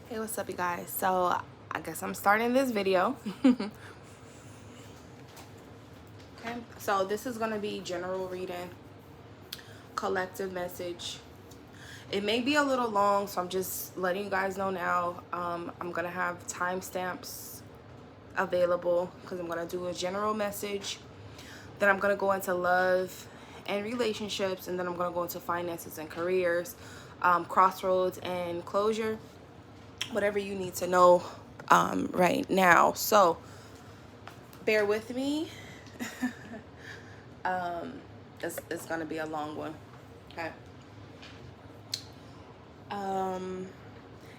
Hey, what's up, you guys? So I guess I'm starting this video. Okay, so this is going to be general reading, collective message. It may be a little long, so I'm just letting you guys know now. I'm going to have timestamps available because I'm going to do a general message. Then I'm going to go into love and relationships, and then I'm going to go into finances and careers, crossroads and closure, whatever you need to know right now. So bear with me. It's gonna be a long one. Okay.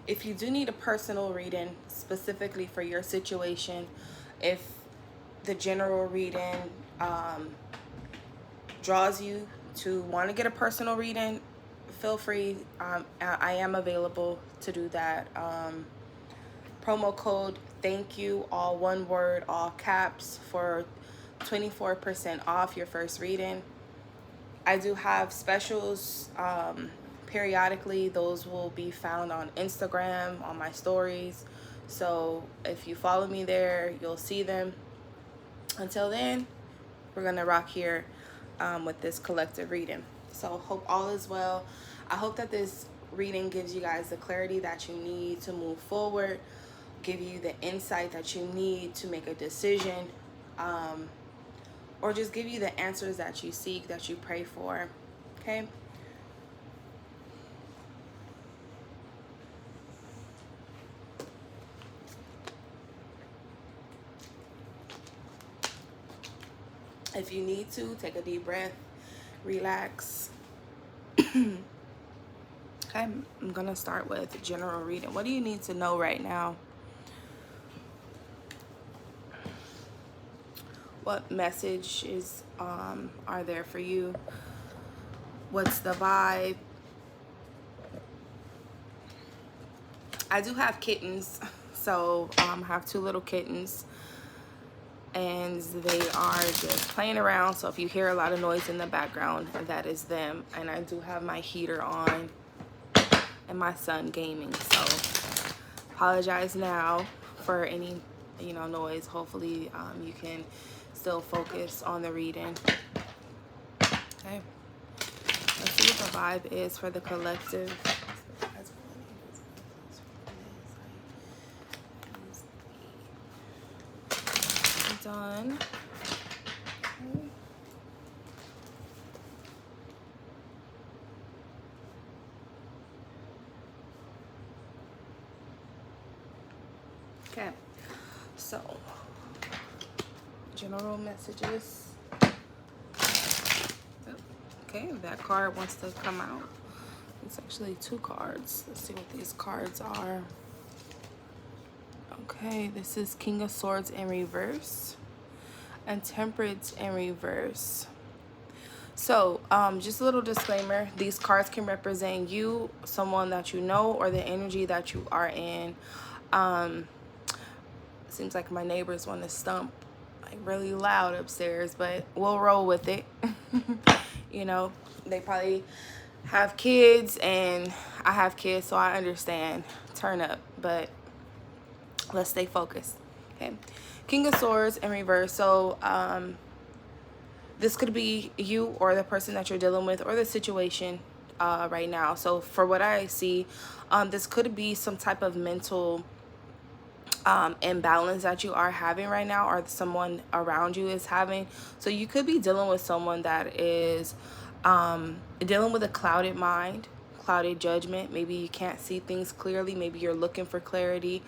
If you do need a personal reading specifically for your situation, if the general reading draws you to want to get a personal reading, feel free. I am available to do that. Promo code thank you, all one word, all caps, for 24% off your first reading. I do have specials periodically. Those will be found on Instagram, on my stories. So if you follow me there, you'll see them. Until then, we're going to rock here with this collective reading. So hope all is well. I hope that this reading gives you guys the clarity that you need to move forward, give you the insight that you need to make a decision, or just give you the answers that you seek, that you pray for. Okay? If you need to, take a deep breath, relax. Okay, I'm gonna start with general reading. What do you need to know right now? What messages are there for you? What's the vibe? I do have kittens, so I have two little kittens, and they are just playing around. So if you hear a lot of noise in the background, that is them. And I do have my heater on and my son gaming, so apologize now for any noise. Hopefully you can still focus on the reading. Okay, let's see what the vibe is for the collective. Done. Okay, so general messages. Okay, that card wants to come out. It's actually two cards. Let's see what these cards are. Okay, this is King of Swords in reverse and Temperance in reverse. So just a little disclaimer, these cards can represent you, someone that you know, or the energy that you are in. Seems like my neighbors want to stump like really loud upstairs, but we'll roll with it. You know, they probably have kids, and I have kids, so I understand. Turn up, but let's stay focused. Okay, King of Swords in reverse. So this could be you or the person that you're dealing with, or the situation right now. So for what I see, this could be some type of mental imbalance that you are having right now, or someone around you is having. So you could be dealing with someone that is dealing with a clouded mind, clouded judgment. Maybe you can't see things clearly. Maybe you're looking for clarity.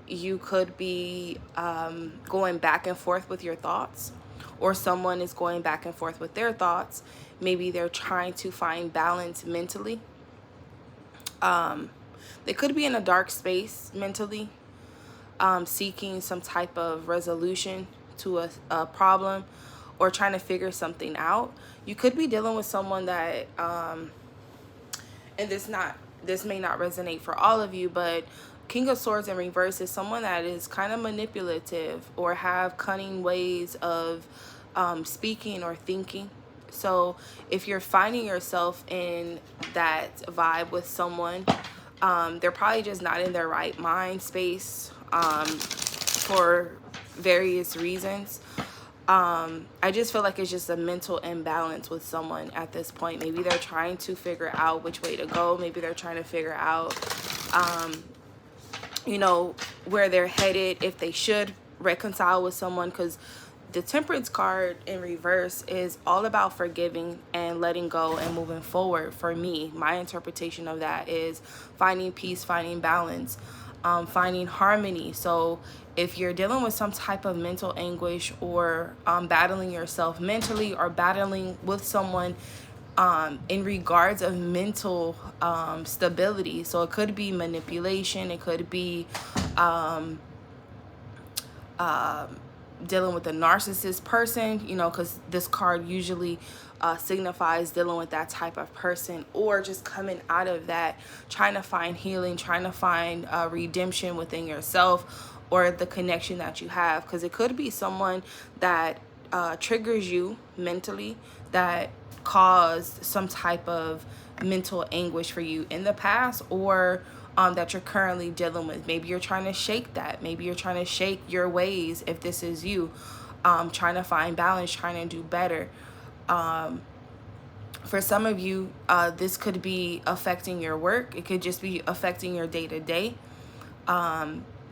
You could be going back and forth with your thoughts, or someone is going back and forth with their thoughts. Maybe they're trying to find balance mentally. They could be in a dark space mentally, seeking some type of resolution to a problem, or trying to figure something out. You could be dealing with someone that, and this may not resonate for all of you, but King of Swords in reverse is someone that is kind of manipulative, or have cunning ways of speaking or thinking. So if you're finding yourself in that vibe with someone, They're probably just not in their right mind space for various reasons. I just feel like it's just a mental imbalance with someone at this point. Maybe they're trying to figure out which way to go. Maybe they're trying to figure out, you know, where they're headed, if they should reconcile with someone, because the Temperance card in reverse is all about forgiving and letting go and moving forward. For me, my interpretation of that is finding peace, finding balance, finding harmony. So if you're dealing with some type of mental anguish, or battling yourself mentally, or battling with someone in regards of mental stability, so it could be manipulation, it could be dealing with a narcissist person, you know, because this card usually signifies dealing with that type of person, or just coming out of that, trying to find healing, trying to find redemption within yourself, or the connection that you have, because it could be someone that triggers you mentally, that caused some type of mental anguish for you in the past, or that you're currently dealing with. Maybe you're trying to shake that. Maybe you're trying to shake your ways, if this is you, trying to find balance, trying to do better. For some of you, this could be affecting your work. It could just be affecting your day-to-day.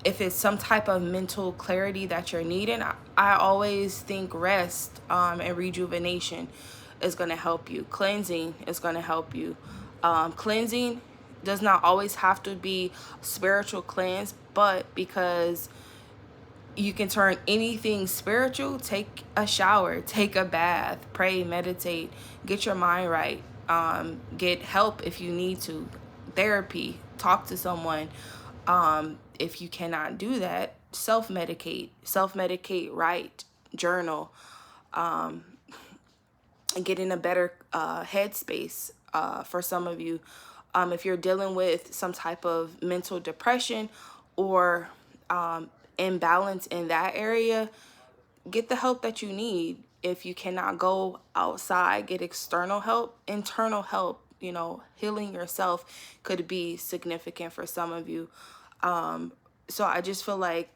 If it's some type of mental clarity that you're needing, I always think rest and rejuvenation is going to help you. Cleansing is going to help you. Cleansing does not always have to be spiritual cleanse, but because you can turn anything spiritual, take a shower, take a bath, pray, meditate, get your mind right, get help if you need to, therapy, talk to someone. If you cannot do that, self-medicate, write, journal, and get in a better headspace. For some of you, if you're dealing with some type of mental depression, or imbalance in that area, get the help that you need. If you cannot go outside, get external help. Internal help, you know, healing yourself could be significant for some of you. So I just feel like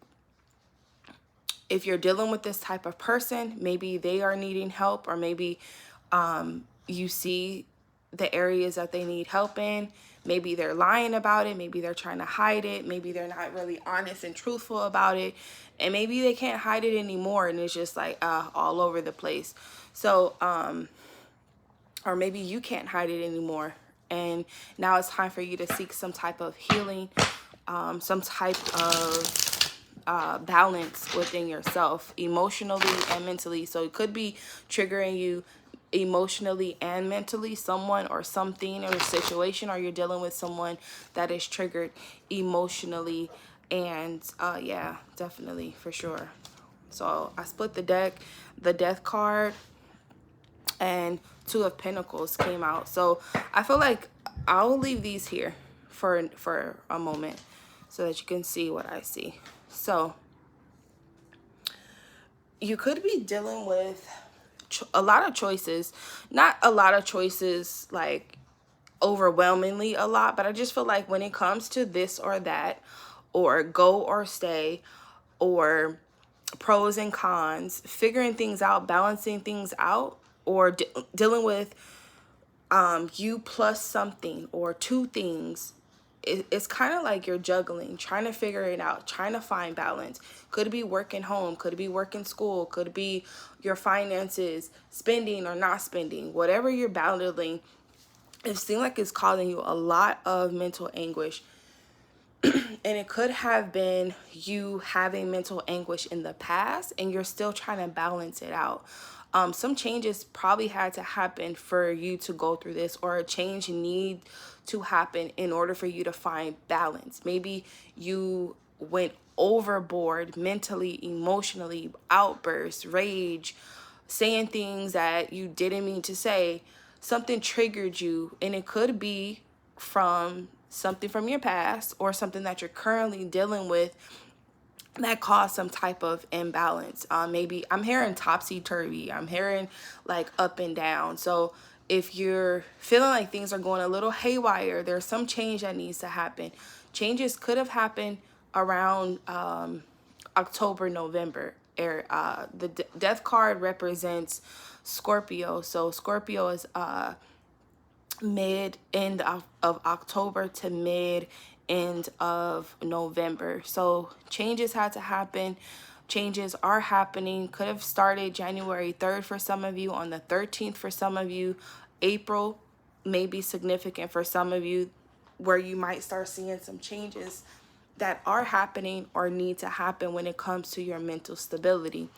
if you're dealing with this type of person, maybe they are needing help, or maybe you see the areas that they need help in. Maybe they're lying about it. Maybe they're trying to hide it. Maybe they're not really honest and truthful about it. And maybe they can't hide it anymore, and it's just like all over the place. So, or maybe you can't hide it anymore, and now it's time for you to seek some type of healing, some type of balance within yourself, emotionally and mentally. So it could be triggering you emotionally and mentally, someone or something or a situation, or you're dealing with someone that is triggered emotionally. And yeah, definitely, for sure. So I split the deck. The Death card and Two of Pentacles came out. So I feel like I'll leave these here for a moment so that you can see what I see. So you could be dealing with a lot of choices. Not a lot of choices, like overwhelmingly a lot, but I just feel like when it comes to this or that, or go or stay, or pros and cons, figuring things out, balancing things out, or dealing with you plus something or two things, it's kind of like you're juggling, trying to figure it out, trying to find balance. Could be working home, could be working school, could be your finances, spending or not spending, whatever you're battling. It seems like it's causing you a lot of mental anguish. And it could have been you having mental anguish in the past, and you're still trying to balance it out. Some changes probably had to happen for you to go through this, or a change need to happen in order for you to find balance. Maybe you went overboard mentally, emotionally, outbursts, rage, saying things that you didn't mean to say. Something triggered you, and it could be from something from your past, or something that you're currently dealing with that caused some type of imbalance. Maybe I'm hearing topsy-turvy. I'm hearing like up and down. So If you're feeling like things are going a little haywire, there's some change that needs to happen. Changes could have happened around October, November. The death card represents Scorpio. So Scorpio is end of October to end of November. So changes had to happen. Changes are happening. Could have started January 3rd for some of you, on the 13th for some of you. April may be significant for some of you, where you might start seeing some changes that are happening or need to happen when it comes to your mental stability,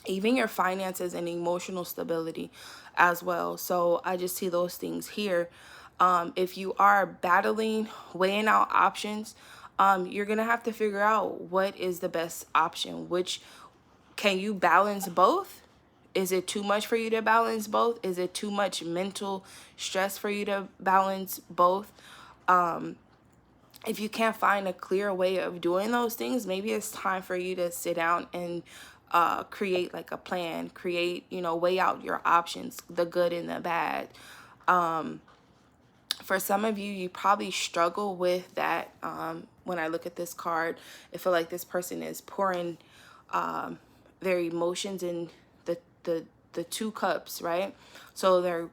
even your finances and emotional stability as well. So I just see those things here. If you are battling, weighing out options, you're going to have to figure out what is the best option. Which, can you balance both? Is it too much for you to balance both? Is it too much mental stress for you to balance both? If you can't find a clear way of doing those things, maybe it's time for you to sit down and create like a plan, weigh out your options, the good and the bad. For some of you, you probably struggle with that. When I look at this card, I feel like this person is pouring their emotions in the two cups, right? So they're,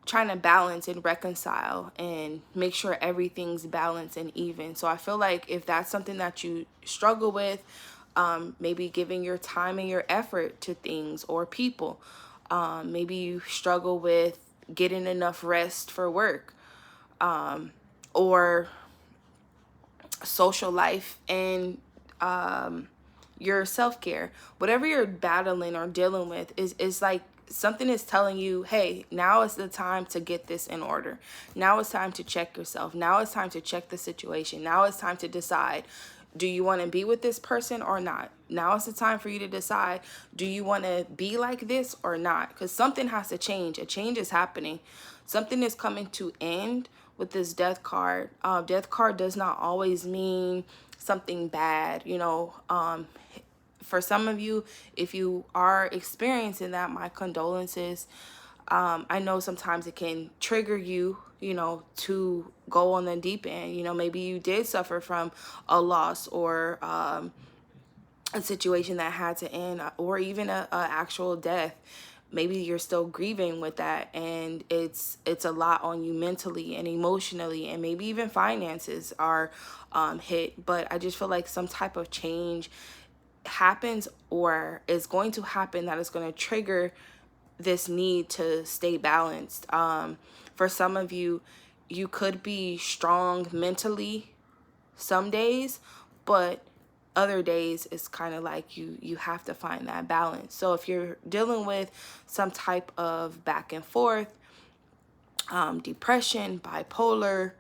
trying to balance and reconcile and make sure everything's balanced and even. So I feel like if that's something that you struggle with, maybe giving your time and your effort to things or people. Maybe you struggle with getting enough rest for work, or social life, and your self-care. Whatever you're battling or dealing with is like something is telling you, hey, now is the time to get this in order. Now it's time to check yourself. Now it's time to check the situation. Now it's time to decide, do you want to be with this person or not? Now is the time for you to decide, do you want to be like this or not? Because something has to change. A change is happening. Something is coming to end with this death card. Death card does not always mean something bad. For some of you, if you are experiencing that, my condolences. I know sometimes it can trigger you, to go on the deep end. Maybe you did suffer from a loss, or a situation that had to end, or even a actual death. Maybe you're still grieving with that, and it's a lot on you mentally and emotionally, and maybe even finances are hit. But I just feel like some type of change happens or is going to happen that is going to trigger this need to stay balanced. For some of you, you could be strong mentally some days, but other days it's kind of like you have to find that balance. So if you're dealing with some type of back and forth, depression, bipolar,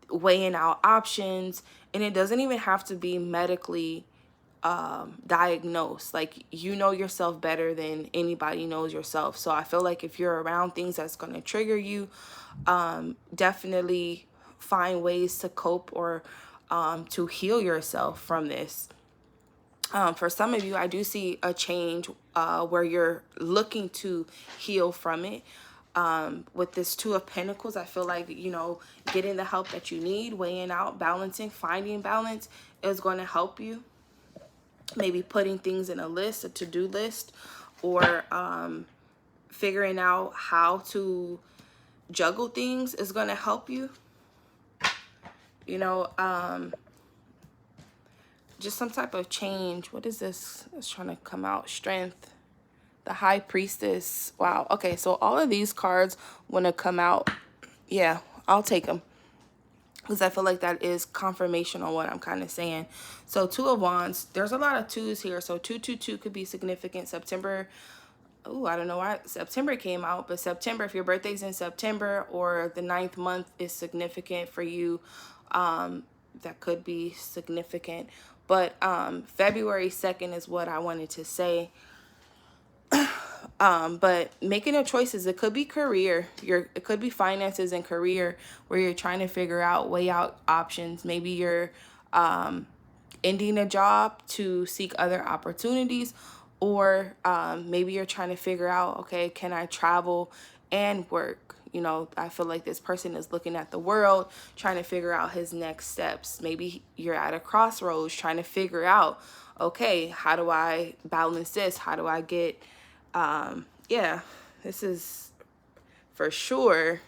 weighing out options, and it doesn't even have to be medically diagnosed. Like, yourself better than anybody knows yourself. So I feel like if you're around things that's going to trigger you, definitely find ways to cope or to heal yourself from this. For some of you, I do see a change where you're looking to heal from it. With this Two of Pentacles, I feel like, getting the help that you need, weighing out, balancing, finding balance is going to help you. Maybe putting things in a list, a to-do list, or figuring out how to juggle things is going to help you. Just some type of change. What is this? It's trying to come out. Strength. The High Priestess. Wow. Okay, so all of these cards want to come out. Yeah, I'll take them, because I feel like that is confirmation on what I'm kind of saying. So Two of Wands, there's a lot of twos here. So 222 could be significant. September, I don't know why September came out, but September, if your birthday's in September or the 9th month is significant for you, that could be significant. But February 2nd is what I wanted to say. But making the choices, it could be career, it could be finances and career, where you're trying to weigh out options. Maybe you're ending a job to seek other opportunities, Or maybe you're trying to figure out, okay, can I travel and work? You know, I feel like this person is looking at the world, trying to figure out his next steps. Maybe you're at a crossroads trying to figure out, okay, how do I balance this? How do I get, yeah, this is for sure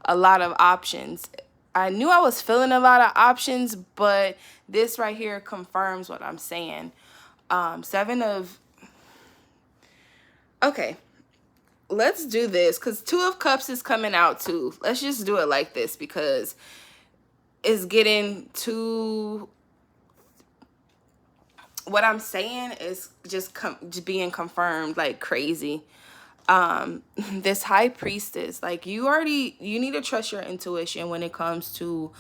a lot of options. I knew I was feeling a lot of options, but this right here confirms what I'm saying. Seven of, okay, let's do this because Two of Cups is coming out too. Let's just do it like this because it's getting too, what I'm saying is just being confirmed like crazy. This High Priestess, like you need to trust your intuition when it comes to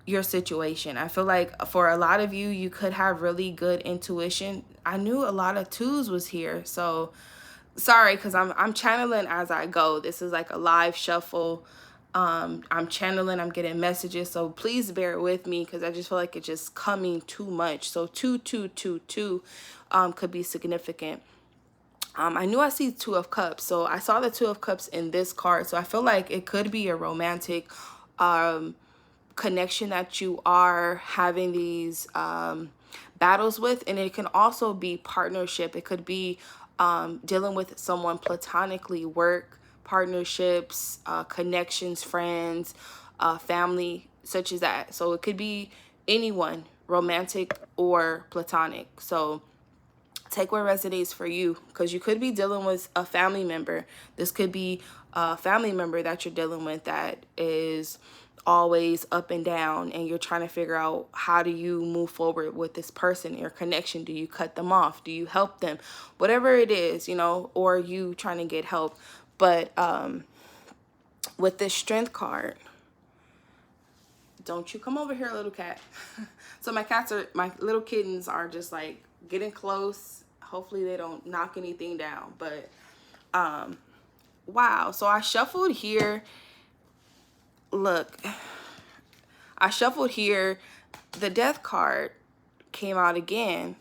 your situation. I feel like for a lot of you, you could have really good intuition. I knew a lot of twos was here, so sorry, because I'm channeling as I go. This is like a live shuffle. I'm channeling, I'm getting messages, so please bear with me because I just feel like it's just coming too much. So 2 could be significant. I knew I see Two of Cups, so I saw the Two of Cups in this card, so I feel like it could be a romantic connection that you are having these battles with, and it can also be partnership. It could be dealing with someone platonically, work, partnerships, connections, friends, family, such as that. So it could be anyone, romantic or platonic. So take what resonates for you, because you could be dealing with a family member. This could be a family member that you're dealing with that is always up and down, and you're trying to figure out how do you move forward with this person, your connection. Do you cut them off? Do you help them? Whatever it is, you know, or you trying to get help. But with this Strength card, don't you come over here, little cat. So my little kittens are just like getting close. Hopefully they don't knock anything down. But wow, so I shuffled here. Look, I shuffled here. The Death card came out again.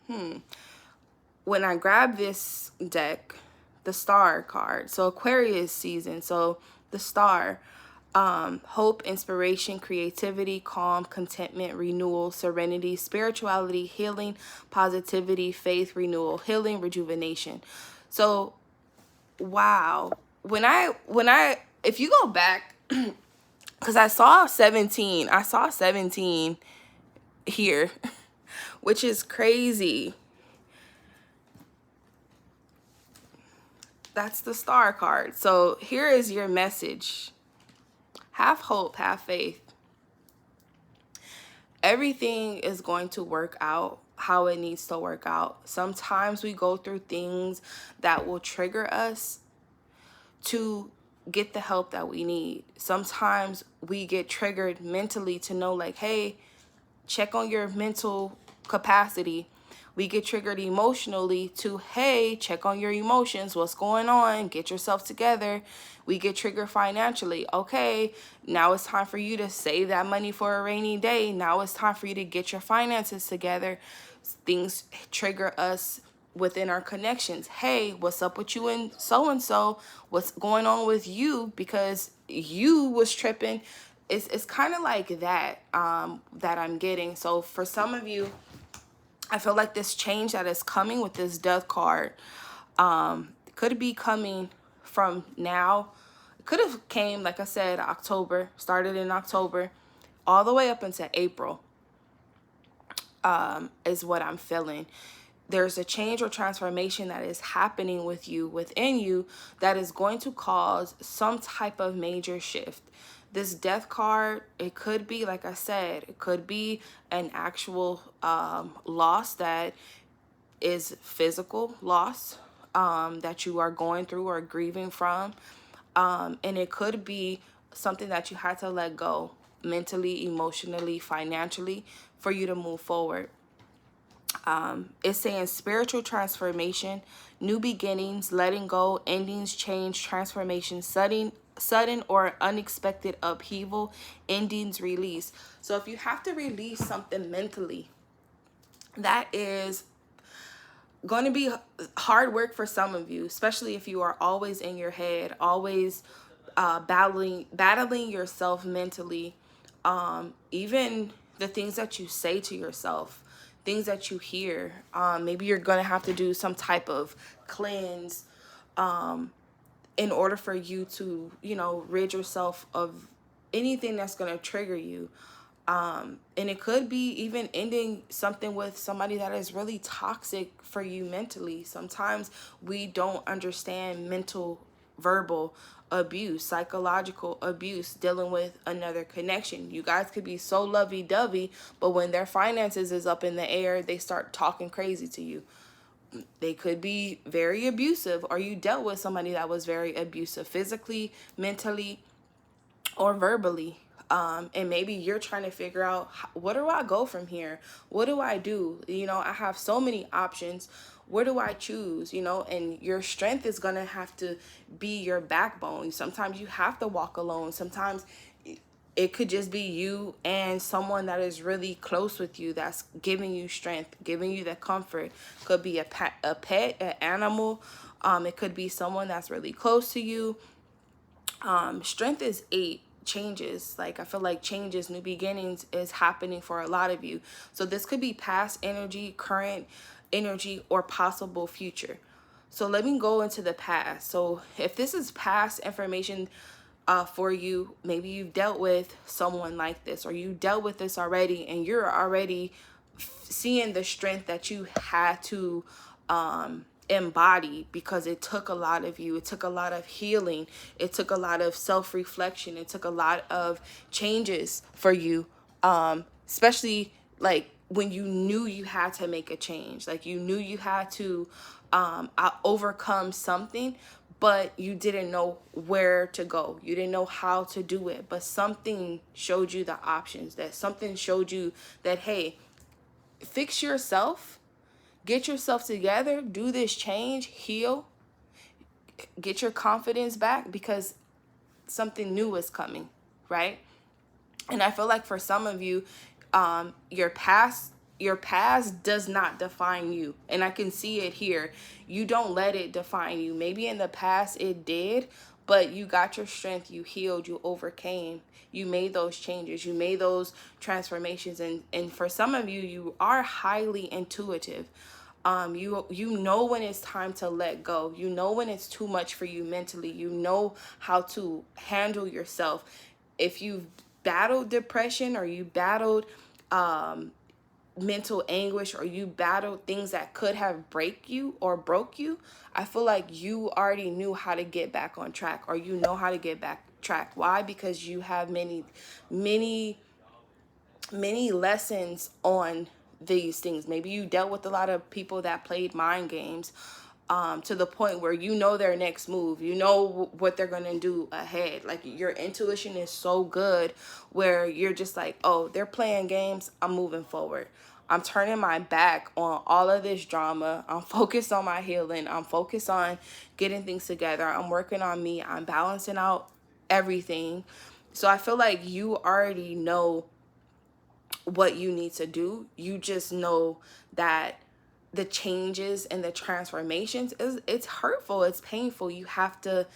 When I grabbed this deck, the Star card, so Aquarius season, so the Star, hope, inspiration, creativity, calm, contentment, renewal, serenity, spirituality, healing, positivity, faith, renewal, healing, rejuvenation. So wow, if you go back, because I saw 17 here, which is crazy. That's the Star card. So here is your message. Have hope, have faith. Everything is going to work out how it needs to work out. Sometimes we go through things that will trigger us to get the help that we need. Sometimes we get triggered mentally to know, like, hey, check on your mental capacity. We get triggered emotionally to, hey, check on your emotions. What's going on? Get yourself together. We get triggered financially. Okay, now it's time for you to save that money for a rainy day. Now it's time for you to get your finances together. Things trigger us within our connections. Hey, what's up with you and so? What's going on with you because you was tripping? It's kind of like that that I'm getting. So for some of you, I feel like this change that is coming with this Death card could be coming from now. It could have came, like I said, October, started in October, all the way up into April is what I'm feeling. There's a change or transformation that is happening with you, within you, that is going to cause some type of major shift. This Death card, it could be, like I said, it could be an actual loss that is physical loss that you are going through or grieving from. And it could be something that you had to let go mentally, emotionally, financially for you to move forward. It's saying spiritual transformation, new beginnings, letting go, endings, change, transformation, sudden or unexpected upheaval, endings, release. So if you have to release something mentally, That is going to be hard work for some of you, especially if you are always in your head, always battling yourself mentally. Even the things that you say to yourself, things that you hear. Maybe you're going to have to do some type of cleanse in order for you to, rid yourself of anything that's going to trigger you. And it could be even ending something with somebody that is really toxic for you mentally. Sometimes we don't understand mental, verbal abuse, psychological abuse, dealing with another connection. You guys could be so lovey-dovey, but when their finances is up in the air, they start talking crazy to you. They could be very abusive, or you dealt with somebody that was very abusive physically, mentally, or verbally. And maybe you're trying to figure out, what do I go from here? What do I do? I have so many options. Where do I choose? And your strength is going to have to be your backbone. Sometimes you have to walk alone. Sometimes it could just be you and someone that is really close with you that's giving you strength, giving you the comfort. Could be a pet, an animal. It could be someone that's really close to you. Strength is 8 changes. Like, I feel like changes, new beginnings is happening for a lot of you. So this could be past energy, current energy, or possible future. So let me go into the past. So if this is past information for you, maybe you've dealt with someone like this, or you dealt with this already, and you're already seeing the strength that you had to embody, because it took a lot of you. It took a lot of healing. It took a lot of self-reflection. It took a lot of changes for you, especially like when you knew you had to make a change, like you knew you had to overcome something, but you didn't know where to go. You didn't know how to do it, but something showed you the options. That something showed you that, hey, fix yourself, get yourself together, do this change, heal, get your confidence back, because something new is coming, right? And I feel like for some of you, your past does not define you. And I can see it here. You don't let it define you. Maybe in the past it did, but you got your strength, you healed, you overcame, you made those changes, you made those transformations. And for some of you, you are highly intuitive. You know when it's time to let go. You know when it's too much for you mentally. You know how to handle yourself. If you've battled depression, or you battled mental anguish, or you battled things that could have broke you, I feel like you already knew how to get back on track, or you know how to get back track. Why? Because you have many lessons on these things. Maybe you dealt with a lot of people that played mind games, to the point where you know their next move, you know what they're gonna do ahead. Like, your intuition is so good, where you're just like, oh, they're playing games, I'm moving forward. I'm turning my back on all of this drama. I'm focused on my healing. I'm focused on getting things together. I'm working on me. I'm balancing out everything. So I feel like you already know what you need to do. You just know that the changes and the transformations it's hurtful, it's painful. You have to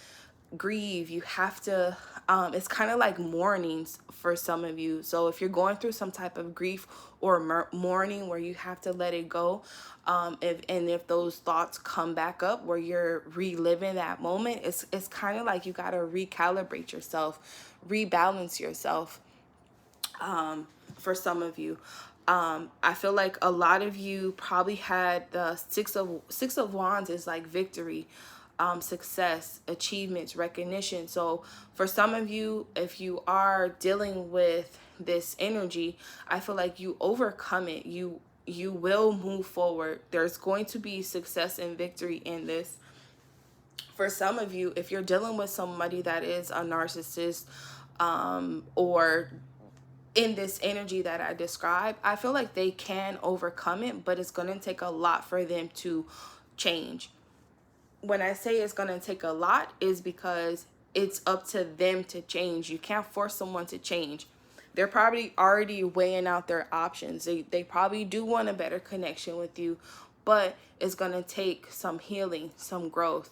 grieve. You have to it's kind of like mournings for some of you. So if you're going through some type of grief or mourning where you have to let it go, if those thoughts come back up where you're reliving that moment, it's kind of like you got to recalibrate yourself, rebalance yourself. For some of you, I feel like a lot of you probably had the six of wands is like victory, success, achievements, recognition. So for some of you, if you are dealing with this energy, I feel like you overcome it. You will move forward. There's going to be success and victory in this. For some of you, if you're dealing with somebody that is a narcissist, or in this energy that I described, I feel like they can overcome it, but it's going to take a lot for them to change. When I say it's going to take a lot, is because it's up to them to change. You can't force someone to change. They're probably already weighing out their options. They probably do want a better connection with you, but it's going to take some healing, some growth.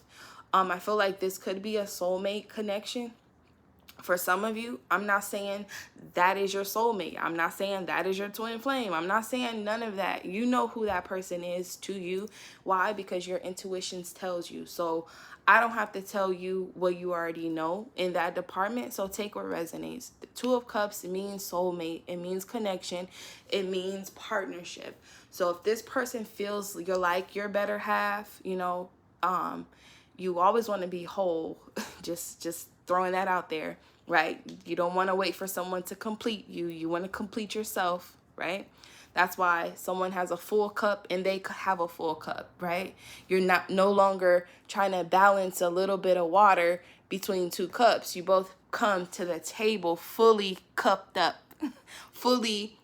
I feel like this could be a soulmate connection. For some of you, I'm not saying that is your soulmate. I'm not saying that is your twin flame. I'm not saying none of that. You know who that person is to you. Why? Because your intuition tells you. So I don't have to tell you what you already know in that department. So take what resonates. The Two of Cups means soulmate. It means connection. It means partnership. So if this person feels you're like your better half, you always want to be whole. just throwing that out there, right? You don't want to wait for someone to complete you. You want to complete yourself, right? That's why someone has a full cup and they have a full cup, right? You're no longer trying to balance a little bit of water between two cups. You both come to the table fully cupped up, fully,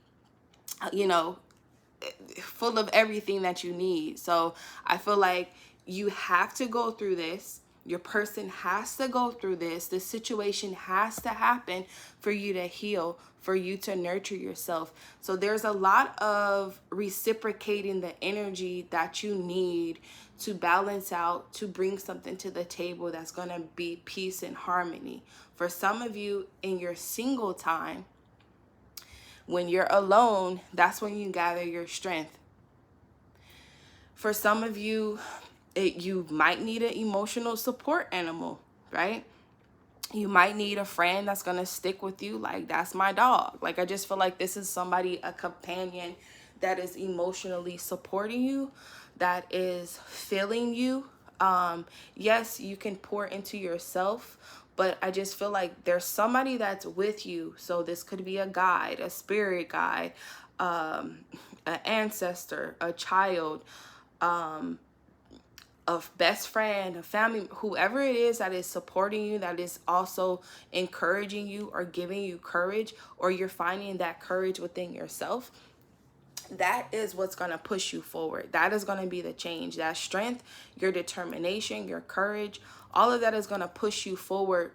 full of everything that you need. So I feel like you have to go through this. Your person has to go through this. This situation has to happen for you to heal, for you to nurture yourself. So there's a lot of reciprocating the energy that you need to balance out, to bring something to the table that's going to be peace and harmony. For some of you in your single time, when you're alone, that's when you gather your strength. For some of you, you might need an emotional support animal, right? You might need a friend that's going to stick with you. Like, that's my dog. Like, I just feel like this is somebody, a companion that is emotionally supporting you, that is feeling you. Yes, you can pour into yourself, but I just feel like there's somebody that's with you. So this could be a guide, a spirit guide, an ancestor, a child, a best friend, a family, whoever it is that is supporting you, that is also encouraging you or giving you courage, or you're finding that courage within yourself. That is what's going to push you forward. That is going to be the change. That strength, your determination, your courage, all of that is going to push you forward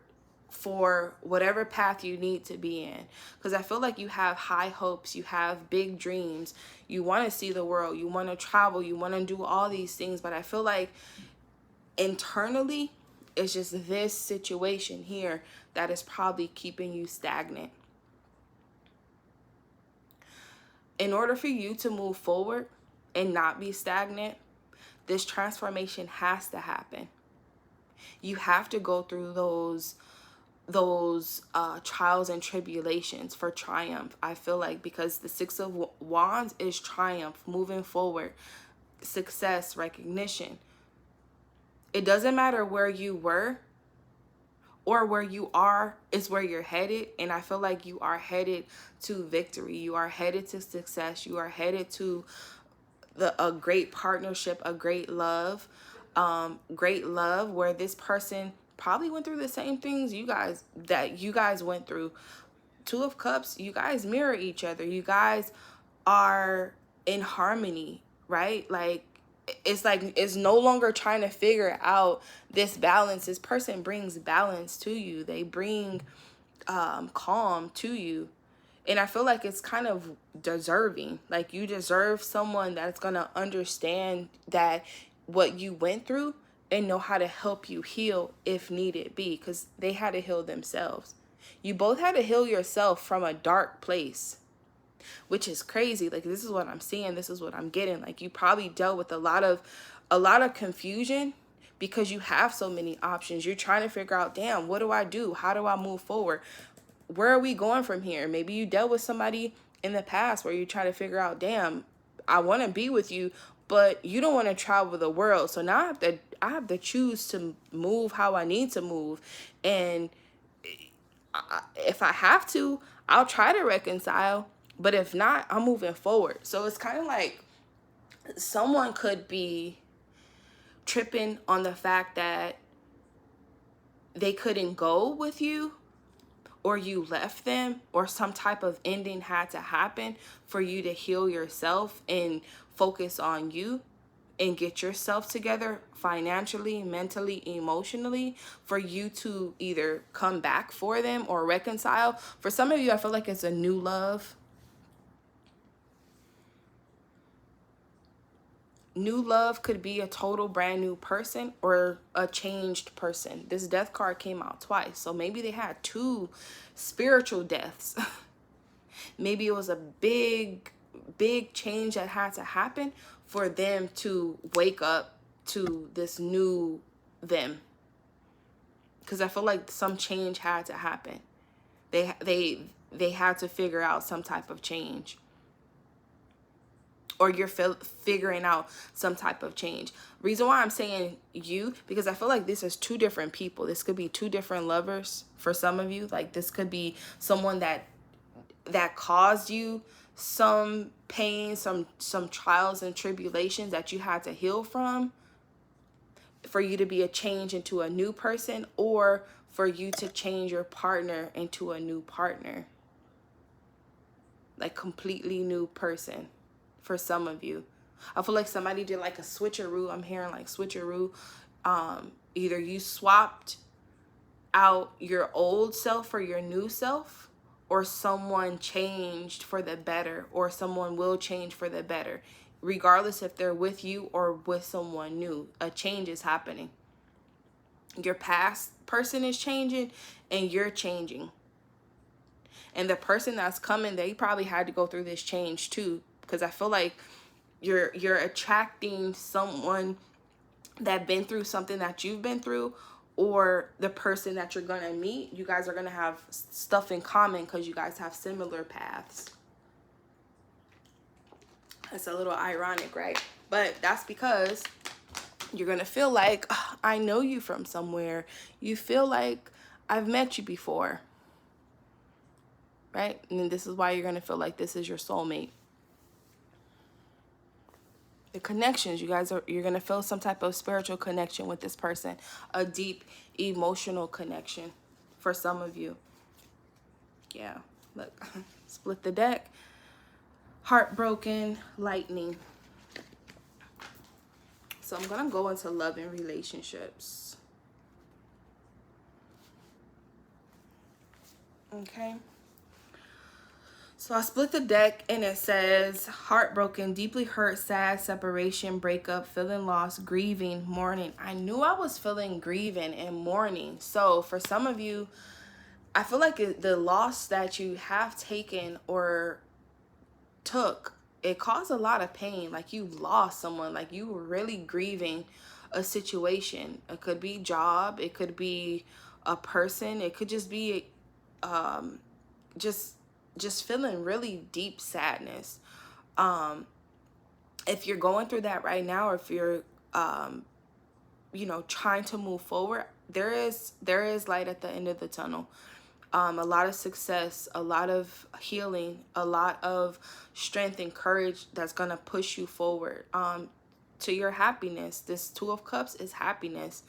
for whatever path you need to be in. Because I feel like you have high hopes, you have big dreams, you want to see the world, you want to travel, you want to do all these things. But I feel like internally, it's just this situation here that is probably keeping you stagnant. In order for you to move forward and not be stagnant, this transformation has to happen. You have to go through those trials and tribulations for triumph. I feel like, because the Six of Wands is triumph, moving forward, success, recognition. It doesn't matter where you were or where you are, is where you're headed. And I feel like you are headed to victory. You are headed to success. You are headed to a great partnership, a great love where this person probably went through the same things you guys went through. Two of Cups, you guys mirror each other. You guys are in harmony, right? Like it's no longer trying to figure out this balance. This person brings balance to you. They bring calm to you. And I feel like it's kind of deserving. Like, you deserve someone that's going to understand that what you went through and know how to help you heal if needed be, because they had to heal themselves. You both had to heal yourself from a dark place, which is crazy. Like, this is what I'm seeing. This is what I'm getting. Like, you probably dealt with a lot of confusion because you have so many options. You're trying to figure out, damn, what do I do? How do I move forward? Where are we going from here? Maybe you dealt with somebody in the past where you try to figure out, damn, I want to be with you, but you don't want to travel the world. So now I have to choose to move how I need to move. And if I have to, I'll try to reconcile. But if not, I'm moving forward. So it's kind of like someone could be tripping on the fact that they couldn't go with you, or you left them, or some type of ending had to happen for you to heal yourself and focus on you and get yourself together financially, mentally, emotionally, for you to either come back for them or reconcile. For some of you, I feel like it's a new love. New love could be a total brand new person or a changed person. This death card came out twice, so maybe they had two spiritual deaths. Maybe it was a big change that had to happen for them to wake up to this new them. Because I feel like some change had to happen. They had to figure out some type of change. Or you're figuring out some type of change. Reason why I'm saying you, because I feel like this is two different people. This could be two different lovers for some of you. Like this could be someone that caused you some pain, some trials and tribulations that you had to heal from, for you to be a change into a new person, or for you to change your partner into a new partner. Like completely new person for some of you. I feel like somebody did like a switcheroo. I'm hearing like switcheroo. Either you swapped out your old self for your new self, or someone changed for the better, or someone will change for the better. Regardless if they're with you or with someone new, a change is happening. Your past person is changing and you're changing. And the person that's coming, they probably had to go through this change too, because I feel like you're attracting someone that been through something that you've been through, or the person that you're gonna meet. You guys are gonna have stuff in common because you guys have similar paths. That's a little ironic, right? But that's because you're gonna feel like, oh, I know you from somewhere. You feel like I've met you before, right? And this is why you're gonna feel like this is your soulmate. The connections, you're gonna feel some type of spiritual connection with this person, a deep emotional connection for some of you. Yeah, look, split the deck. Heartbroken, lightning. So I'm gonna go into love and relationships. Okay. So I split the deck and it says heartbroken, deeply hurt, sad, separation, breakup, feeling lost, grieving, mourning. I knew I was feeling grieving and mourning. So for some of you, I feel like the loss that you have taken or took, it caused a lot of pain. Like you lost someone, like you were really grieving a situation. It could be job, it could be a person, it could just be just feeling really deep sadness. If you're going through that right now, or if you're trying to move forward, there is light at the end of the tunnel. A lot of success, a lot of healing, a lot of strength and courage that's gonna push you forward to your happiness. This Two of Cups is happiness.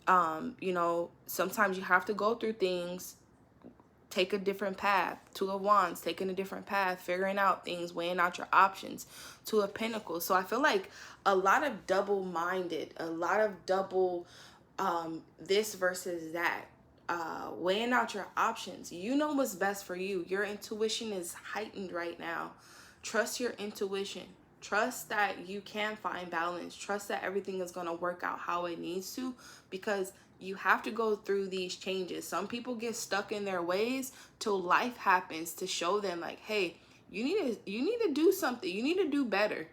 Sometimes you have to go through things, take a different path. Two of Wands, taking a different path, figuring out things, weighing out your options. Two of Pentacles. So I feel like a lot of double-minded, a lot of double this versus that. Weighing out your options. You know what's best for you. Your intuition is heightened right now. Trust your intuition. Trust that you can find balance. Trust that everything is going to work out how it needs to, because you have to go through these changes. Some people get stuck in their ways till life happens to show them like, hey, you need to do something. You need to do better.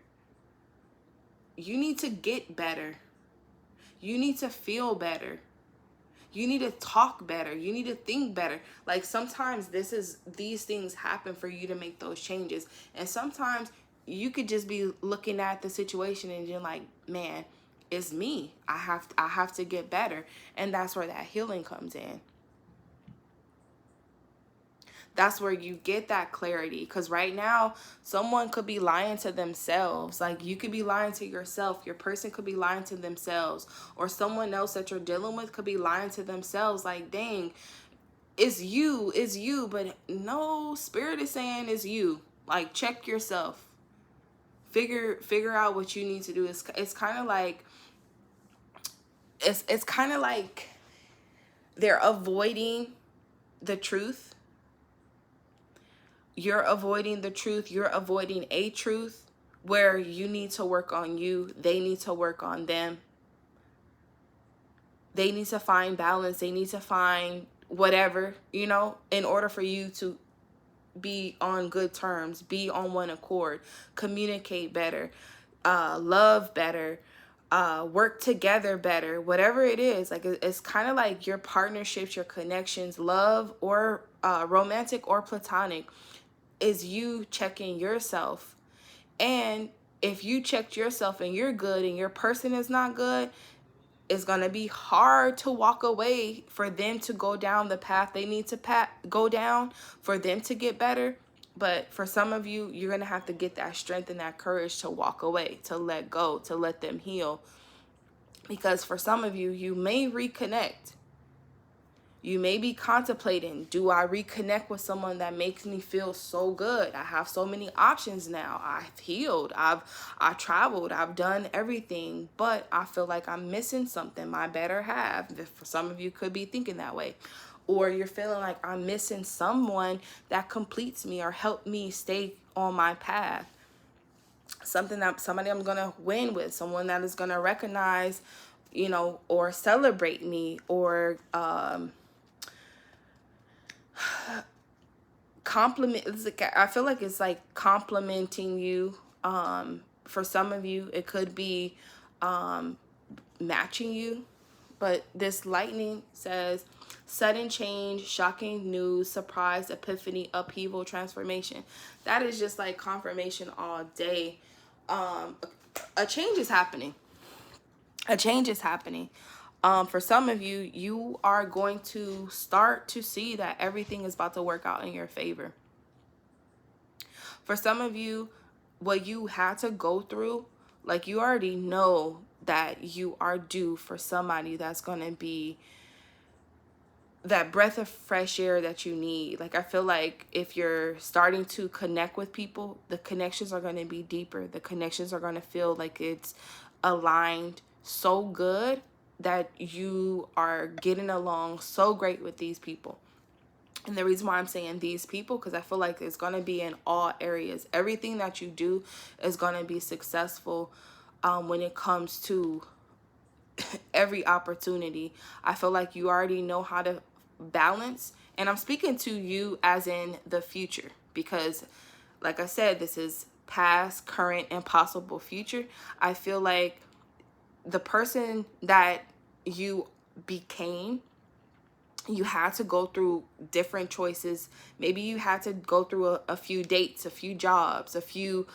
You need to get better. You need to feel better. You need to talk better. You need to think better. Like sometimes these things happen for you to make those changes. And sometimes you could just be looking at the situation and you're like, man, it's me. I have to get better. And that's where that healing comes in. That's where you get that clarity. Because right now, someone could be lying to themselves. Like you could be lying to yourself. Your person could be lying to themselves. Or someone else that you're dealing with could be lying to themselves. Like, dang, it's you. But no, Spirit is saying it's you. Like, check yourself. figure out what you need to do. It's kind of like, it's kind of like they're avoiding the truth. You're avoiding the truth. You're avoiding a truth where you need to work on you. They need to work on them. They need to find balance. They need to find whatever, you know, in order for you to be on good terms, be on one accord, communicate better, love better, work together better, whatever it is. Like, it's kind of like your partnerships, your connections, love or romantic or platonic, is you checking yourself. And if you checked yourself and you're good and your person is not good, it's going to be hard to walk away for them to go down the path they need to go down for them to get better. But for some of you, you're going to have to get that strength and that courage to walk away, to let go, to let them heal. Because for some of you, you may reconnect. You may be contemplating, do I reconnect with someone that makes me feel so good? I have so many options now. I've healed. I've traveled. I've done everything. But I feel like I'm missing something. My better half. For some of you could be thinking that way. Or you're feeling like I'm missing someone that completes me or help me stay on my path. Somebody I'm going to win with. Someone that is going to recognize, you know, or celebrate me, or compliment. I feel like it's like complimenting you. For some of you, it could be matching you. But this lightning says sudden change, shocking news, surprise, epiphany, upheaval, transformation. That is just like confirmation all day. A change is happening. A change is happening. For some of you, you are going to start to see that everything is about to work out in your favor. For some of you, what you had to go through, like, you already know that you are due for somebody that's going to be that breath of fresh air that you need. Like, I feel like if you're starting to connect with people, the connections are going to be deeper. The connections are going to feel like it's aligned so good that you are getting along so great with these people. And the reason why I'm saying these people, because I feel like it's going to be in all areas. Everything that you do is going to be successful when it comes to every opportunity. I feel like you already know how to balance. And I'm speaking to you as in the future, because like I said, this is past, current, and possible future. I feel like the person that you became, you had to go through different choices. Maybe you had to go through a few dates, a few jobs, a few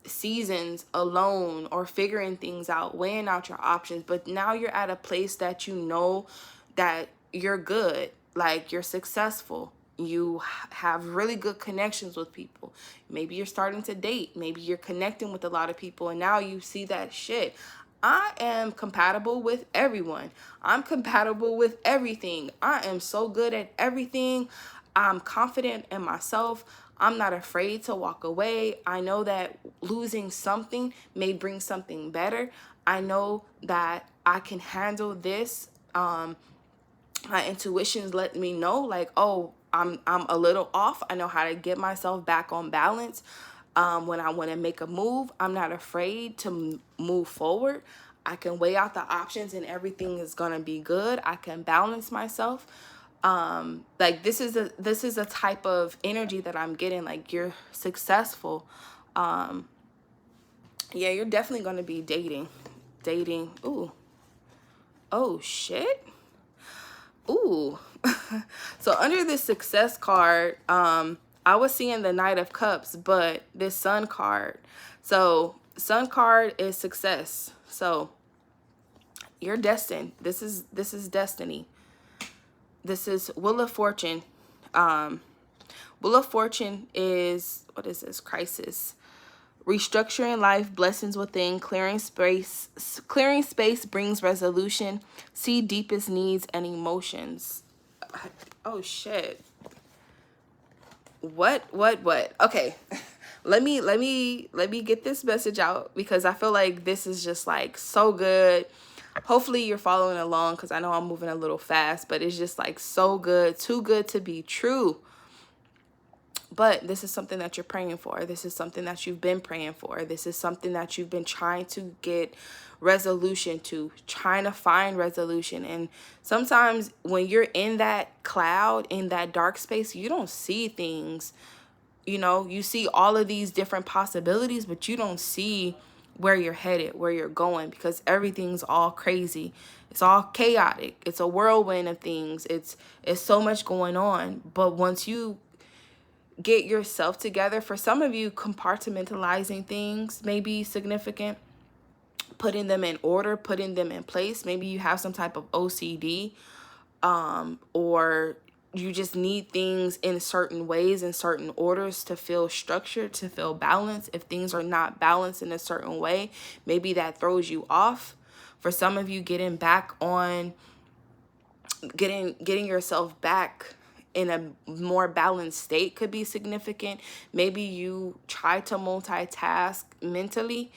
seasons alone, or figuring things out, weighing out your options. But now you're at a place that you know that you're good, like you're successful. You have really good connections with people. Maybe you're starting to date. Maybe you're connecting with a lot of people. And now you see that shit. I am compatible with everyone. I'm compatible with everything. I am so good at everything. I'm confident in myself. I'm not afraid to walk away. I know that losing something may bring something better. I know that I can handle this. My intuitions let me know, like, oh, I'm a little off. I know how to get myself back on balance. When I want to make a move, I'm not afraid to move forward. I can weigh out the options and everything is going to be good. I can balance myself. Like, this is a type of energy that I'm getting. Like, you're successful. Yeah, you're definitely going to be dating. Ooh. Oh, shit. Ooh. So under this success card, I was seeing the Knight of Cups, but this Sun card. So Sun card is success. So you're destined. This is destiny. This is Wheel of Fortune. Wheel of Fortune is, what is this? Crisis. Restructuring life, blessings within, clearing space brings resolution. See deepest needs and emotions. Oh shit. What? Okay. let me get this message out, because I feel like this is just like so good. Hopefully you're following along, because I know I'm moving a little fast, but it's just like so good, too good to be true. But this is something that you're praying for. This is something that you've been praying for. This is something that you've been trying to get resolution to, trying to find resolution. And sometimes when you're in that cloud, in that dark space, you don't see things. You know, you see all of these different possibilities, but you don't see where you're headed, where you're going, because everything's all crazy. It's all chaotic. It's a whirlwind of things. It's so much going on. But once you get yourself together, for some of you, compartmentalizing things may be significant, putting them in order, putting them in place. Maybe you have some type of OCD, or you just need things in certain ways, in certain orders, to feel structured, to feel balanced. If things are not balanced in a certain way, maybe that throws you off. For some of you, getting yourself back in a more balanced state could be significant. Maybe you try to multitask mentally,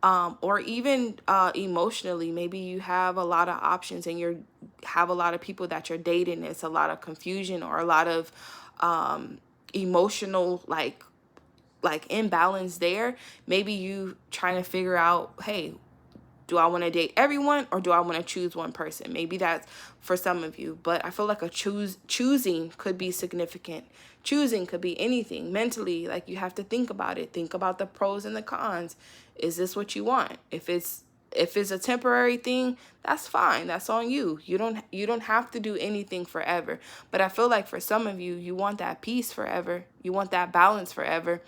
or even emotionally. Maybe you have a lot of options and you have a lot of people that you're dating. It's a lot of confusion, or a lot of emotional like imbalance there. Maybe you trying to figure out, hey, do I want to date everyone, or do I want to choose one person? Maybe that's for some of you, but I feel like choosing could be significant. Choosing could be anything mentally. Like, you have to think about it. Think about the pros and the cons. Is this what you want? If it's a temporary thing, that's fine. That's on you. You don't have to do anything forever. But I feel like for some of you, you want that peace forever. You want that balance forever.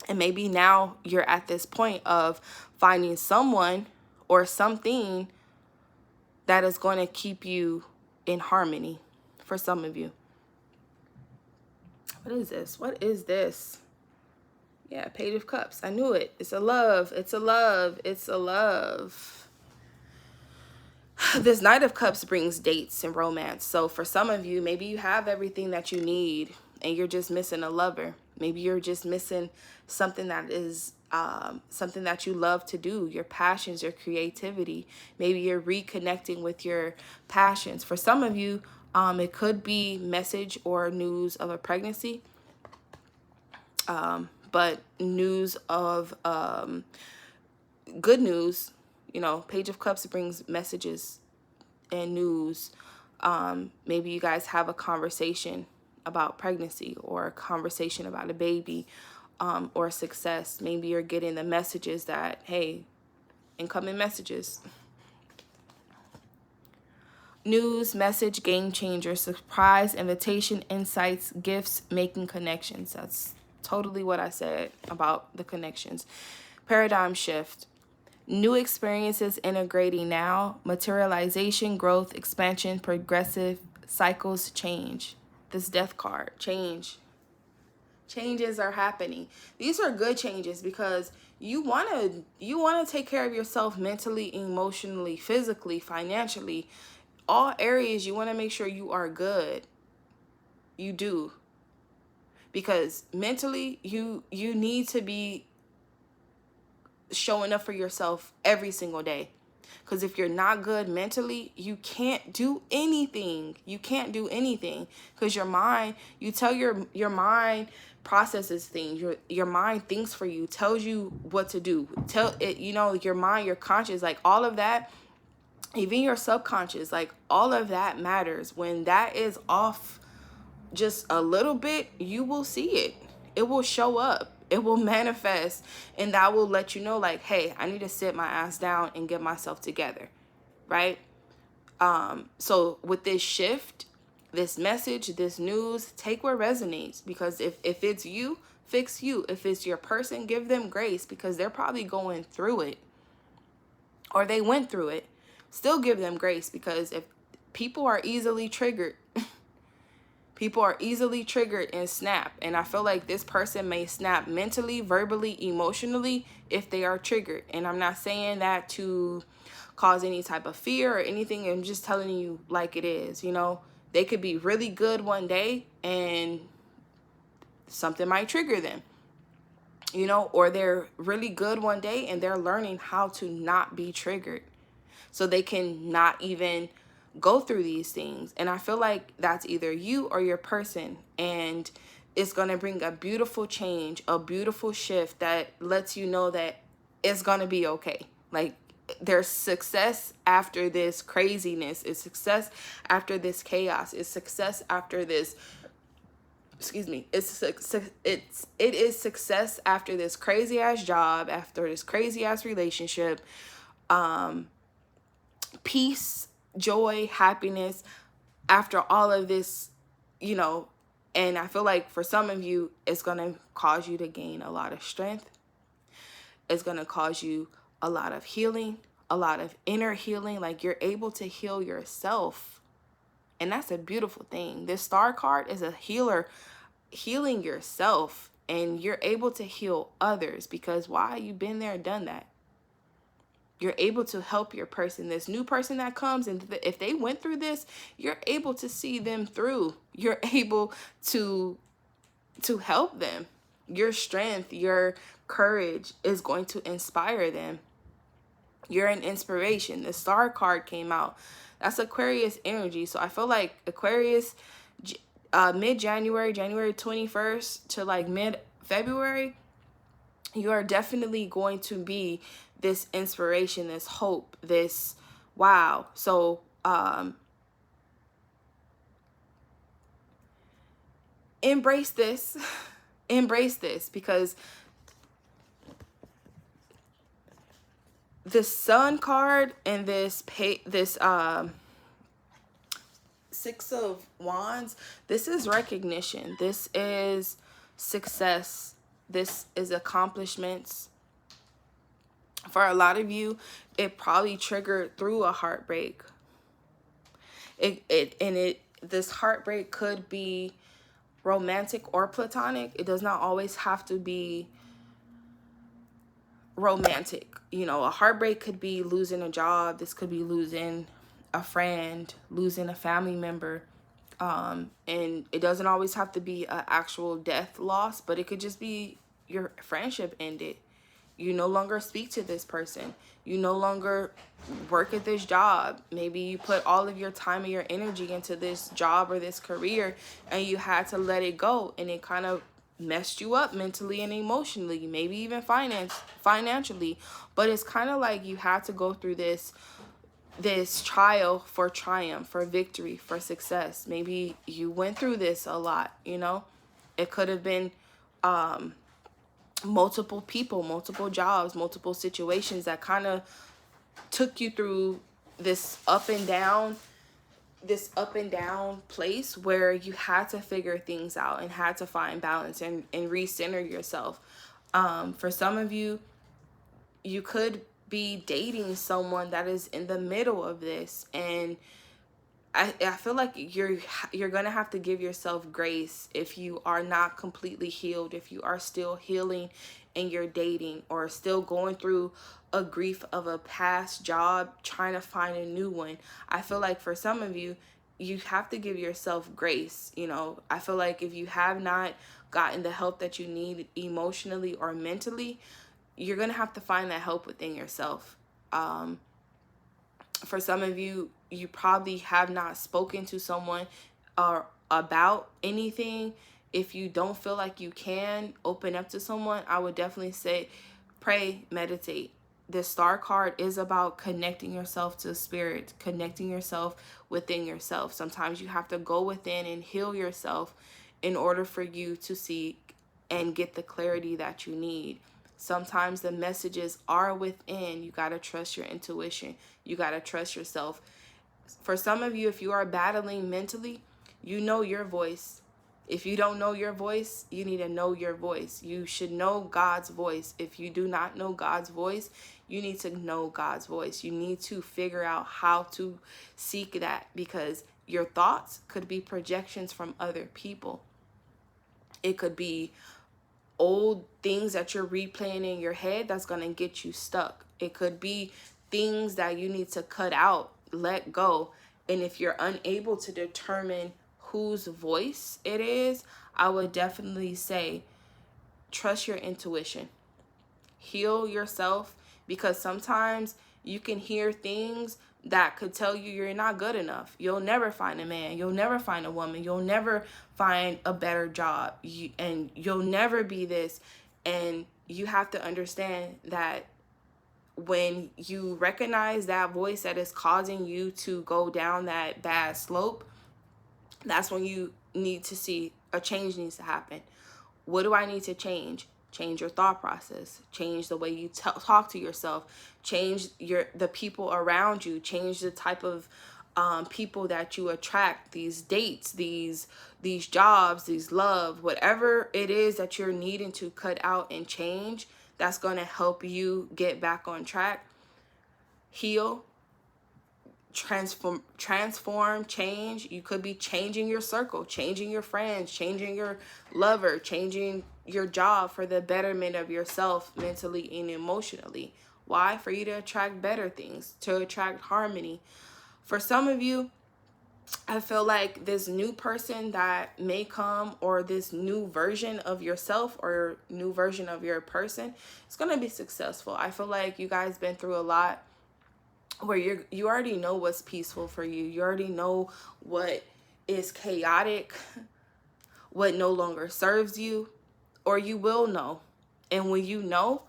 And maybe now you're at this point of finding someone or something that is going to keep you in harmony, for some of you. What is this? What is this? Yeah, Page of Cups. I knew it. It's a love. It's a love. It's a love. This Knight of Cups brings dates and romance. So for some of you, maybe you have everything that you need and you're just missing a lover. Maybe you're just missing something that is something that you love to do, your passions, your creativity. Maybe you're reconnecting with your passions. For some of you, it could be message or news of a pregnancy, but news of good news. You know, Page of Cups brings messages and news. Maybe you guys have a conversation about pregnancy, or a conversation about a baby, or success. Maybe you're getting the messages that, hey, incoming messages. News, message, game changer, surprise, invitation, insights, gifts, making connections. That's totally what I said about the connections. Paradigm shift. New experiences integrating now. Materialization, growth, expansion, progressive cycles, change. This Death card, change. Changes are happening. These are good changes, because you want to take care of yourself mentally, emotionally, physically, financially. All areas you want to make sure you are good. You do. Because mentally, you need to be showing up for yourself every single day. Because if you're not good mentally, you can't do anything. You can't do anything. Because your mind, you tell your mind processes things. Your mind thinks for you, tells you what to do. Tell it, your mind, your conscious, like all of that, even your subconscious, like all of that matters. When that is off just a little bit, you will see it. It will show up. It will manifest, and that will let you know, like, hey, I need to sit my ass down and get myself together, right? So with this shift, this message, this news, take what resonates, because if it's you, fix you. If it's your person, give them grace, because they're probably going through it, or they went through it. Still give them grace, because if people are easily triggered, people are easily triggered and snap. And I feel like this person may snap mentally, verbally, emotionally if they are triggered. And I'm not saying that to cause any type of fear or anything. I'm just telling you like it is. They could be really good one day and something might trigger them. you know, or they're really good one day and they're learning how to not be triggered so they can not even go through these things. And I feel like that's either you or your person, and it's going to bring a beautiful change, a beautiful shift that lets you know that it's going to be okay. Like, there's success after this craziness, it's success after this chaos, it's success after this, excuse me, it is success after this crazy ass job, after this crazy ass relationship, peace, joy, happiness after all of this, you know. And I feel like for some of you, it's going to cause you to gain a lot of strength. It's going to cause you a lot of healing, a lot of inner healing. Like, you're able to heal yourself. And that's a beautiful thing. This star card is a healer, healing yourself. And you're able to heal others because why? You've been there, done that. You're able to help your person, this new person that comes, and if they went through this, you're able to see them through. You're able to help them. Your strength, your courage is going to inspire them. You're an inspiration. The star card came out. That's Aquarius energy. So I feel like Aquarius, mid-January, January 21st to like mid-February, you are definitely going to be this inspiration, this hope, this wow. So embrace this. Embrace this, because the Sun card and this Six of Wands, this is recognition, this is success, this is accomplishments. For a lot of you, it probably triggered through a heartbreak. This heartbreak could be romantic or platonic. It does not always have to be romantic. You know, a heartbreak could be losing a job. This could be losing a friend, losing a family member. And it doesn't always have to be an actual death loss, but it could just be your friendship ended. You no longer speak to this person. You no longer work at this job. Maybe you put all of your time and your energy into this job or this career, and you had to let it go, and it kind of messed you up mentally and emotionally, maybe even financially. But it's kind of like you had to go through this trial for triumph, for victory, for success. Maybe you went through this a lot, you know. It could have been multiple people, multiple jobs, multiple situations that kind of took you through this up and down place where you had to figure things out and had to find balance and recenter yourself. For some of you, you could be dating someone that is in the middle of this, and I feel like you're gonna have to give yourself grace if you are not completely healed, if you are still healing in your dating, or still going through a grief of a past job, trying to find a new one. I feel like for some of you, you have to give yourself grace. You know, I feel like if you have not gotten the help that you need emotionally or mentally, you're gonna have to find that help within yourself. For some of you, you probably have not spoken to someone or about anything. If you don't feel like you can open up to someone, I would definitely say pray, meditate. The star card is about connecting yourself to spirit, connecting yourself within yourself. Sometimes you have to go within and heal yourself in order for you to seek and get the clarity that you need. Sometimes the messages are within. You got to trust your intuition. You got to trust yourself. For some of you, if you are battling mentally, you know your voice. If you don't know your voice, you need to know your voice. You should know God's voice. If you do not know God's voice, you need to know God's voice. You need to figure out how to seek that, because your thoughts could be projections from other people. It could be old things that you're replaying in your head that's going to get you stuck. It could be things that you need to cut out, let go. And if you're unable to determine whose voice it is, I would definitely say trust your intuition. Heal yourself, because sometimes you can hear things that could tell you you're not good enough. You'll never find a man. You'll never find a woman. You'll never find a better job. And you'll never be this. And you have to understand that when you recognize that voice that is causing you to go down that bad slope, that's when you need to see a change needs to happen. What do I need to change? Change your thought process. Change the way you talk to yourself. Change the people around you. Change the type of people that you attract. These dates, these jobs, these love, whatever it is that you're needing to cut out and change, that's going to help you get back on track. Heal. Transform, change. You could be changing your circle, changing your friends, changing your lover, changing your job for the betterment of yourself mentally and emotionally. Why? For you to attract better things, to attract harmony. For some of you, I feel like this new person that may come, or this new version of yourself or new version of your person, is going to be successful. I feel like you guys been through a lot where you already know what's peaceful for you. You already know what is chaotic, what no longer serves you, or you will know. And when you know,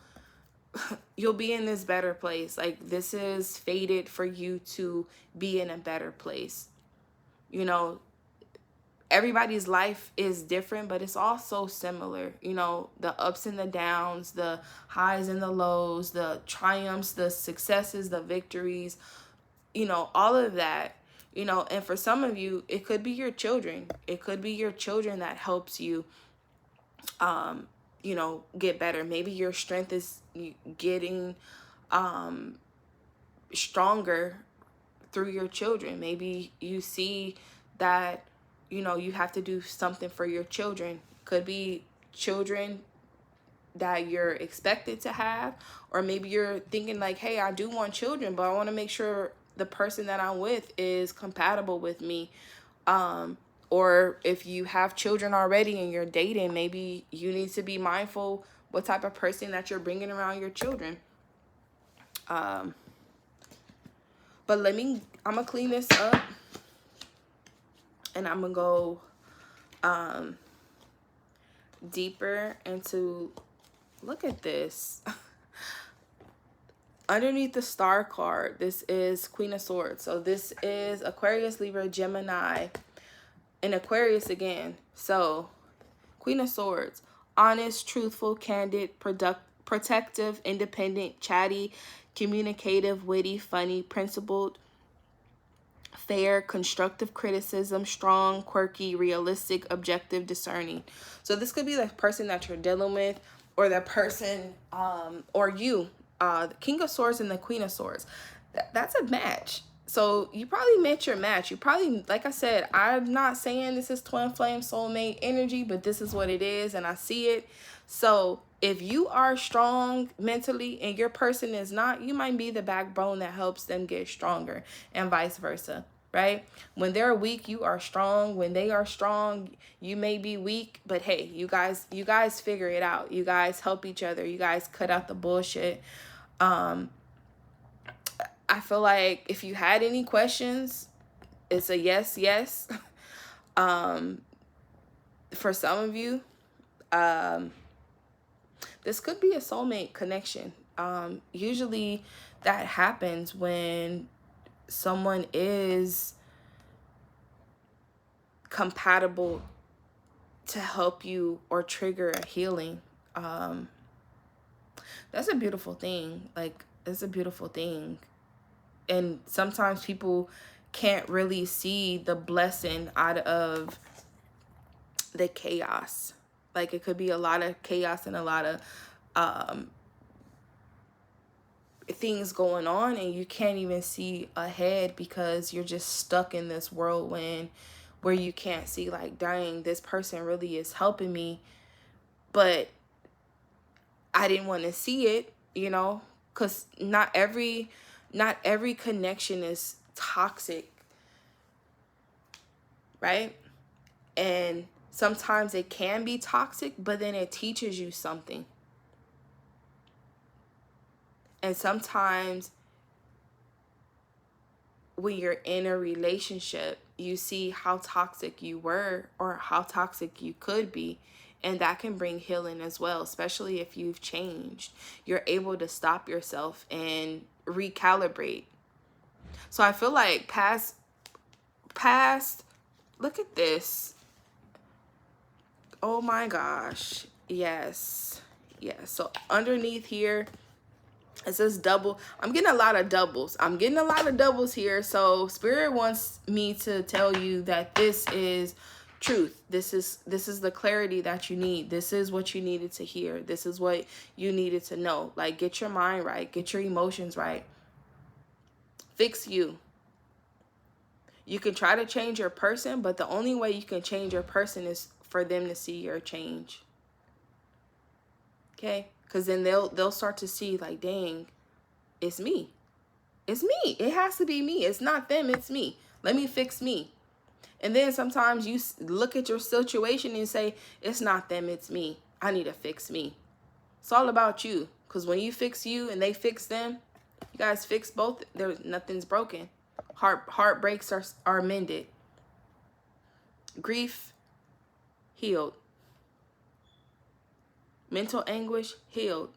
you'll be in this better place. Like, this is fated for you to be in a better place. You know, everybody's life is different, but it's also similar. You know, the ups and the downs, the highs and the lows, the triumphs, the successes, the victories, you know, all of that, you know. And for some of you, it could be your children. It could be your children that helps you, you know, get better. Maybe your strength is getting stronger through your children. Maybe you see that, you know, you have to do something for your children. Could be children that you're expected to have, or maybe you're thinking like, hey, I do want children, but I want to make sure the person that I'm with is compatible with me. Or if you have children already and you're dating, maybe you need to be mindful what type of person that you're bringing around your children. But I'm gonna clean this up, and I'm gonna go deeper into, look at this. Underneath the star card, this is Queen of Swords. So this is Aquarius, Libra, Gemini, and Aquarius again. So Queen of Swords, honest, truthful, candid, protective, independent, chatty, communicative, witty, funny, principled, fair, constructive criticism, strong, quirky, realistic, objective, discerning. So this could be the person that you're dealing with, or the person, or you, the King of Swords and the Queen of Swords. That's a match. So you probably met your match. You probably, like I said, I'm not saying this is twin flame soulmate energy, but this is what it is, and I see it. So if you are strong mentally and your person is not, you might be the backbone that helps them get stronger, and vice versa, right? When they're weak, you are strong. When they are strong, you may be weak, but hey, you guys figure it out. You guys help each other. You guys cut out the bullshit. I feel like if you had any questions, it's a yes. For some of you, this could be a soulmate connection. Usually that happens when someone is compatible to help you or trigger a healing. That's a beautiful thing. Like, it's a beautiful thing. And sometimes people can't really see the blessing out of the chaos. Like, it could be a lot of chaos and a lot of things going on, and you can't even see ahead because you're just stuck in this whirlwind where you can't see, like, dang, this person really is helping me, but I didn't want to see it, you know, because not every connection is toxic, right? And Sometimes it can be toxic, but then it teaches you something. And sometimes when you're in a relationship, you see how toxic you were or how toxic you could be. And that can bring healing as well, especially if you've changed. You're able to stop yourself and recalibrate. So I feel like past, look at this. Oh my gosh. Yes. Yes. So underneath here, it says double. I'm getting a lot of doubles. I'm getting a lot of doubles here. So Spirit wants me to tell you that this is truth. This is the clarity that you need. This is what you needed to hear. This is what you needed to know. Like, get your mind right. Get your emotions right. Fix you. You can try to change your person, but the only way you can change your person is for them to see your change. Okay? Because then they'll start to see, like, dang, it's me. It's me. It has to be me. It's not them. It's me. Let me fix me. And then sometimes you look at your situation and say, it's not them. It's me. I need to fix me. It's all about you. Because when you fix you and they fix them, you guys fix both. Nothing's broken. Heartbreaks are mended. Grief, healed. Mental anguish, healed.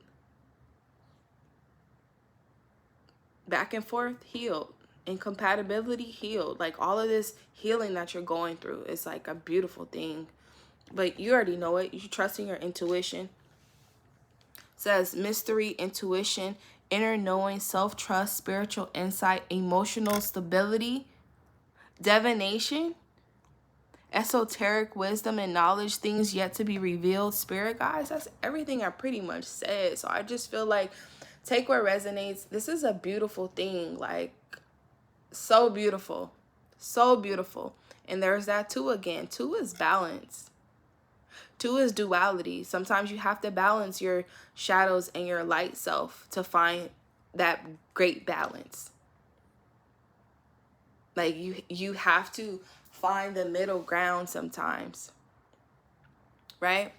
Back and forth, healed. Incompatibility, healed. Like, all of this healing that you're going through is like a beautiful thing. But you already know it. You're trusting your intuition. It says mystery, intuition, inner knowing, self-trust, spiritual insight, emotional stability, divination, esoteric wisdom and knowledge, things yet to be revealed. Spirit guys, that's everything I pretty much said. So I just feel like, take what resonates. This is a beautiful thing. Like, so beautiful. So beautiful. And there's that 2 again. 2 is balance. 2 is duality. Sometimes you have to balance your shadows and your light self to find that great balance. Like, you have to find the middle ground sometimes. Right?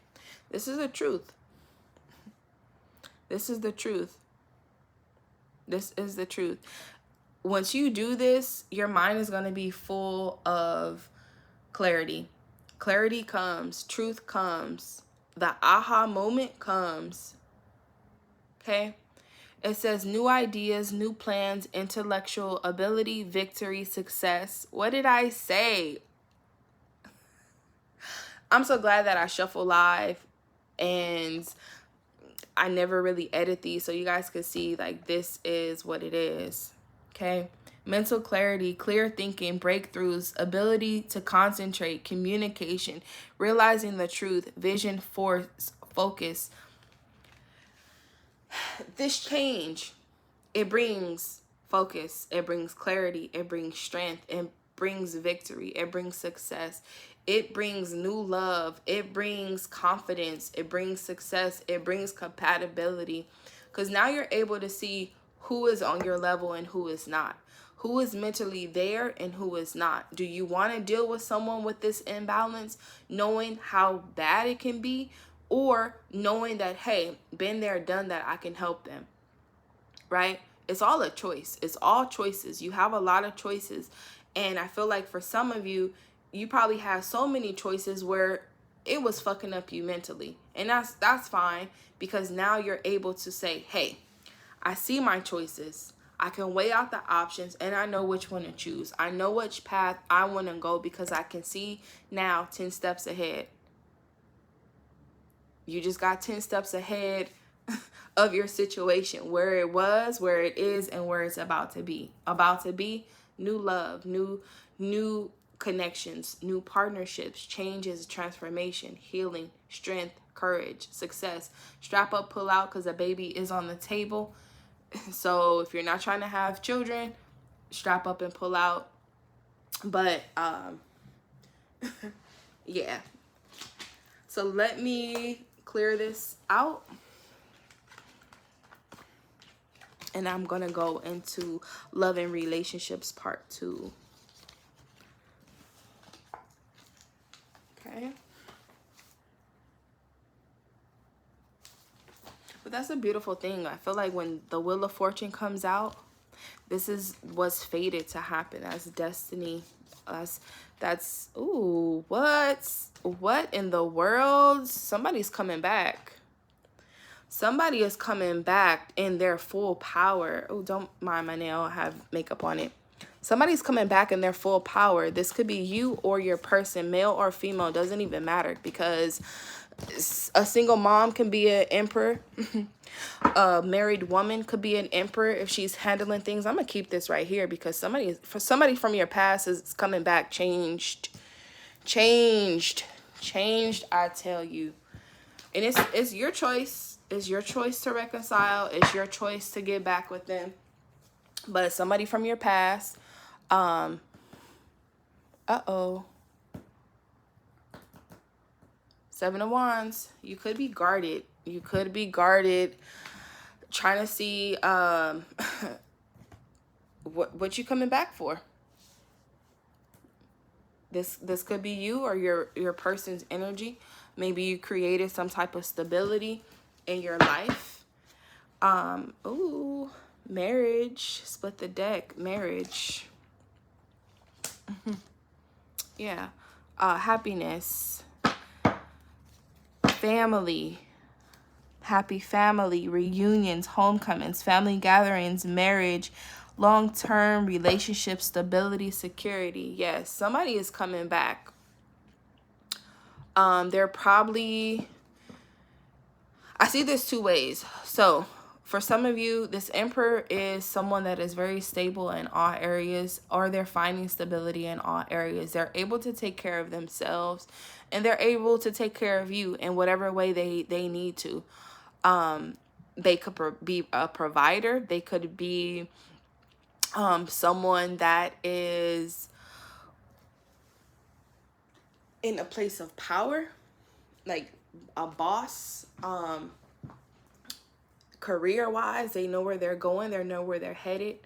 This is the truth. This is the truth. This is the truth. Once you do this, your mind is going to be full of clarity. Clarity comes. Truth comes. The aha moment comes. Okay? It says new ideas, new plans, intellectual ability, victory, success. What did I say? I'm so glad that I shuffle live and I never really edit these so you guys can see, like, this is what it is. Okay? Mental clarity, clear thinking, breakthroughs, ability to concentrate, communication, realizing the truth, vision, force, focus. This change, it brings focus, it brings clarity, it brings strength, it brings victory, it brings success, it brings new love, it brings confidence, it brings success, it brings compatibility. Because now you're able to see who is on your level and who is not. Who is mentally there and who is not. Do you want to deal with someone with this imbalance, knowing how bad it can be, or knowing that, hey, been there, done that, I can help them, right? It's all a choice. It's all choices. You have a lot of choices. And I feel like for some of you, you probably have so many choices where it was fucking up you mentally. And that's fine, because now you're able to say, hey, I see my choices. I can weigh out the options and I know which one to choose. I know which path I want to go because I can see now 10 steps ahead. You just got 10 steps ahead of your situation, where it was, where it is, and where it's about to be. About to be new love, new connections, new partnerships, changes, transformation, healing, strength, courage, success. Strap up, pull out, because a baby is on the table. So if you're not trying to have children, strap up and pull out. But yeah. So let me clear this out. And I'm going to go into love and relationships part 2. Okay. But that's a beautiful thing. I feel like when the Wheel of Fortune comes out, this is what's fated to happen. That's destiny. That's ooh, what in the world? Somebody's coming back. Somebody is coming back in their full power. Oh, don't mind my nail. I have makeup on it. Somebody's coming back in their full power. This could be you or your person, male or female, doesn't even matter, because a single mom can be an emperor. A married woman could be an emperor if she's handling things. I'm gonna keep this right here because somebody from your past is coming back changed. I tell you. And it's your choice. It's your choice to reconcile. It's your choice to get back with them. But somebody from your past, Seven of Wands. You could be guarded. You could be guarded, trying to see what you coming back for. This could be you or your person's energy. Maybe you created some type of stability in your life. Ooh, marriage. Split the deck. Marriage. Yeah. Happiness. Family. Happy family. Reunions. Homecomings. Family gatherings. Marriage. Long-term relationship stability, security. Yes, somebody is coming back. They're probably, I see this two ways. So for some of you, this emperor is someone that is very stable in all areas, or they're finding stability in all areas. They're able to take care of themselves, and they're able to take care of you in whatever way they need to. They could be a provider. They could be someone that is in a place of power, like a boss. Career wise, they know where they're going, they know where they're headed.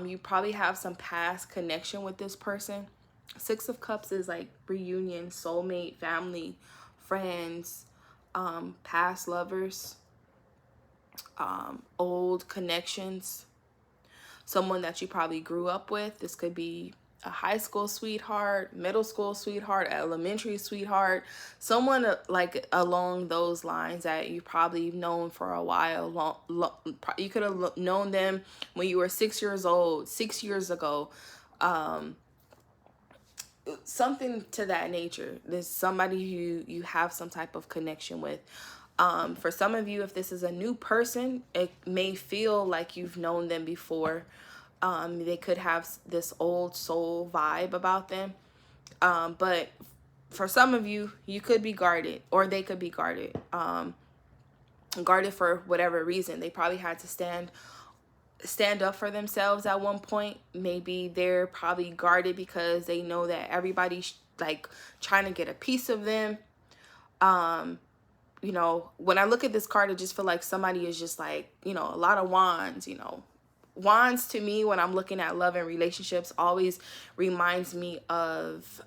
You probably have some past connection with this person. Six of Cups is like reunion, soulmate, family, friends, past lovers, old connections, someone that you probably grew up with. This could be a high school sweetheart, middle school sweetheart, elementary sweetheart, someone like along those lines that you probably known for a while. You could have known them when you were 6 years old, 6 years ago. Something to that nature. There's somebody you have some type of connection with. For some of you, if this is a new person, it may feel like you've known them before. They could have this old soul vibe about them. But for some of you, you could be guarded, or they could be guarded. Guarded for whatever reason. They probably had to stand up for themselves at one point. Maybe they're probably guarded because they know that everybody's like trying to get a piece of them. You know, when I look at this card, I just feel like somebody is just like, you know, a lot of wands. You know, wands to me, when I'm looking at love and relationships, always reminds me of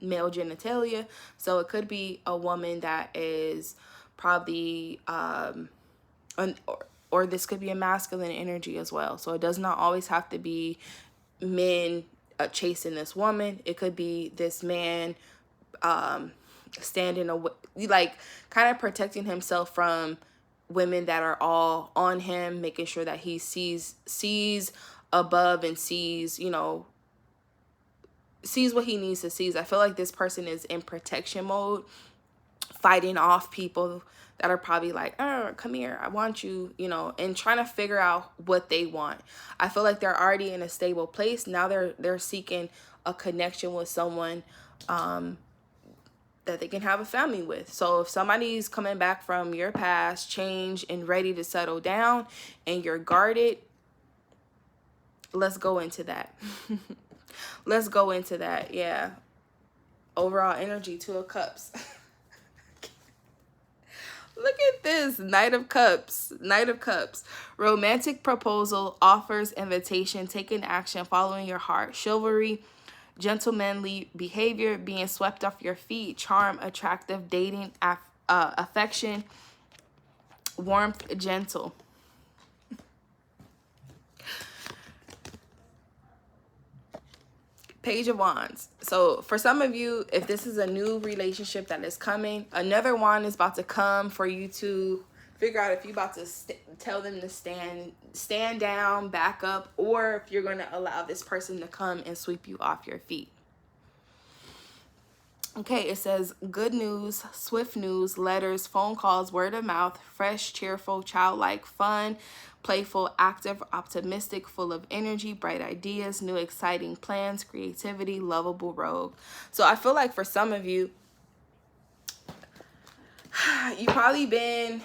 male genitalia. So it could be a woman that is probably or this could be a masculine energy as well. So it does not always have to be men chasing this woman. It could be this man standing away, like kind of protecting himself from women that are all on him, making sure that he sees above and sees, you know, sees what he needs to see. I feel like this person is in protection mode, fighting off people that are probably like, oh, come here, I want you, you know, and trying to figure out what they want. I feel like they're already in a stable place. Now they're seeking a connection with someone that they can have a family with. So if somebody's coming back from your past, changed and ready to settle down, and you're guarded, let's go into that. Let's go into that. Yeah. Overall energy, 2 of Cups. Look at this. Knight of Cups. Knight of Cups. Romantic proposal, offers, invitation, taking action, following your heart. Chivalry, gentlemanly behavior, being swept off your feet, charm, attractive, dating, affection, warmth, gentle. Page of Wands. So for some of you, if this is a new relationship that is coming, another wand is about to come for you to figure out if you're about to tell them to stand down, back up, or if you're going to allow this person to come and sweep you off your feet. Okay, it says good news, swift news, letters, phone calls, word of mouth, fresh, cheerful, childlike, fun, playful, active, optimistic, full of energy, bright ideas, new exciting plans, creativity, lovable rogue. So I feel like for some of you, you've probably been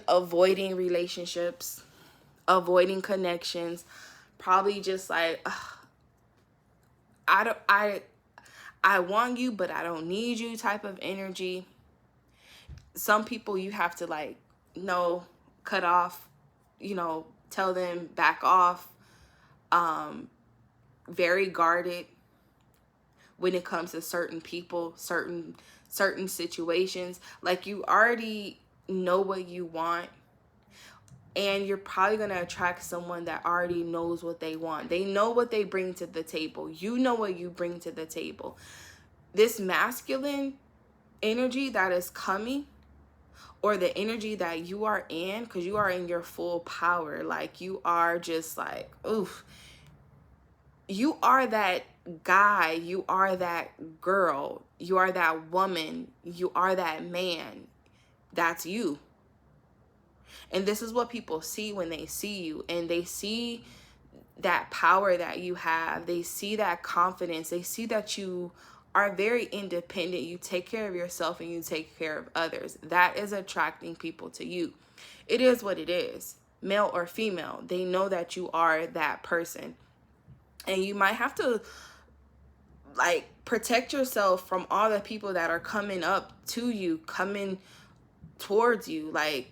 avoiding relationships, avoiding connections, probably just like, I want you, but I don't need you type of energy. Some people you have to like, no, cut off, tell them back off. Very guarded when it comes to certain people, certain situations. Like you already know what you want, and you're probably going to attract someone that already knows what they want. They know what they bring to the table. You know what you bring to the table. This masculine energy that is coming, or the energy that you are in, because you are in your full power. Like you are just like, oof. You are that guy. You are that girl. You are that woman. You are that man. That's you. And this is what people see when they see you, and they see that power that you have. They see that confidence. They see that you are very independent. You take care of yourself and you take care of others. That is attracting people to you. It is what it is, male or female. They know that you are that person. And you might have to like protect yourself from all the people that are coming up to you, coming towards you. Like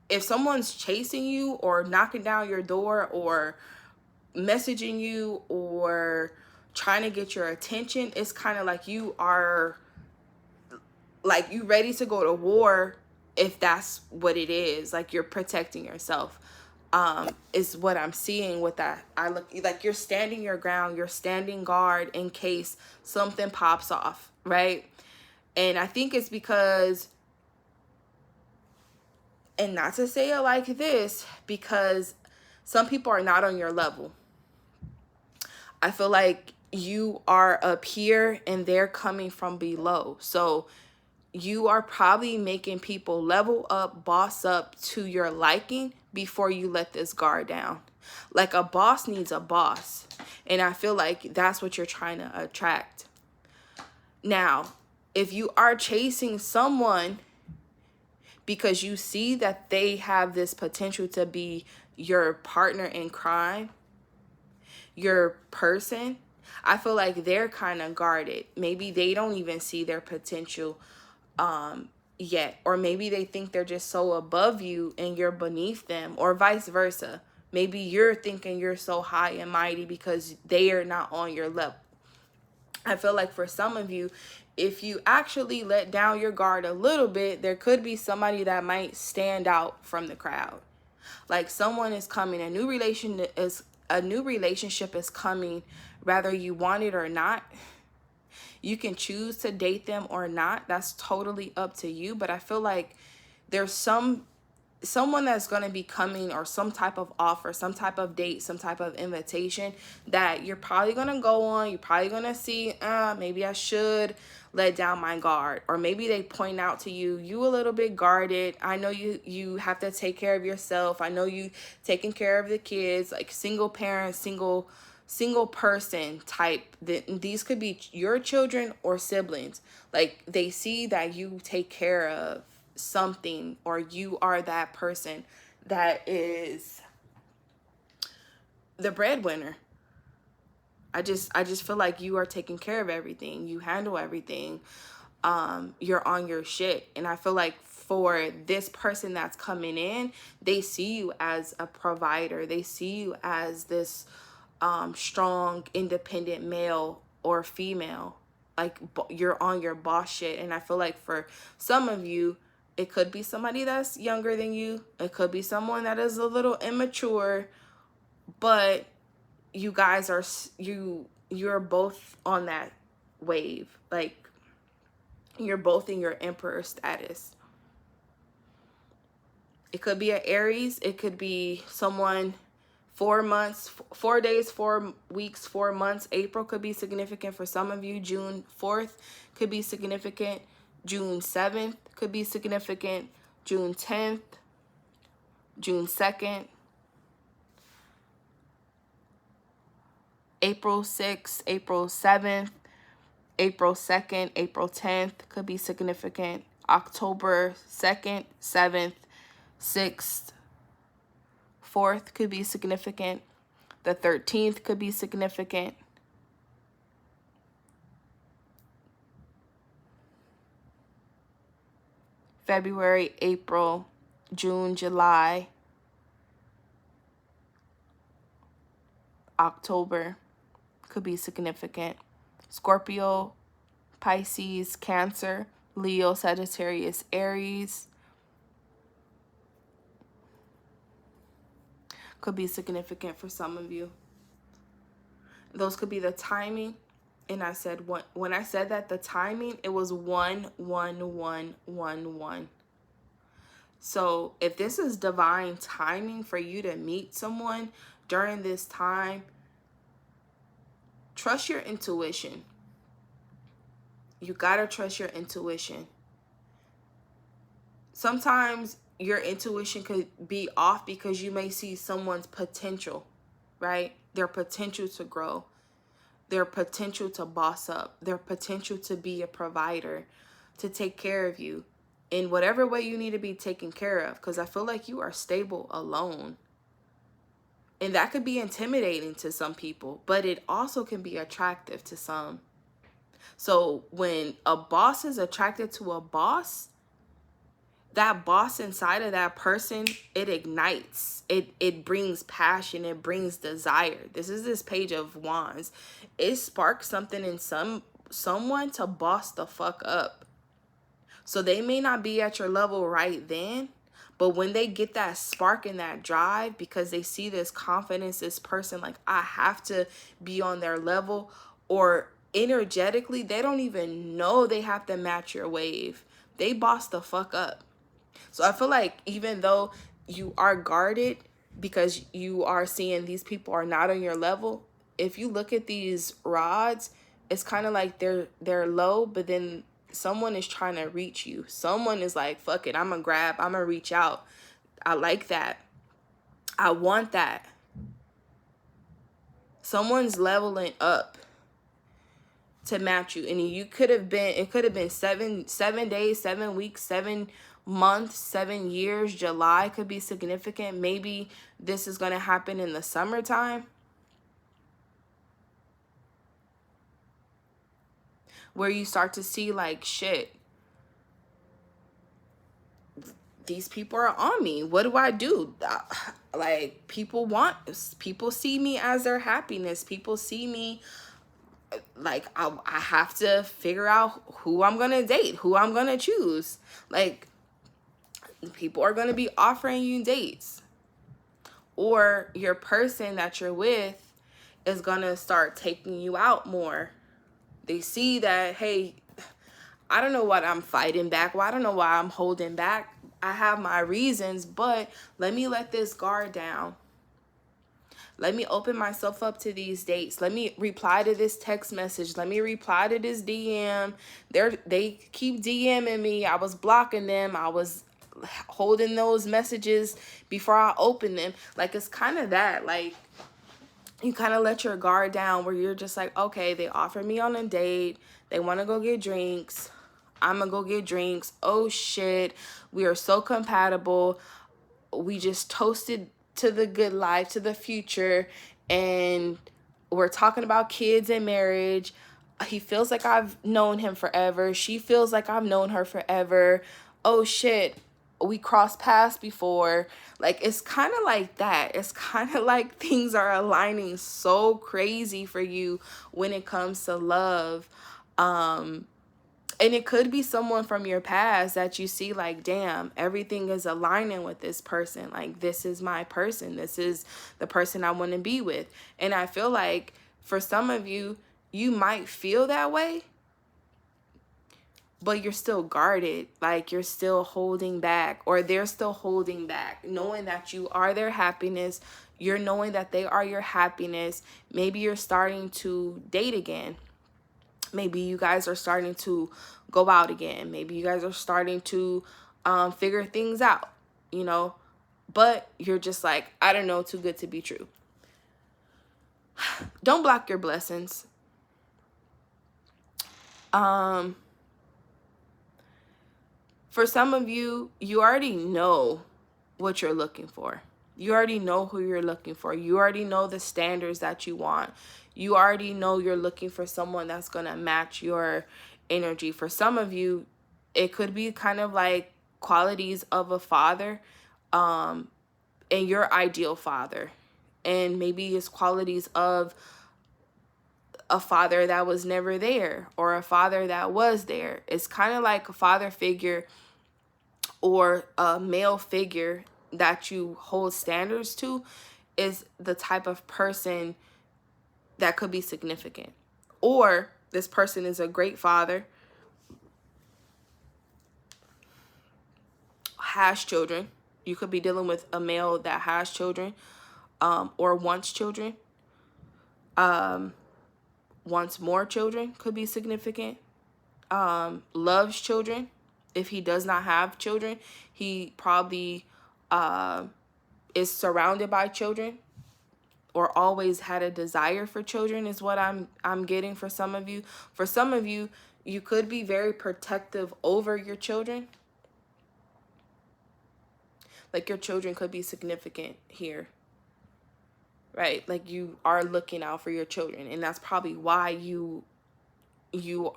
if someone's chasing you or knocking down your door or messaging you or trying to get your attention, it's kind of like you are like you ready to go to war, if that's what it is. Like you're protecting yourself, is what I'm seeing with that. I look like you're standing your ground, you're standing guard in case something pops off, right? And I think it's because, and not to say it like this, because some people are not on your level. I feel like you are up here and they're coming from below. So you are probably making people level up, boss up to your liking before you let this guard down. Like a boss needs a boss. And I feel like that's what you're trying to attract. Now, if you are chasing someone because you see that they have this potential to be your partner in crime, your person, I feel like they're kind of guarded. Maybe they don't even see their potential yet, or maybe they think they're just so above you and you're beneath them, or vice versa. Maybe you're thinking you're so high and mighty because they are not on your level. I feel like for some of you, if you actually let down your guard a little bit, there could be somebody that might stand out from the crowd. Like someone is coming, a new relationship is coming, whether you want it or not. You can choose to date them or not. That's totally up to you. But I feel like there's someone that's going to be coming, or some type of offer, some type of date, some type of invitation that you're probably going to go on. You're probably going to see, maybe I should let down my guard. Or maybe they point out to you, you a little bit guarded. I know you have to take care of yourself. I know you taking care of the kids, like single parents, single person type. These could be your children or siblings. Like they see that you take care of something, or you are that person that is the breadwinner. I just feel like you are taking care of everything. You handle everything. You're on your shit. And I feel like for this person that's coming in, they see you as a provider. They see you as this strong, independent male or female. Like, you're on your boss shit. And I feel like for some of you, it could be somebody that's younger than you. It could be someone that is a little immature, but you guys are, you're both on that wave. Like, you're both in your emperor status. It could be an Aries. It could be someone 4 months, 4 days, 4 weeks, 4 months. April could be significant for some of you. June 4th could be significant. June 7th could be significant. June 10th, June 2nd, April 6th, April 7th, April 2nd, April 10th could be significant. October 2nd, 7th, 6th, 4th could be significant. The 13th could be significant. February, April, June, July, October could be significant. Scorpio, Pisces, Cancer, Leo, Sagittarius, Aries could be significant for some of you. Those could be the timing. And I said, when I said that, the timing, it was 1, 1, 1, 1, 1. So if this is divine timing for you to meet someone during this time, trust your intuition. You gotta trust your intuition. Sometimes your intuition could be off because you may see someone's potential, right? Their potential to grow, their potential to boss up, their potential to be a provider, to take care of you in whatever way you need to be taken care of. Because I feel like you are stable alone. And that could be intimidating to some people, but it also can be attractive to some. So when a boss is attracted to a boss, that boss inside of that person, it ignites. It brings passion. It brings desire. This is this Page of Wands. It sparks something in someone to boss the fuck up. So they may not be at your level right then, but when they get that spark and that drive, because they see this confidence, this person, like, I have to be on their level, or energetically, they don't even know they have to match your wave. They boss the fuck up. So I feel like even though you are guarded because you are seeing these people are not on your level, if you look at these rods, it's kind of like they're low, but then someone is trying to reach you. Someone is like, fuck it, I'm gonna reach out. I like that. I want that. Someone's leveling up to match you. And it could have been 7 days, 7 weeks, 7 months, 7 years. July could be significant. Maybe this is going to happen in the summertime, where you start to see, like, shit, these people are on me. What do I do? Like, people see me as their happiness. People see me like, I have to figure out who I'm gonna date, who I'm gonna choose. Like, people are gonna be offering you dates, or your person that you're with is gonna start taking you out more. They see that, hey, I don't know what I'm fighting back. Well, I don't know why I'm holding back. I have my reasons, but let me let this guard down. Let me open myself up to these dates. Let me reply to this text message. Let me reply to this DM. They keep DMing me. I was blocking them. I was holding those messages before I open them. Like, it's kind of that. Like, you kind of let your guard down, where you're just like, okay, they offered me on a date. They want to go get drinks. I'm going to go get drinks. Oh, shit. We are so compatible. We just toasted to the good life, to the future, and we're talking about kids and marriage. He feels like I've known him forever. She feels like I've known her forever. Oh shit, we crossed paths before. Like, it's kind of like that. It's kind of like things are aligning so crazy for you when it comes to love. And it could be someone from your past that you see like, damn, everything is aligning with this person. Like, this is my person. This is the person I want to be with. And I feel like for some of you, you might feel that way, but you're still guarded. Like, you're still holding back, or they're still holding back, knowing that you are their happiness. You're knowing that they are your happiness. Maybe you're starting to date again. Maybe you guys are starting to go out again. Maybe you guys are starting to figure things out, you know, but you're just like, I don't know, too good to be true. Don't block your blessings. For some of you, you already know what you're looking for. You already know who you're looking for. You already know the standards that you want. You already know you're looking for someone that's going to match your energy. For some of you, it could be kind of like qualities of a father, and your ideal father. And maybe it's qualities of a father that was never there, or a father that was there. It's kind of like a father figure or a male figure that you hold standards to is the type of person that could be significant. Or this person is a great father, has children. You could be dealing with a male that has children, or wants children. Wants more children could be significant. Loves children. If he does not have children, he probably is surrounded by children, or always had a desire for children, is what I'm getting for some of you. For some of you, you could be very protective over your children. Like, your children could be significant here, right? Like, you are looking out for your children, and that's probably why you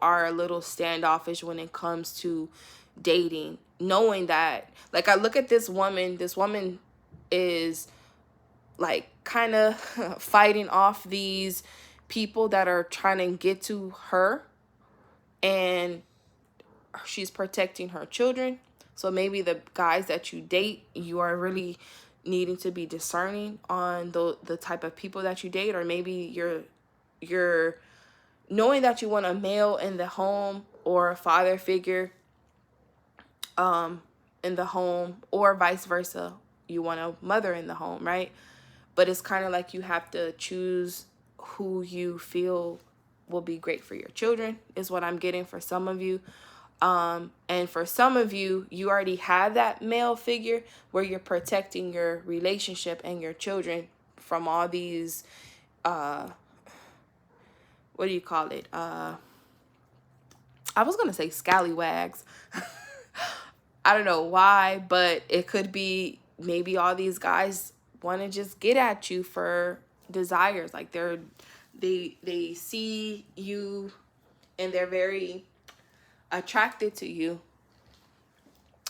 are a little standoffish when it comes to dating, knowing that, like, I look at this woman is like kind of fighting off these people that are trying to get to her, and she's protecting her children. So maybe the guys that you date, you are really needing to be discerning on the type of people that you date. Or maybe you're knowing that you want a male in the home, or a father figure in the home, or vice versa. You want a mother in the home, right? But it's kind of like you have to choose who you feel will be great for your children, is what I'm getting for some of you. And for some of you, you already have that male figure where you're protecting your relationship and your children from all these, what do you call it? I was going to say scallywags. I don't know why, but it could be maybe all these guys want to just get at you for desires. Like, they see you and they're very attracted to you.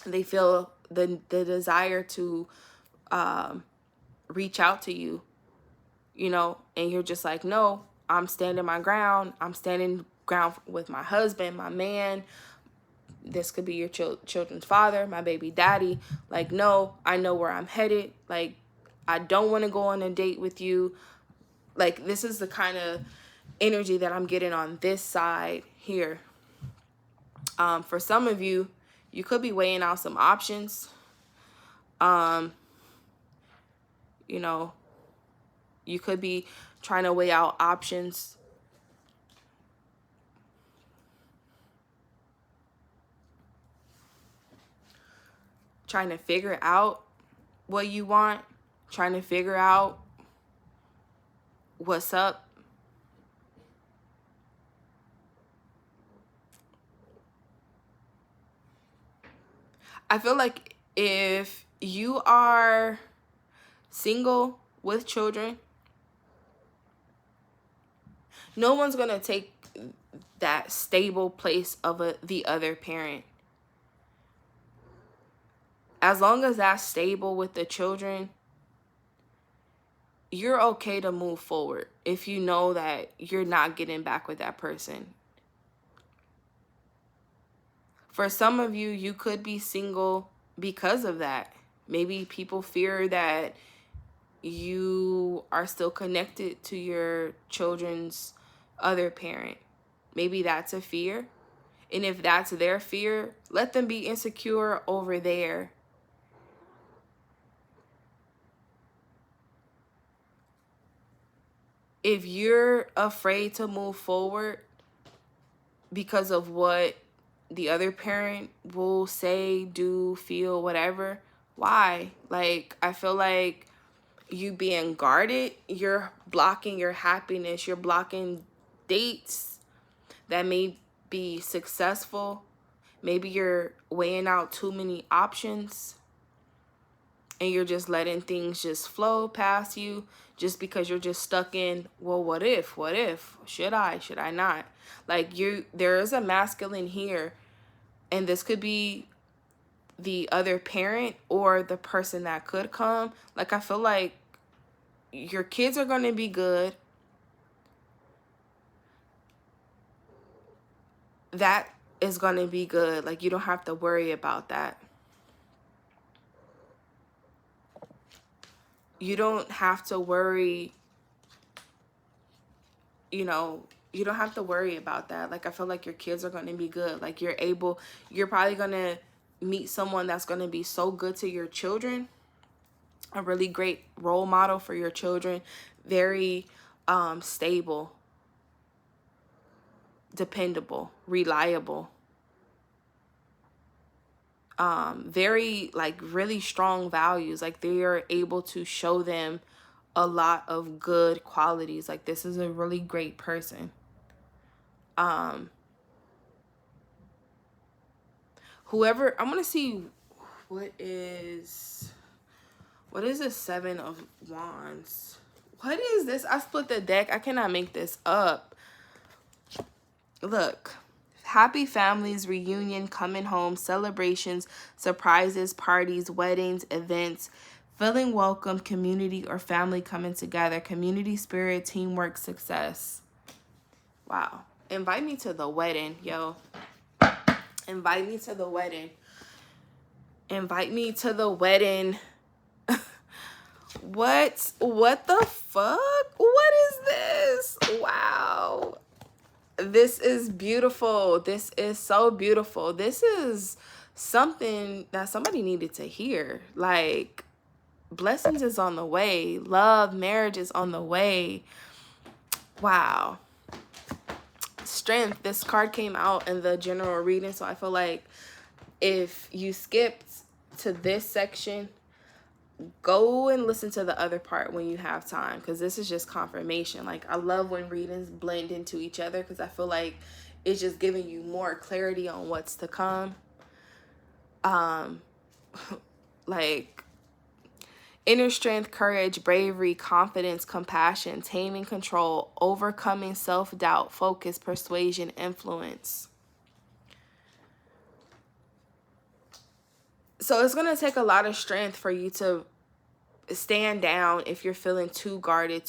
They feel the desire to reach out to you, you know, and you're just like, no, I'm standing my ground. I'm standing ground with my husband, my man. This could be your children's father, my baby daddy. Like, no, I know where I'm headed. Like, I don't want to go on a date with you. Like, this is the kind of energy that I'm getting on this side here. For some of you, you could be weighing out some options. You know, you could be trying to weigh out options. Trying to figure out what you want. Trying to figure out what's up. I feel like if you are single with children, no one's going to take that stable place of the other parent. as long as that's stable with the children, you're okay to move forward if you know that you're not getting back with that person. For some of you, you could be single because of that. Maybe people fear that you are still connected to your children's other parent. Maybe that's a fear. And if that's their fear, let them be insecure over there. If you're afraid to move forward because of what the other parent will say, do, feel, whatever, why? Like, I feel like you being guarded, you're blocking your happiness, you're blocking dates that may be successful. Maybe you're weighing out too many options and you're just letting things just flow past you just because you're just stuck in, well, what if, should I not? Like, there is a masculine here, and this could be the other parent or the person that could come. Like, I feel like your kids are going to be good. That is going to be good. Like, you don't have to worry about that. You don't have to worry, you don't have to worry about that. Like, I feel like your kids are going to be good. Like, you're probably going to meet someone that's going to be so good to your children, a really great role model for your children, very stable, dependable, reliable, very, like, really strong values. Like, they are able to show them a lot of good qualities. Like, this is a really great person. Whoever, I'm gonna see what is the Seven of Wands. What is this? I split the deck. I cannot make this up. Look. Happy families, reunion, coming home, celebrations, surprises, parties, weddings, events, feeling welcome, community or family coming together, community spirit, teamwork, success. Wow. Invite me to the wedding, yo. Invite me to the wedding. Invite me to the wedding. What the fuck? What is this? Wow. This is beautiful. This is so beautiful. This is something that somebody needed to hear. Like, blessings is on the way. Love, marriage is on the way. Wow. Strength. This card came out in the general reading, so I feel like if you skipped to this section, go and listen to the other part when you have time, because this is just confirmation. Like, I love when readings blend into each other, because I feel like it's just giving you more clarity on what's to come. Like, inner strength, courage, bravery, confidence, compassion, taming control, overcoming self-doubt, focus, persuasion, influence. So it's going to take a lot of strength for you to stand down if you're feeling too guarded,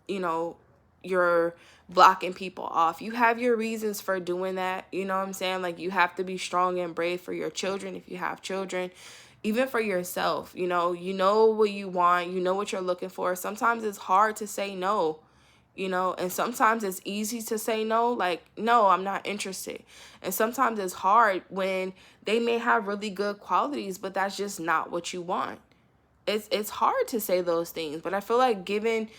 you're blocking people off. You have your reasons for doing that. You know what I'm saying? Like, you have to be strong and brave for your children if you have children, even for yourself. You know what you want. You know what you're looking for. Sometimes it's hard to say no, and sometimes it's easy to say no, like, no, I'm not interested. And sometimes it's hard when they may have really good qualities, but that's just not what you want. It's hard to say those things, but I feel like giving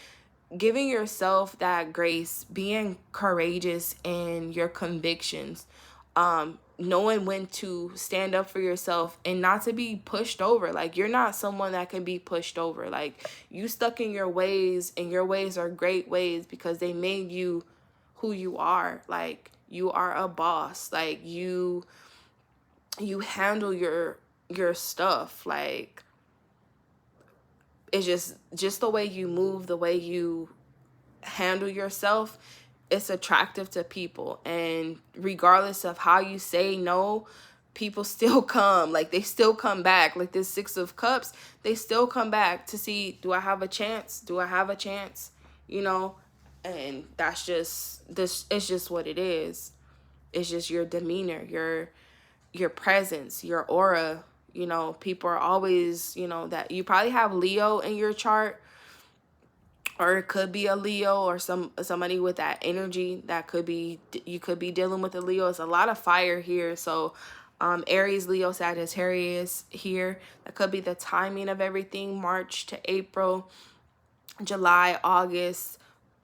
yourself that grace, being courageous in your convictions, knowing when to stand up for yourself and not to be pushed over. Like, you're not someone that can be pushed over. Like, you stuck in your ways, and your ways are great ways because they made you who you are. Like, you are a boss. Like, you handle your stuff. Like, it's just the way you move, the way you handle yourself, it's attractive to people. And regardless of how you say no, people still come, like they still come back, like this Six of Cups, they still come back to see, do I have a chance? Do I have a chance? You know, and that's just this. It's just what it is. It's just your demeanor, your presence, your aura. You know, people are always, you know, that you probably have Leo in your chart, or it could be a Leo or somebody with that energy. That could be, you could be dealing with a Leo. It's a lot of fire here. So Aries, Leo, Sagittarius here. That could be the timing of everything. March to April, July, August,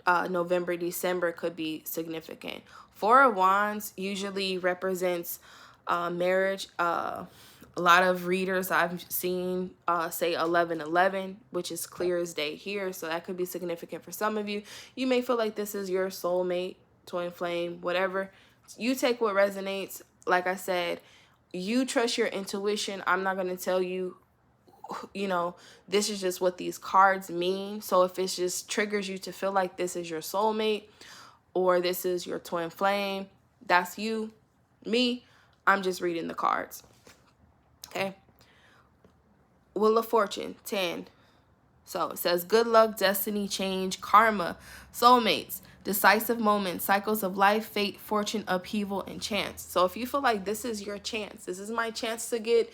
November, December could be significant. Four of Wands usually represents marriage. A lot of readers I've seen say 11-11, which is clear as day here. So that could be significant for some of you. You may feel like this is your soulmate, twin flame, whatever. You take what resonates. Like I said, you trust your intuition. I'm not going to tell you, you know, this is just what these cards mean. So if it just triggers you to feel like this is your soulmate or this is your twin flame, that's you. Me, I'm just reading the cards. Okay. Wheel of Fortune, 10. So it says good luck, destiny, change, karma, soulmates, decisive moments, cycles of life, fate, fortune, upheaval, and chance. So if you feel like this is your chance, this is my chance to get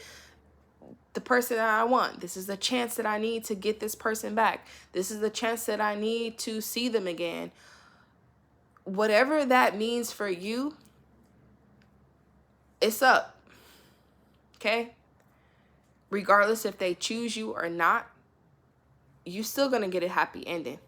the person that I want. This is the chance that I need to get this person back. This is the chance that I need to see them again. Whatever that means for you, it's up. Okay? Regardless if they choose you or not, you're still going to get a happy ending.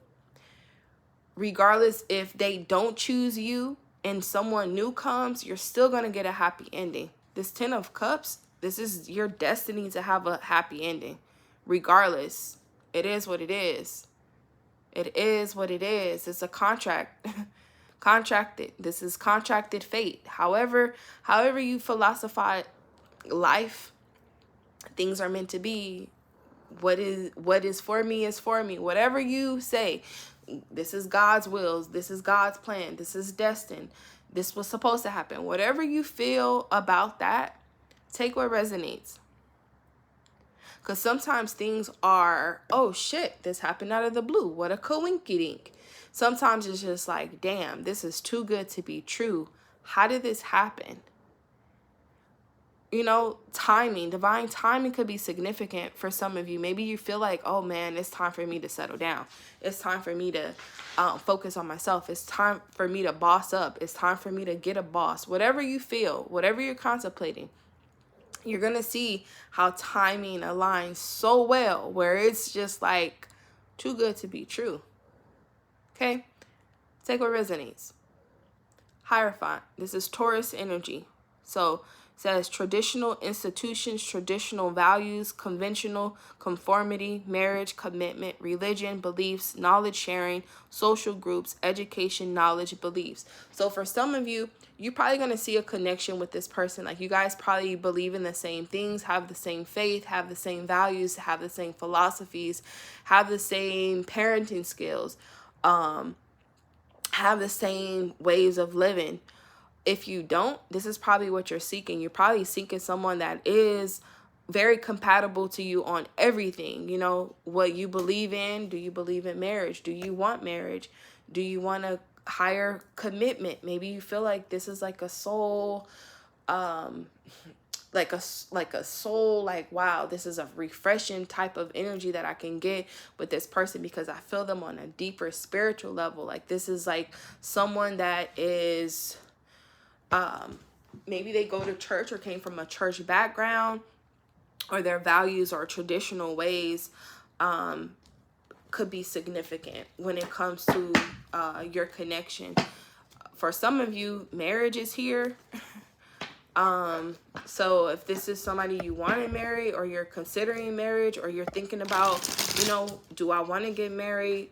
Regardless if they don't choose you and someone new comes, you're still going to get a happy ending. This 10 of Cups, this is your destiny to have a happy ending. Regardless, it is what it is. It is what it is. It's a contract. Contracted. This is contracted fate. However you philosophize life, things are meant to be. What is for me is for me. Whatever you say, this is God's wills, this is God's plan, this is destined, this was supposed to happen. Whatever you feel about that, take what resonates. Because sometimes things are, oh shit, this happened out of the blue. What a coinkydink. Sometimes it's just like, damn, this is too good to be true. How did this happen? You know, timing, divine timing could be significant for some of you. Maybe you feel like, oh man, it's time for me to settle down. It's time for me to focus on myself. It's time for me to boss up. It's time for me to get a boss. Whatever you feel, whatever you're contemplating, you're going to see how timing aligns so well where it's just like too good to be true. Okay? Take what resonates. Hierophant. This is Taurus energy. So says traditional institutions, traditional values, conventional conformity, marriage, commitment, religion, beliefs, knowledge sharing, social groups, education, knowledge, beliefs. So for some of you, you're probably going to see a connection with this person. Like you guys probably believe in the same things, have the same faith, have the same values, have the same philosophies, have the same parenting skills, have the same ways of living. If you don't, this is probably what you're seeking. You're probably seeking someone that is very compatible to you on everything. You know, what you believe in. Do you believe in marriage? Do you want marriage? Do you want a higher commitment? Maybe you feel like this is like a soul, like a soul, like, wow, this is a refreshing type of energy that I can get with this person because I feel them on a deeper spiritual level. Like this is like someone that is... maybe they go to church or came from a church background, or their values or traditional ways could be significant when it comes to your connection. For some of you, marriage is here. So if this is somebody you want to marry, or you're considering marriage, or you're thinking about, you know, do I want to get married?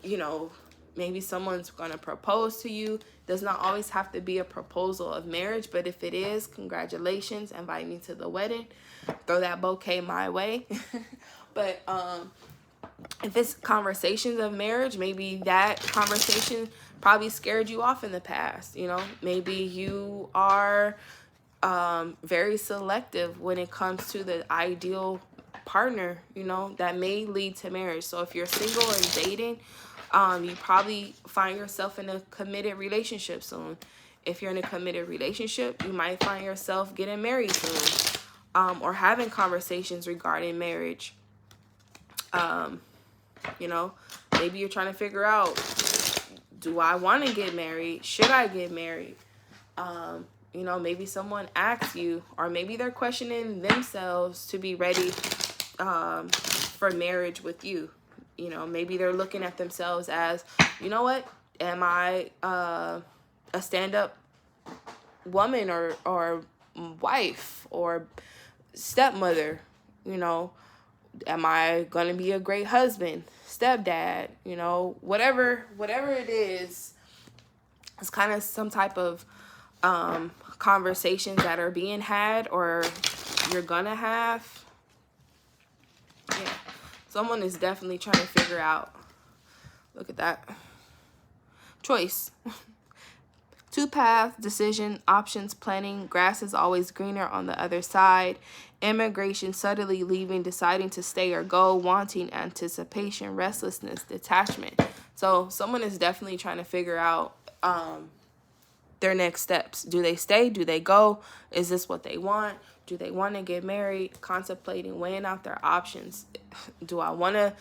You know, maybe someone's going to propose to you. Does not always have to be a proposal of marriage, but if it is, congratulations, invite me to the wedding. Throw that bouquet my way. But if it's conversations of marriage, maybe that conversation probably scared you off in the past. You know, maybe you are very selective when it comes to the ideal partner, you know, that may lead to marriage. So if you're single and dating, you probably find yourself in a committed relationship soon. If you're in a committed relationship, you might find yourself getting married soon, or having conversations regarding marriage. You know, maybe you're trying to figure out, do I want to get married? Should I get married? You know, maybe someone asks you, or maybe they're questioning themselves to be ready for marriage with you. You know, maybe they're looking at themselves as, you know what, am I a stand-up woman or wife or stepmother? You know, am I going to be a great husband, stepdad? You know, whatever it is, it's kind of some type of conversations that are being had or you're gonna have. Yeah, someone is definitely trying to figure out. Look at that. Choice. Two path, decision, options, planning. Grass is always greener on the other side. Immigration, subtly leaving, deciding to stay or go, wanting, anticipation, restlessness, detachment. So someone is definitely trying to figure out their next steps. Do they stay? Do they go? Is this what they want? Do they want to get married? Contemplating, weighing out their options. Do I want to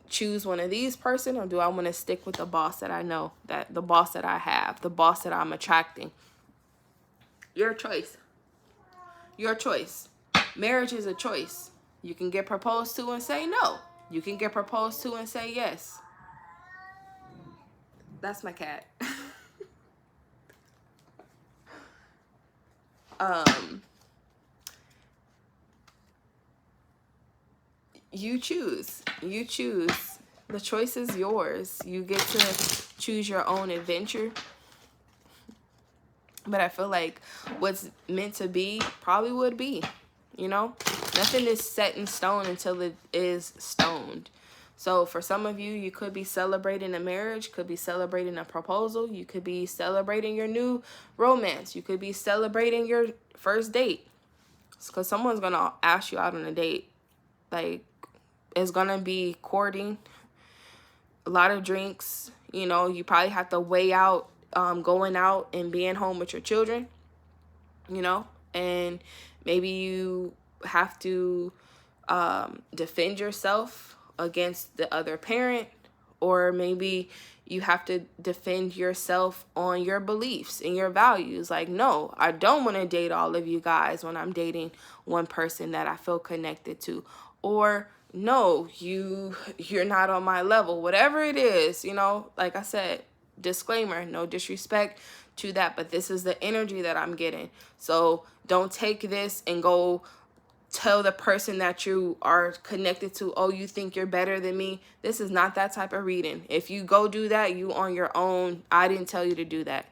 choose one of these person, or do I want to stick with the boss that I know, that the boss that I have, the boss that I'm attracting? Your choice. Your choice. Marriage is a choice. You can get proposed to and say no. You can get proposed to and say yes. That's my cat. You choose. You choose. The choice is yours. You get to choose your own adventure. But I feel like what's meant to be probably would be, you know? Nothing is set in stone until it is stoned. So for some of you, you could be celebrating a marriage, could be celebrating a proposal, you could be celebrating your new romance, you could be celebrating your first date. Because someone's going to ask you out on a date. Like, it's going to be courting, a lot of drinks. You know, you probably have to weigh out going out and being home with your children, you know, and maybe you have to defend yourself against the other parent, or maybe you have to defend yourself on your beliefs and your values. Like, no, I don't want to date all of you guys when I'm dating one person that I feel connected to, or no, you're not on my level, whatever it is, you know. Like I said, disclaimer, no disrespect to that, but this is the energy that I'm getting. So don't take this and go tell the person that you are connected to, oh, you think you're better than me. This is not that type of reading. If you go do that, you on your own. I didn't tell you to do that,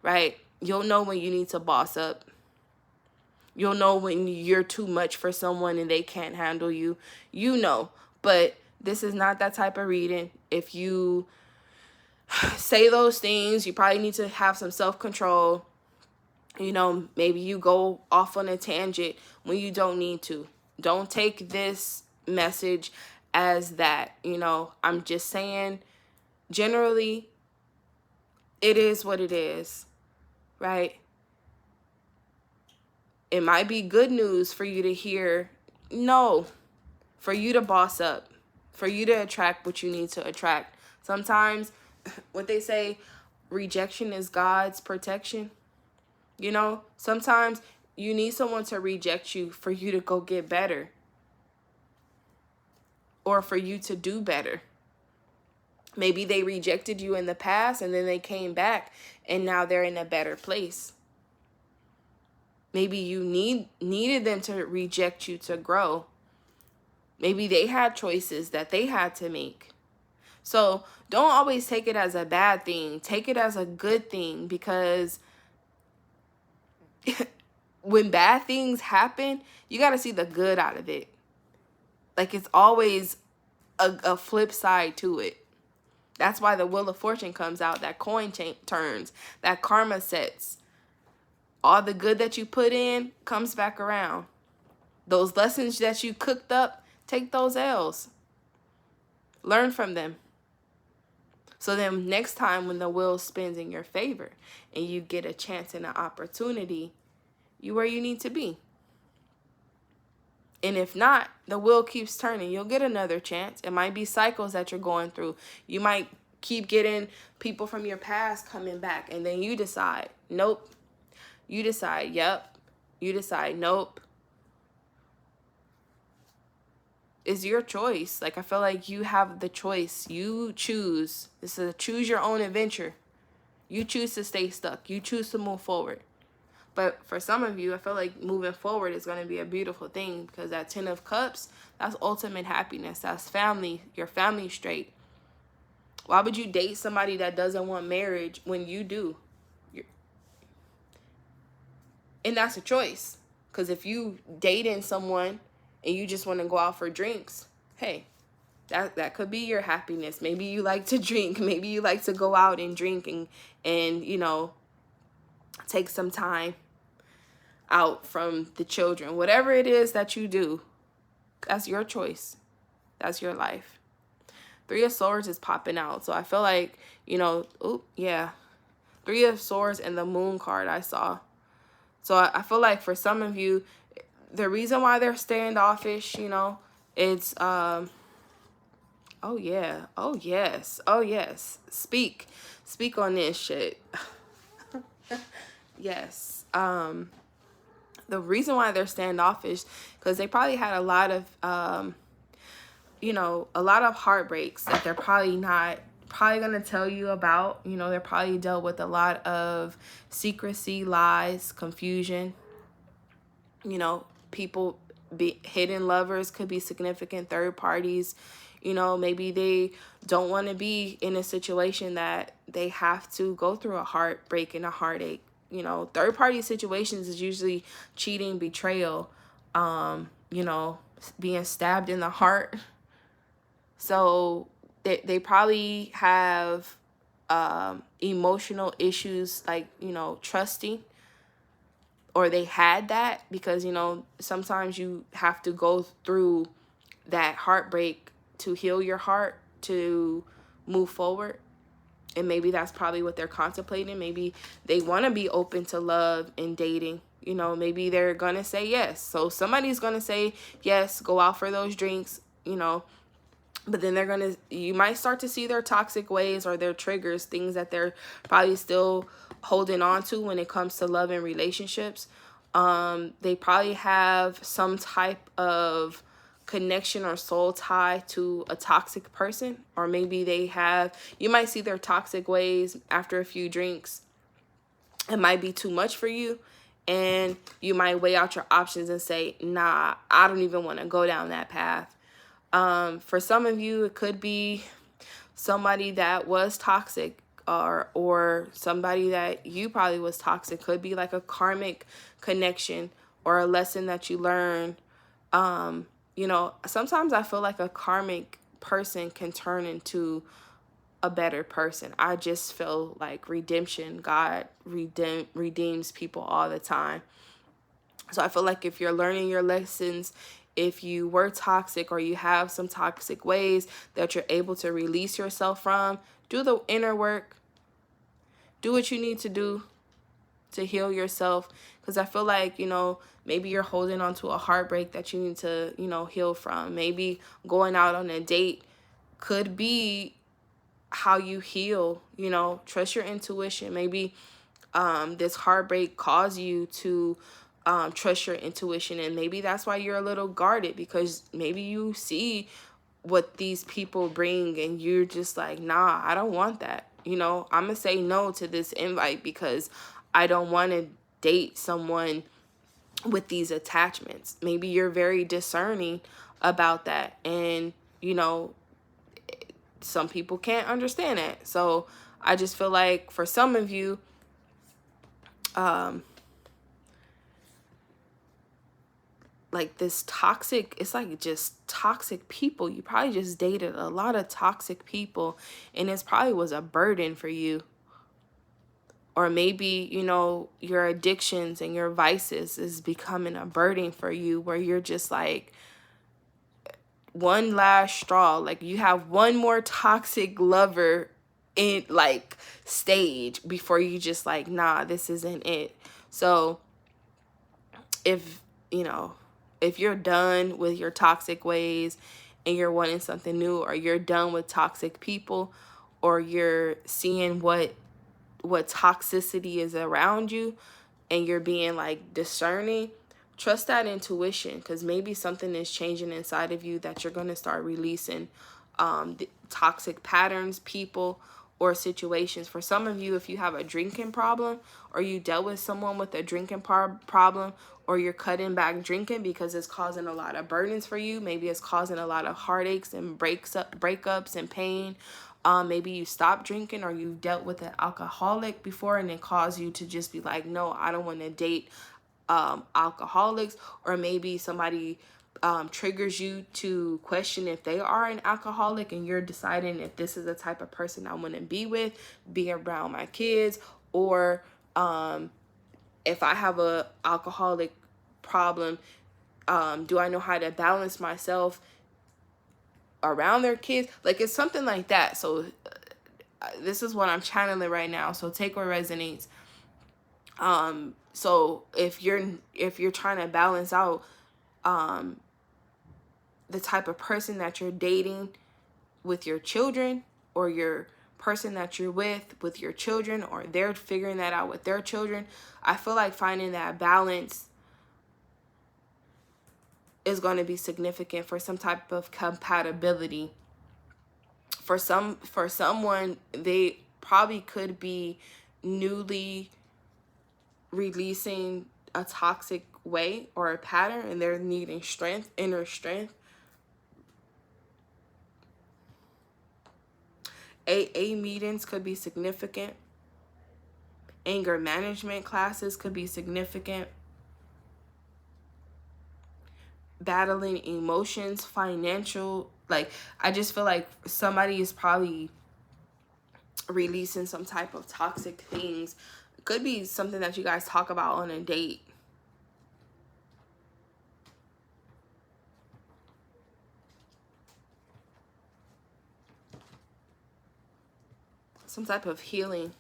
right? You'll know when you need to boss up. You'll know when you're too much for someone and they can't handle you. You know, but this is not that type of reading. If you say those things, you probably need to have some self-control. You know, maybe you go off on a tangent when you don't need to. Don't take this message as that, you know. I'm just saying, generally, it is what it is, right? It might be good news for you to hear, no, for you to boss up, for you to attract what you need to attract. Sometimes, what they say, rejection is God's protection. You know, sometimes you need someone to reject you for you to go get better, or for you to do better. Maybe they rejected you in the past and then they came back and now they're in a better place. Maybe you needed them to reject you to grow. Maybe they had choices that they had to make. So don't always take it as a bad thing. Take it as a good thing, because when bad things happen, you got to see the good out of it. Like, it's always a flip side to it. That's why the Wheel of Fortune comes out, that coin turns, that karma sets. All the good that you put in comes back around. Those lessons that you cooked up, take those L's. Learn from them. So then next time when the wheel spins in your favor and you get a chance and an opportunity, you where you need to be. And if not, the wheel keeps turning. You'll get another chance. It might be cycles that you're going through. You might keep getting people from your past coming back, and then you decide, nope. You decide, yep. You decide, nope. It's your choice. Like, I feel like you have the choice. You choose. This is a choose your own adventure. You choose to stay stuck. You choose to move forward. But for some of you, I feel like moving forward is going to be a beautiful thing, because that 10 of Cups, that's ultimate happiness. That's family. Your family straight. Why would you date somebody that doesn't want marriage when you do? And that's a choice. Because if you dating someone and you just want to go out for drinks, hey, that could be your happiness. Maybe you like to drink. Maybe you like to go out and drink and you know, take some time out from the children. Whatever it is that you do, that's your choice. That's your life. 3 of Swords is popping out. So I feel like, you know, oh, yeah. 3 of Swords and the Moon card I saw. So I feel like for some of you, the reason why they're standoffish, you know, it's, oh yeah, oh yes, oh yes. Speak on this shit. Yes. The reason why they're standoffish, because they probably had a lot of, you know, a lot of heartbreaks that they're probably going to tell you about. You know, they're probably dealt with a lot of secrecy, lies, confusion. You know, people, hidden lovers could be significant third parties. You know, maybe they don't want to be in a situation that they have to go through a heartbreak and a heartache. You know, third party situations is usually cheating, betrayal, you know, being stabbed in the heart. So they probably have emotional issues, like, you know, trusting, or they had that, because, you know, sometimes you have to go through that heartbreak to heal your heart, to move forward. And maybe that's probably what they're contemplating. Maybe they want to be open to love and dating. You know, maybe they're going to say yes. So somebody's going to say yes, go out for those drinks, you know. But then you might start to see their toxic ways or their triggers, things that they're probably still holding on to when it comes to love and relationships. They probably have some type of connection or soul tie to a toxic person, or maybe you might see their toxic ways after a few drinks. It might be too much for you, and you might weigh out your options and say, nah, I don't even want to go down that path. For some of you, it could be somebody that was toxic, or somebody that you probably was toxic. Could be like a karmic connection or a lesson that you learn. You know, sometimes I feel like a karmic person can turn into a better person. I just feel like redemption, God redeems people all the time. So I feel like if you're learning your lessons, if you were toxic or you have some toxic ways that you're able to release yourself from, do the inner work. Do what you need to do to heal yourself. Because I feel like, you know, maybe you're holding on to a heartbreak that you need to, you know, heal from. Maybe going out on a date could be how you heal. You know, trust your intuition. Maybe this heartbreak caused you to trust your intuition, and maybe that's why you're a little guarded, because maybe you see what these people bring and you're just like, nah, I don't want that. You know, I'm gonna say no to this invite because I don't want to date someone with these attachments. Maybe you're very discerning about that, and you know, some people can't understand that. So I just feel like for some of you, like this toxic, it's like just toxic people. You probably just dated a lot of toxic people, and it's probably was a burden for you. Or maybe, you know, your addictions and your vices is becoming a burden for you, where you're just like, one last straw. Like, you have one more toxic lover in like stage before you just like, nah, this isn't it. So if, you know, if you're done with your toxic ways and you're wanting something new, or you're done with toxic people, or you're seeing what toxicity is around you, and you're being like discerning, trust that intuition, because maybe something is changing inside of you that you're going to start releasing the toxic patterns, people, or situations. For some of you, if you have a drinking problem, or you dealt with someone with a drinking problem, or you're cutting back drinking because it's causing a lot of burdens for you, maybe it's causing a lot of heartaches and breakups and pain. Maybe you stopped drinking, or you dealt with an alcoholic before, and it caused you to just be like, no, I don't want to date alcoholics. Or maybe somebody triggers you to question if they are an alcoholic, and you're deciding if this is the type of person I want to be around my kids. Or if I have a alcoholic problem, do I know how to balance myself around their kids? Like, it's something like that. So this is what I'm channeling right now, so take what resonates. So if you're trying to balance out the type of person that you're dating with your children, or your person that you're with your children, or they're figuring that out with their children, I feel like finding that balance is going to be significant for some type of compatibility. For someone, they probably could be newly releasing a toxic way or a pattern, and they're needing strength, inner strength. AA meetings could be significant. Anger management classes could be significant. Battling emotions, financial, like, I just feel like somebody is probably releasing some type of toxic things. It could be something that you guys talk about on a date. Some type of healing.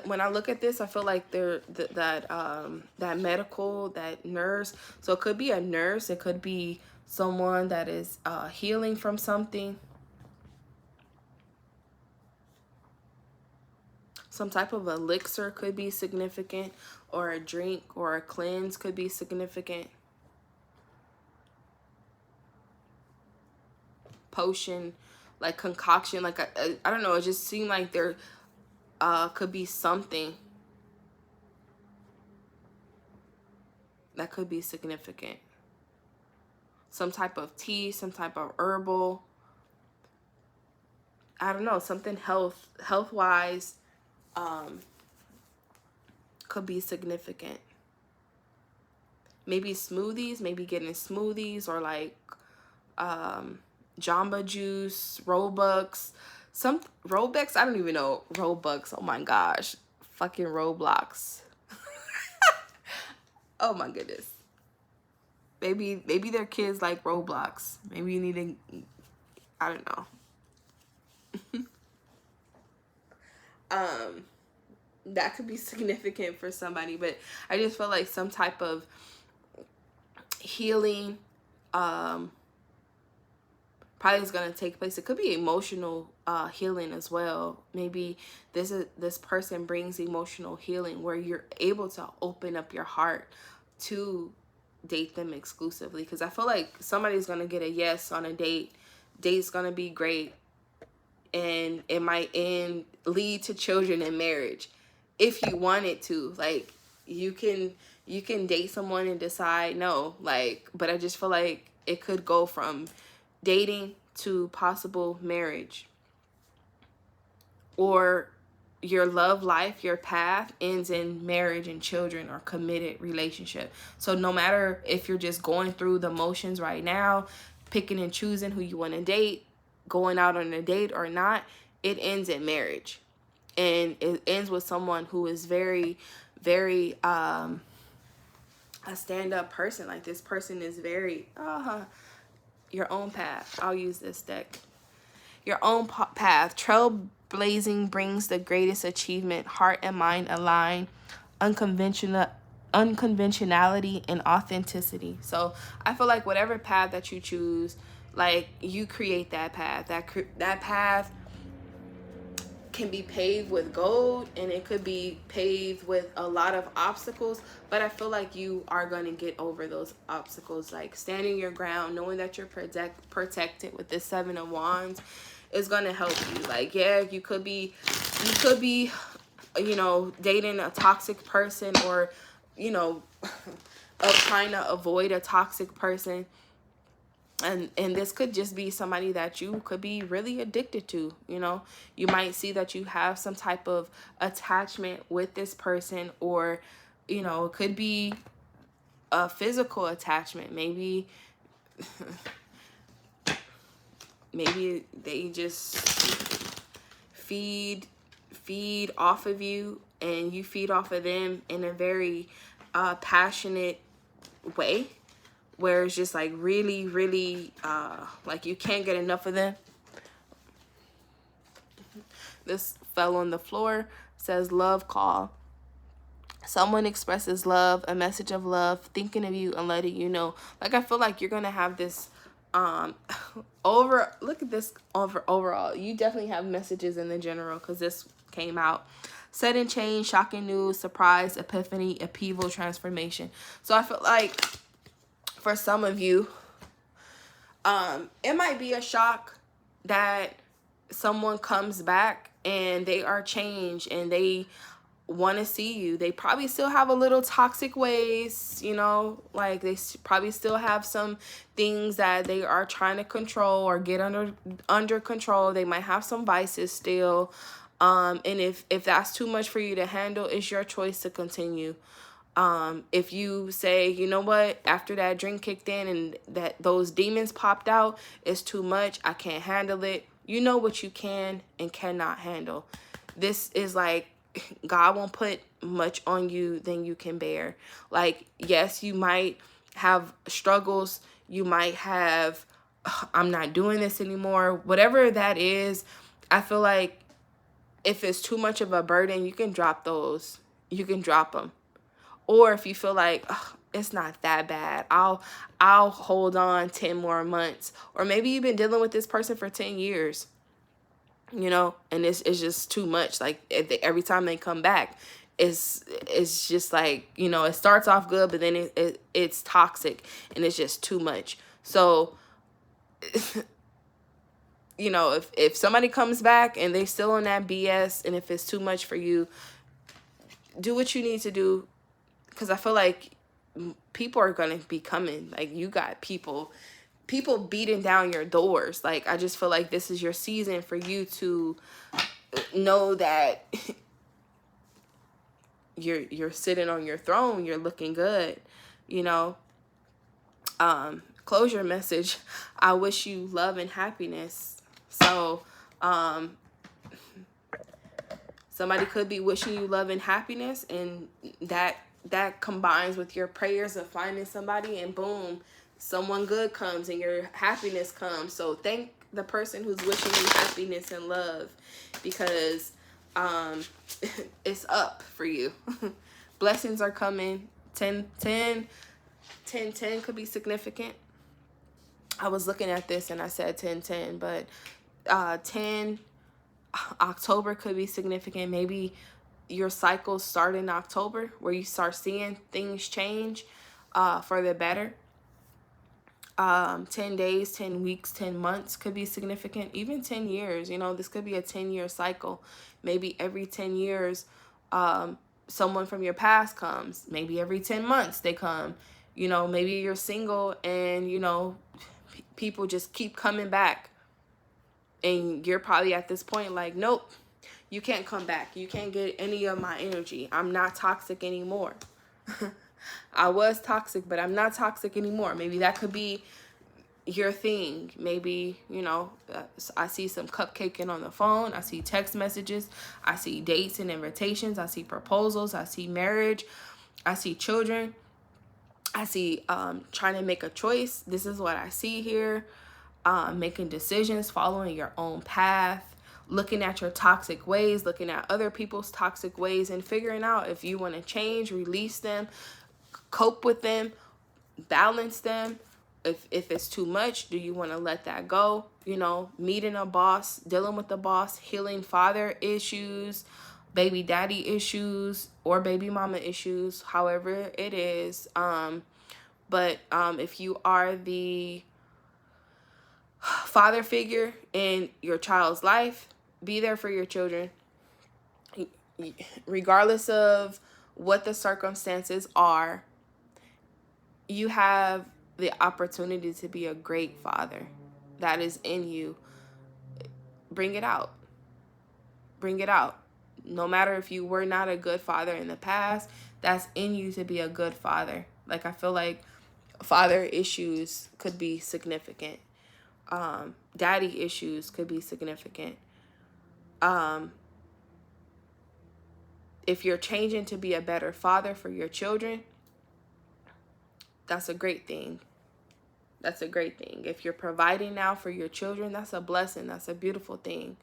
When I look at this, I feel like that medical, that nurse. So it could be a nurse. It could be someone that is healing from something. Some type of elixir could be significant, or a drink or a cleanse could be significant. Potion, like concoction, like I don't know. It just seemed like there could be something that could be significant. Some type of tea, some type of herbal. I don't know, something health-wise could be significant. Maybe smoothies, maybe getting smoothies, or like Jamba Juice, Robux. Some Robux, I don't even know. Robux, oh my gosh. Fucking Roblox. Oh my goodness. Maybe their kids like Roblox. Maybe you need to, I don't know. That could be significant for somebody, but I just feel like some type of healing probably is going to take place. It could be emotional healing as well. Maybe this person brings emotional healing, where you're able to open up your heart to date them exclusively. Because I feel like somebody's going to get a yes on a date. Date's going to be great, and it might lead to children and marriage if you want it to. Like, you can date someone and decide no, like, but I just feel like it could go from dating to possible marriage. Or your love life, your path ends in marriage and children or committed relationship. So no matter if you're just going through the motions right now, picking and choosing who you want to date, going out on a date or not, it ends in marriage. And it ends with someone who is very, very a stand-up person. Like, this person is very your own path. I'll use this deck. Your own path. Trailblazing brings the greatest achievement. Heart and mind align. Unconventionality and authenticity. So I feel like whatever path that you choose, like, you create that path. That path can be paved with gold, and it could be paved with a lot of obstacles, but I feel like you are going to get over those obstacles. Like, standing your ground, knowing that you're protected with this 7 of Wands is going to help you. Like, yeah, you could be dating a toxic person, or trying to avoid a toxic person. And this could just be somebody that you could be really addicted to. You might see that you have some type of attachment with this person, or it could be a physical attachment. Maybe they just feed off of you, and you feed off of them in a very passionate way, where it's just like really, really like you can't get enough of them. This fell on the floor. Says love call. Someone expresses love, a message of love, thinking of you and letting you know. Like, I feel like you're gonna have this look at this overall. You definitely have messages in the general, because this came out. Sudden change, shocking news, surprise, epiphany, upheaval, transformation. So I feel like for some of you, it might be a shock that someone comes back and they are changed and they want to see you. They probably still have a little toxic ways, like they probably still have some things that they are trying to control or get under control. They might have some vices still. And if that's too much for you to handle, it's your choice to continue. If you say, you know what, after that drink kicked in and that those demons popped out, it's too much, I can't handle it. You know what you can and cannot handle. This is like, God won't put much on you than you can bear. Like, yes, you might have struggles. You might have, I'm not doing this anymore. Whatever that is, I feel like if it's too much of a burden, you can drop those. You can drop them. Or if you feel like, oh, it's not that bad, I'll hold on 10 more months. Or maybe you've been dealing with this person for 10 years, and it's just too much. Like, every time they come back, it's just like, it starts off good, but then it's toxic and it's just too much. So, if somebody comes back and they still on that BS, and if it's too much for you, do what you need to do. Because I feel like people are going to be coming. Like, you got people beating down your doors. Like, I just feel like this is your season for you to know that you're sitting on your throne. You're looking good, Closure message. I wish you love and happiness. So, somebody could be wishing you love and happiness, and that combines with your prayers of finding somebody, and boom, someone good comes and your happiness comes. So thank the person who's wishing you happiness and love, because it's up for you. Blessings are coming. 10 could be significant. I was looking at this and I said 10, but 10 October could be significant. Maybe your cycles start in October, where you start seeing things change for the better. 10 days, 10 weeks, 10 months could be significant. Even 10 years, this could be a 10-year cycle. Maybe every 10 years, someone from your past comes. Maybe every 10 months they come. Maybe you're single and, people just keep coming back. And you're probably at this point like, nope, You can't come back. You can't get any of my energy. I'm not toxic anymore. I was toxic, but I'm not toxic anymore. Maybe that could be your thing. Maybe, you know, I see some cupcaking on the phone. I see text messages. I see dates and invitations. I see proposals. I see marriage. I see children. I see trying to make a choice. This is what I see here. Making decisions, following your own path, looking at your toxic ways, looking at other people's toxic ways, and figuring out if you want to change, release them, cope with them, balance them. If it's too much, do you want to let that go? You know, meeting a boss, dealing with the boss, healing father issues, baby daddy issues, or baby mama issues, however it is. But if you are the father figure in your child's life, be there for your children. Regardless of what the circumstances are, you have the opportunity to be a great father. That is in you. Bring it out. Bring it out. No matter if you were not a good father in the past, that's in you to be a good father. Like, I feel like father issues could be significant. Daddy issues could be significant. If you're changing to be a better father for your children, that's a great thing. That's a great thing. If you're providing now for your children, that's a blessing. That's a beautiful thing.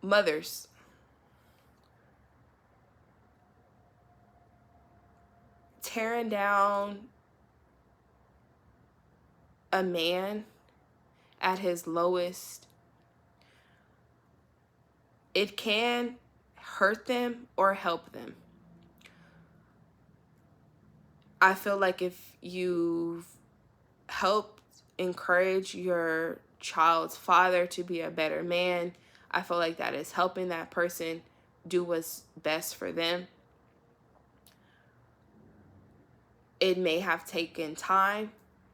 Mothers, tearing down a man at his lowest, it can hurt them or help them. I feel like if you've helped encourage your child's father to be a better man, I feel like that is helping that person do what's best for them. It may have taken time,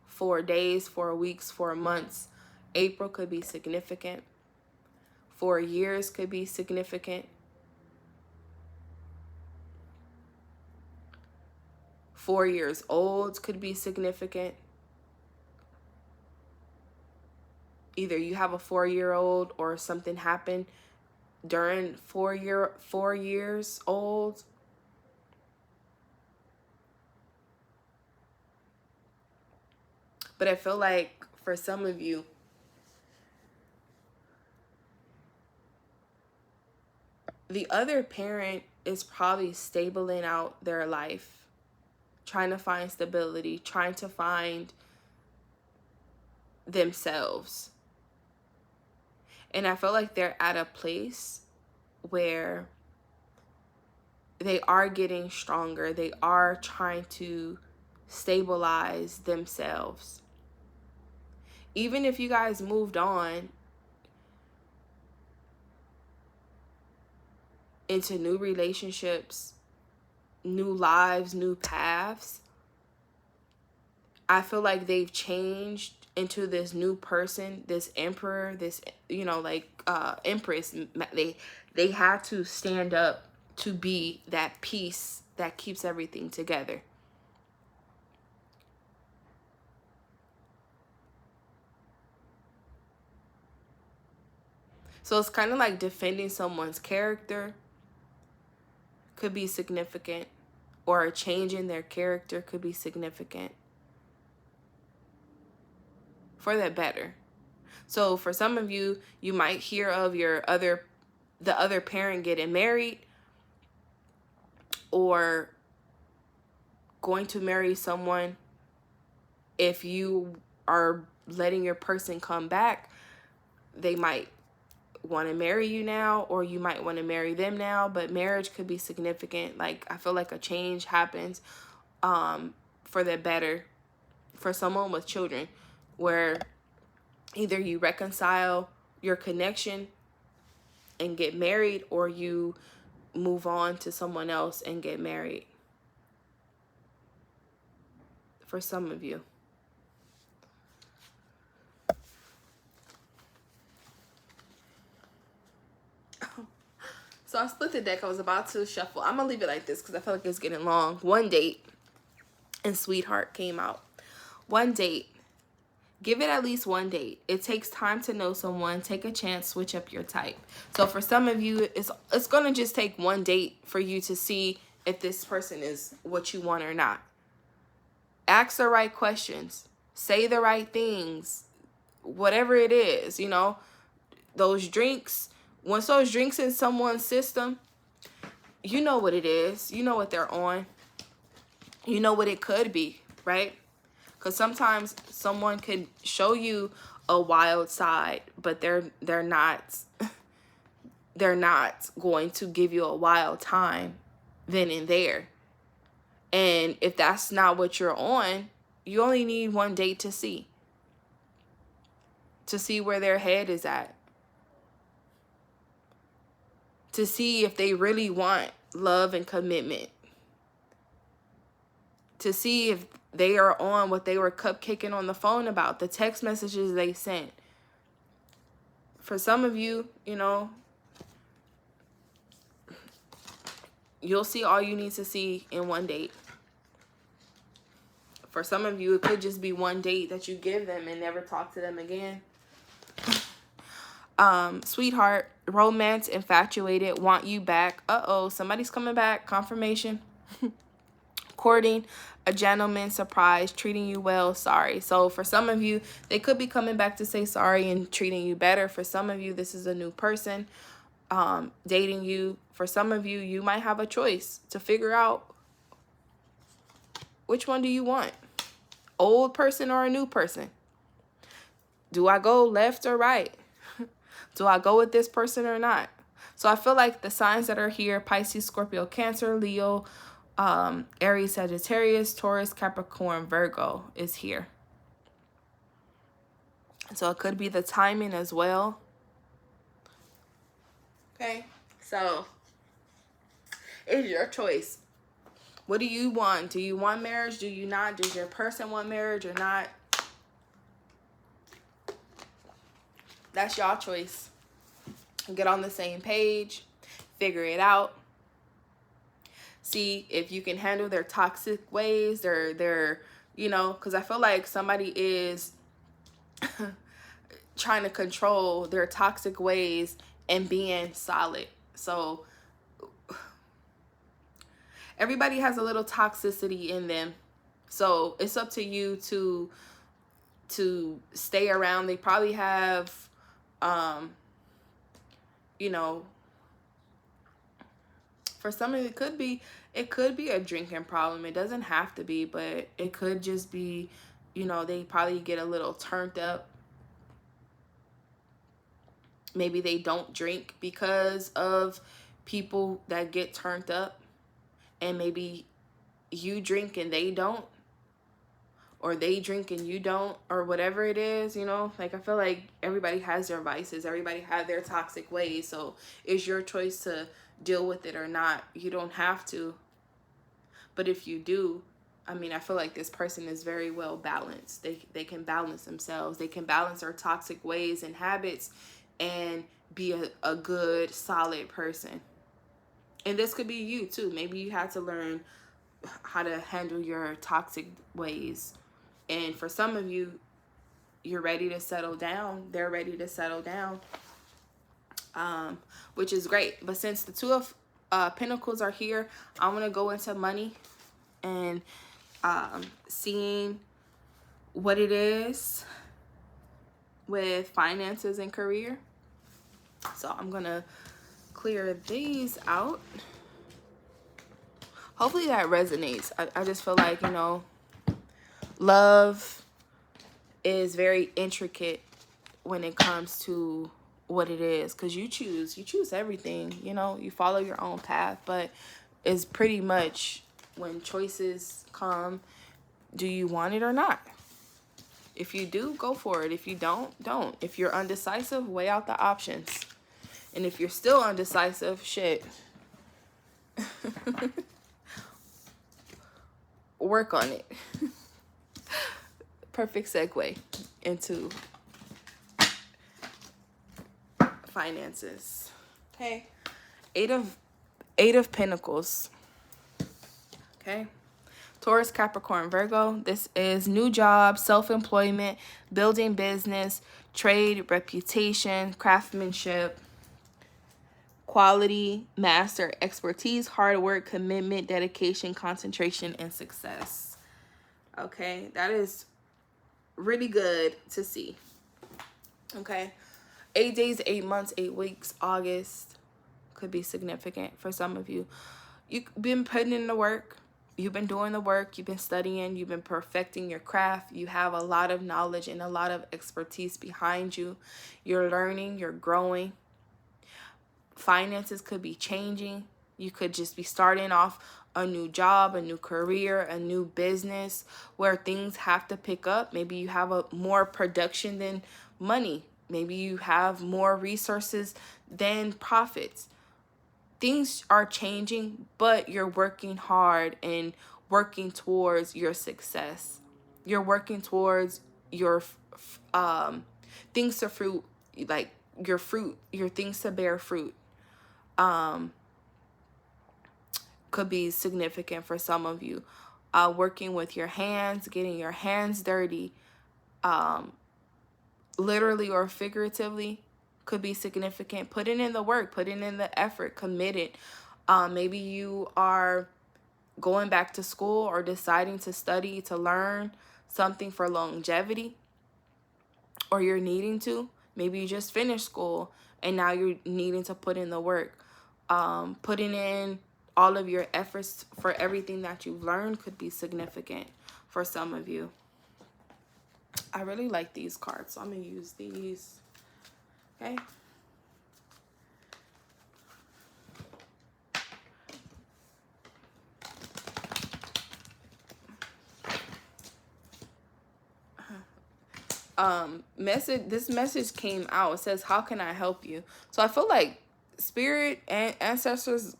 4 days, 4 weeks, 4 months. April could be significant. 4 years could be significant. 4 years old could be significant. Either you have a 4-year-old or something happened during 4 years old. But I feel like for some of you, the other parent is probably stabling out their life, trying to find stability, trying to find themselves. And I feel like they're at a place where they are getting stronger. They are trying to stabilize themselves. Even if you guys moved on into new relationships, new lives, new paths, I feel like they've changed into this new person, this emperor, this, you know, like empress. They had to stand up to be that piece that keeps everything together. So it's kind of like defending someone's character could be significant, or a change in their character could be significant for the better. So for some of you, you might hear of the other parent getting married or going to marry someone. If you are letting your person come back, they might want to marry you now, or you might want to marry them now. But marriage could be significant. Like, I feel like a change happens for the better for someone with children, where either you reconcile your connection and get married, or you move on to someone else and get married. For some of you. I split the deck. I was about to shuffle. I'm going to leave it like this because I feel like it's getting long. One date and Sweetheart came out. One date. Give it at least one date. It takes time to know someone. Take a chance. Switch up your type. So for some of you, it's going to just take one date for you to see if this person is what you want or not. Ask the right questions. Say the right things. Whatever it is, you know, those drinks. Once those drinks in someone's system, you know what it is. You know what they're on. You know what it could be, right? Because sometimes someone could show you a wild side, but they're not going to give you a wild time then and there. And if that's not what you're on, you only need one date to see where their head is at. To see if they really want love and commitment. To see if they are on what they were cupcaking on the phone about, the text messages they sent. For some of you, you know, you'll see all you need to see in one date. For some of you, it could just be one date that you give them and never talk to them again. Sweetheart, romance, infatuated, want you back. Uh-oh, somebody's coming back. Confirmation. Courting, a gentleman, surprise, treating you well, sorry. So for some of you, they could be coming back to say sorry and treating you better. For some of you, this is a new person dating you. For some of you, you might have a choice to figure out which one do you want? Old person or a new person? Do I go left or right? Do I go with this person or not? So I feel like the signs that are here, Pisces, Scorpio, Cancer, Leo, Aries, Sagittarius, Taurus, Capricorn, Virgo is here. So it could be the timing as well. Okay, so it's your choice. What do you want? Do you want marriage? Do you not? Does your person want marriage or not? That's y'all choice. Get on the same page. Figure it out. See if you can handle their toxic ways, their you know, because I feel like somebody is trying to control their toxic ways and being solid. So everybody has a little toxicity in them. So it's up to you to stay around. They probably have, you know, for some of it could be a drinking problem. It doesn't have to be, but it could just be, you know, they probably get a little turned up. Maybe they don't drink because of people that get turned up. And maybe you drink and they don't. Or they drink and you don't. Or whatever it is, you know. Like, I feel like everybody has their vices. Everybody has their toxic ways. So it's your choice to deal with it or not. You don't have to. But if you do, I mean, I feel like this person is very well balanced. They can balance themselves. They can balance their toxic ways and habits and be a good, solid person. And this could be you too. Maybe you had to learn how to handle your toxic ways. And for some of you, you're ready to settle down. They're ready to settle down, which is great. But since the Two of Pentacles are here, I want to go into money and seeing what it is with finances and career. So I'm going to clear these out. Hopefully that resonates. I just feel like, you know, love is very intricate when it comes to what it is, because you choose everything, you know, you follow your own path, but it's pretty much when choices come, do you want it or not? If you do, go for it. If you don't. If you're undecisive, weigh out the options. And if you're still undecisive, shit, work on it. Perfect segue into finances. Okay. Eight of Pentacles. Okay. Taurus, Capricorn, Virgo. This is new job, self-employment, building business, trade, reputation, craftsmanship, quality, master, expertise, hard work, commitment, dedication, concentration, and success. Okay, that is really good to see. Okay, 8 days, 8 months, 8 weeks, August could be significant for some of you. You've been putting in the work. You've been doing the work. You've been studying. You've been perfecting your craft. You have a lot of knowledge and a lot of expertise behind you. You're learning. You're growing. Finances could be changing. You could just be starting off a new job, a new career, a new business where things have to pick up. Maybe you have a more production than money. Maybe you have more resources than profits. Things are changing, but you're working hard and working towards your success. You're working towards your things to fruit, like your fruit, your things to bear fruit. Could be significant for some of you. Working with your hands, getting your hands dirty, literally or figuratively, could be significant. Putting in the work, putting in the effort, committed. Maybe you are going back to school or deciding to study to learn something for longevity, or you're needing to. Maybe you just finished school and now you're needing to put in the work. Putting in all of your efforts for everything that you've learned could be significant for some of you. I really like these cards, so I'm going to use these. Okay. This message came out. It says, how can I help you? So I feel like spirit and ancestors,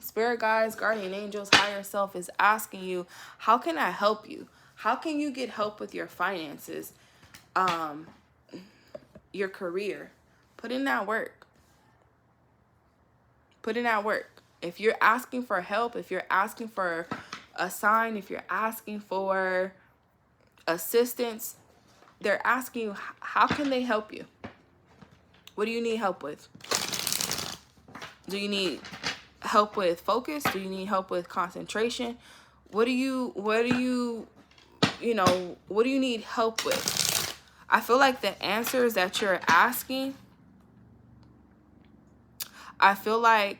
spirit guides, guardian angels, higher self is asking you, how can I help you? How can you get help with your finances? Your career. Put in that work. Put in that work. If you're asking for help, if you're asking for a sign, if you're asking for assistance, they're asking you, how can they help you? What do you need help with? Do you need help with focus? Do you need help with concentration? What do you need help with? I feel like the answers that you're asking, I feel like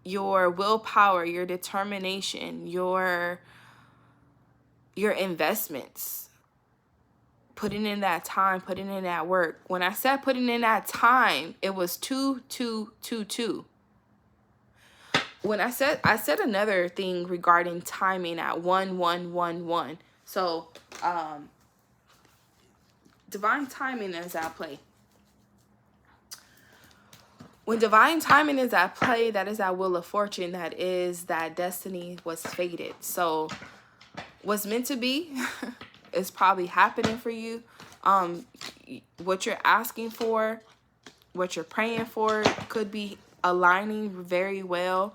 your willpower, your determination, your investments, putting in that time, putting in that work. When I said putting in that time, it was 2, 2, 2, 2. When I said another thing regarding timing at 1, 1, 1, 1. So, divine timing is at play. When divine timing is at play, that is that wheel of fortune. That is that destiny was fated. So, what's meant to be is probably happening for you. What you're asking for, what you're praying for could be aligning very well.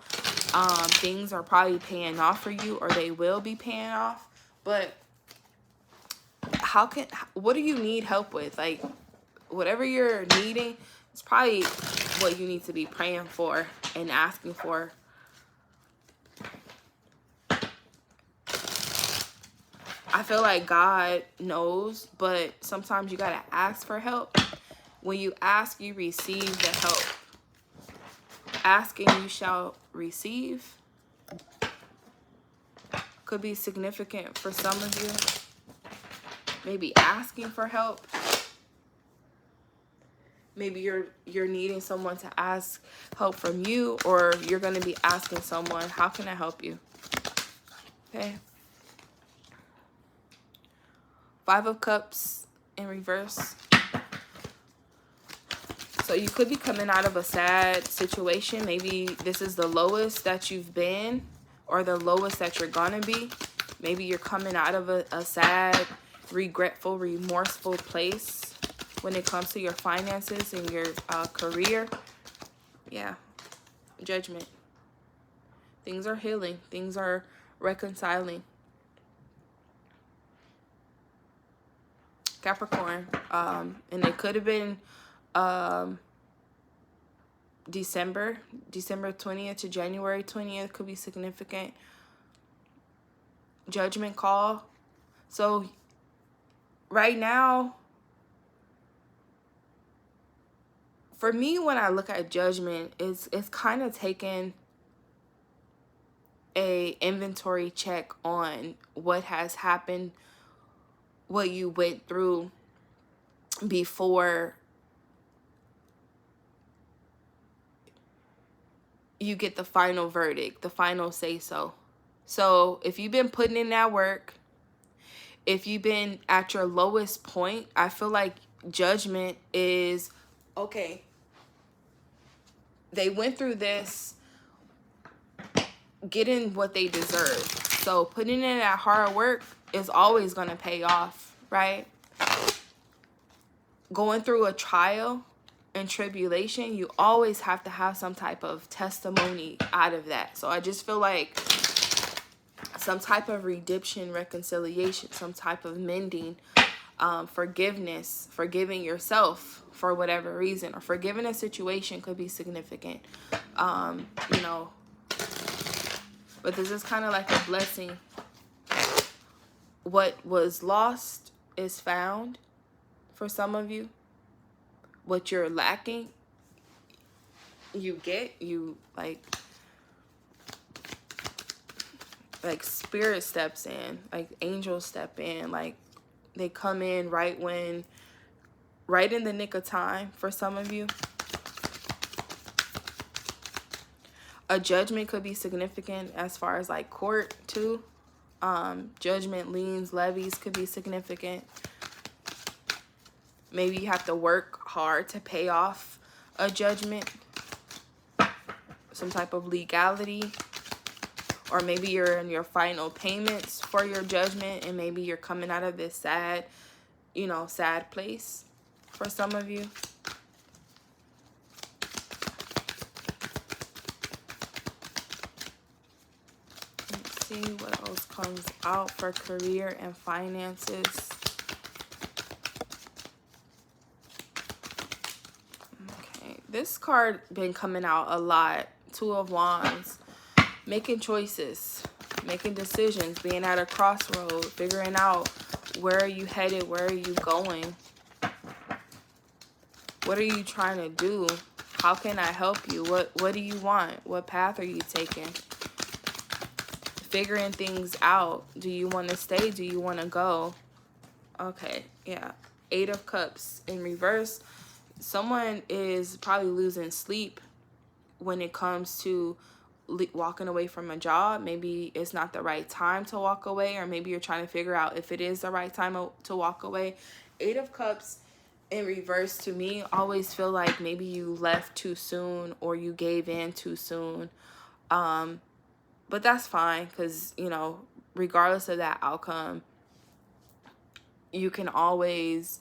Things are probably paying off for you, or they will be paying off. But what do you need help with? Like, whatever you're needing, it's probably what you need to be praying for and asking for. I feel like God knows, but sometimes you gotta ask for help. When you ask, you receive the help. Asking, you shall receive. Could be significant for some of you. Maybe asking for help. Maybe you're needing someone to ask help from you, or you're going to be asking someone, how can I help you? Okay. 5 of Cups in reverse. So you could be coming out of a sad situation. Maybe this is the lowest that you've been, or the lowest that you're gonna be. Maybe you're coming out of a sad, regretful, remorseful place when it comes to your finances and your career. Yeah. Judgment. Things are healing. Things are reconciling. Capricorn. And it could have been December 20th to January 20th could be significant. Judgment call. So right now, for me, when I look at judgment, it's kind of taking a inventory check on what has happened, what you went through before you get the final verdict, the final say so. So if you've been putting in that work, if you've been at your lowest point, I feel like judgment is, okay, they went through this, getting what they deserve. So putting in that hard work is always going to pay off, right? Going through a trial and tribulation, you always have to have some type of testimony out of that. So I just feel like some type of redemption, reconciliation, some type of mending, forgiveness, forgiving yourself for whatever reason, or forgiving a situation could be significant, you know. But this is kind of like a blessing. What was lost is found for some of you. What you're lacking, you get. You like spirit steps in, like angels step in, like they come in right in the nick of time for some of you. A judgment could be significant as far as like court too. Judgment, liens, levies could be significant. Maybe you have to work hard to pay off a judgment, some type of legality. Or maybe you're in your final payments for your judgment, and maybe you're coming out of this sad place for some of you. Let's see what else comes out for career and finances. Okay, this card been coming out a lot. Two of Wands. Making choices, making decisions, being at a crossroad, figuring out where are you headed, where are you going, what are you trying to do, how can I help you, what do you want, what path are you taking, figuring things out. Do you want to stay, do you want to go? Okay, yeah, 8 of Cups in reverse. Someone is probably losing sleep when it comes to walking away from a job. Maybe it's not the right time to walk away, or maybe you're trying to figure out if it is the right time to walk away. 8 of Cups in reverse to me always feel like maybe you left too soon or you gave in too soon. But that's fine, because regardless of that outcome, you can always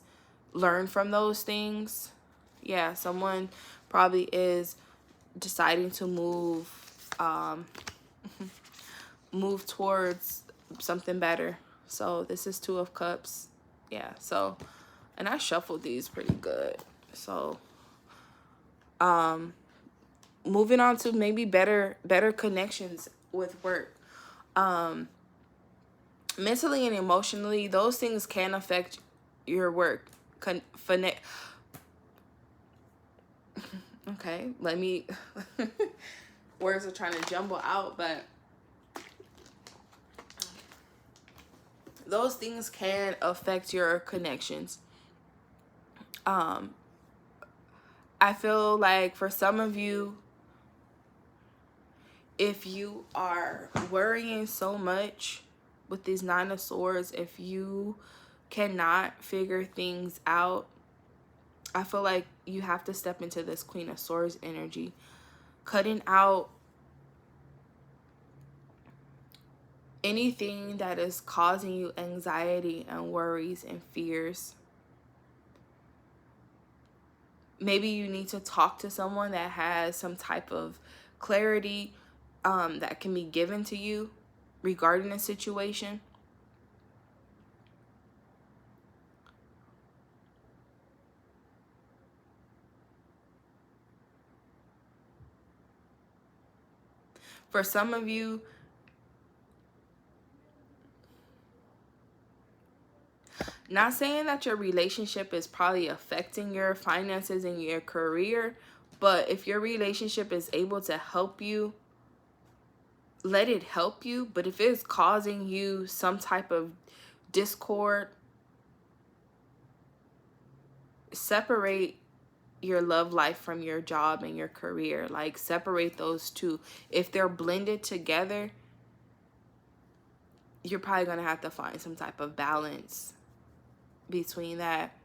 learn from those things. Yeah, someone probably is deciding to move towards something better. So this is 2 of Cups. Yeah, so, and I shuffled these pretty good. So moving on to maybe better connections with work. Mentally and emotionally, those things can affect your work. Okay, let me words are trying to jumble out, but those things can affect your connections. I feel like for some of you, if you are worrying so much with these 9 of Swords, if you cannot figure things out, I feel like you have to step into this Queen of Swords energy, cutting out anything that is causing you anxiety and worries and fears. Maybe you need to talk to someone that has some type of clarity that can be given to you regarding a situation. For some of you, not saying that your relationship is probably affecting your finances and your career, but if your relationship is able to help you, let it help you. But if it's causing you some type of discord, separate your love life from your job and your career. Like, separate those two. If they're blended together, you're probably going to have to find some type of balance between that.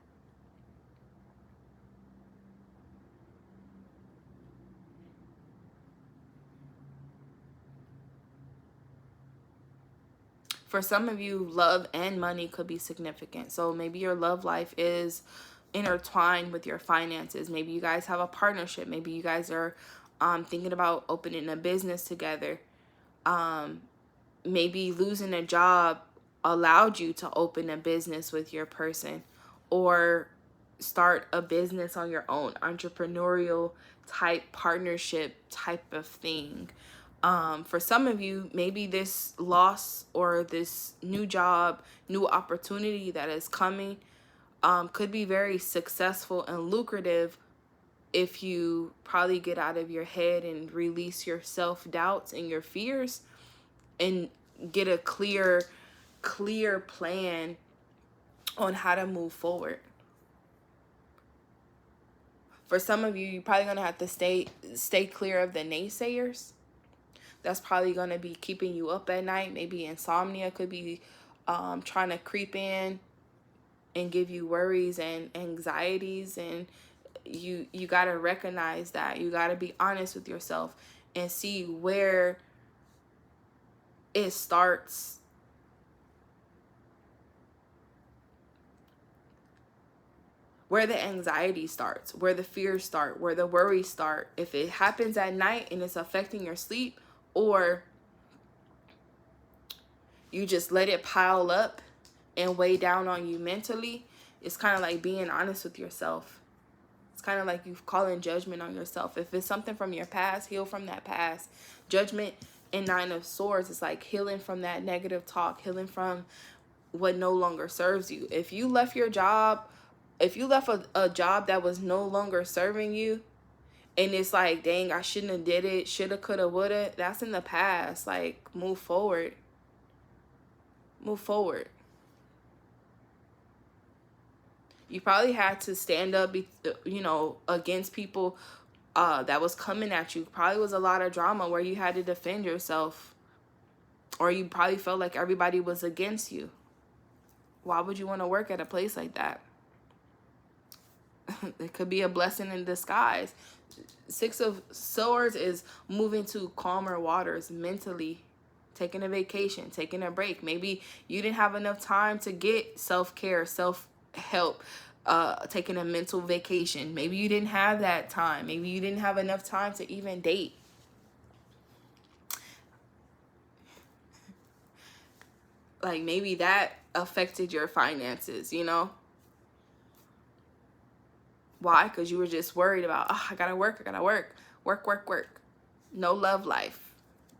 For some of you, love and money could be significant. So maybe your love life is intertwined with your finances. Maybe you guys have a partnership. Maybe you guys are thinking about opening a business together. Maybe losing a job allowed you to open a business with your person, or start a business on your own, entrepreneurial type partnership type of thing. For some of you, maybe this loss or this new job, new opportunity that is coming could be very successful and lucrative if you probably get out of your head and release your self-doubts and your fears and get a clear plan on how to move forward. For some of you, you're probably going to have to stay clear of the naysayers. That's probably going to be keeping you up at night. Maybe insomnia could be trying to creep in and give you worries and anxieties. And you got to recognize that. You got to be honest with yourself and see where it starts. Where the anxiety starts, where the fears start, where the worries start. If it happens at night and it's affecting your sleep, or you just let it pile up and weigh down on you mentally, it's kind of like being honest with yourself. It's kind of like you calling judgment on yourself. If it's something from your past, heal from that past. Judgment in Nine of Swords is like healing from that negative talk, healing from what no longer serves you. If you left your job, if you left a job that was no longer serving you, and it's like, dang, I shouldn't have did it, shoulda, coulda, woulda, that's in the past. Like, move forward. Move forward. You probably had to stand up, against people that was coming at you. Probably was a lot of drama where you had to defend yourself, or you probably felt like everybody was against you. Why would you want to work at a place like that? It could be a blessing in disguise. Six of Swords is moving to calmer waters mentally, taking a vacation, taking a break. Maybe you didn't have enough time to get self-care, self-help, taking a mental vacation. Maybe you didn't have that time. Maybe you didn't have enough time to even date. Like, maybe that affected your finances, Why? Because you were just worried about, I gotta work. Work. No love life.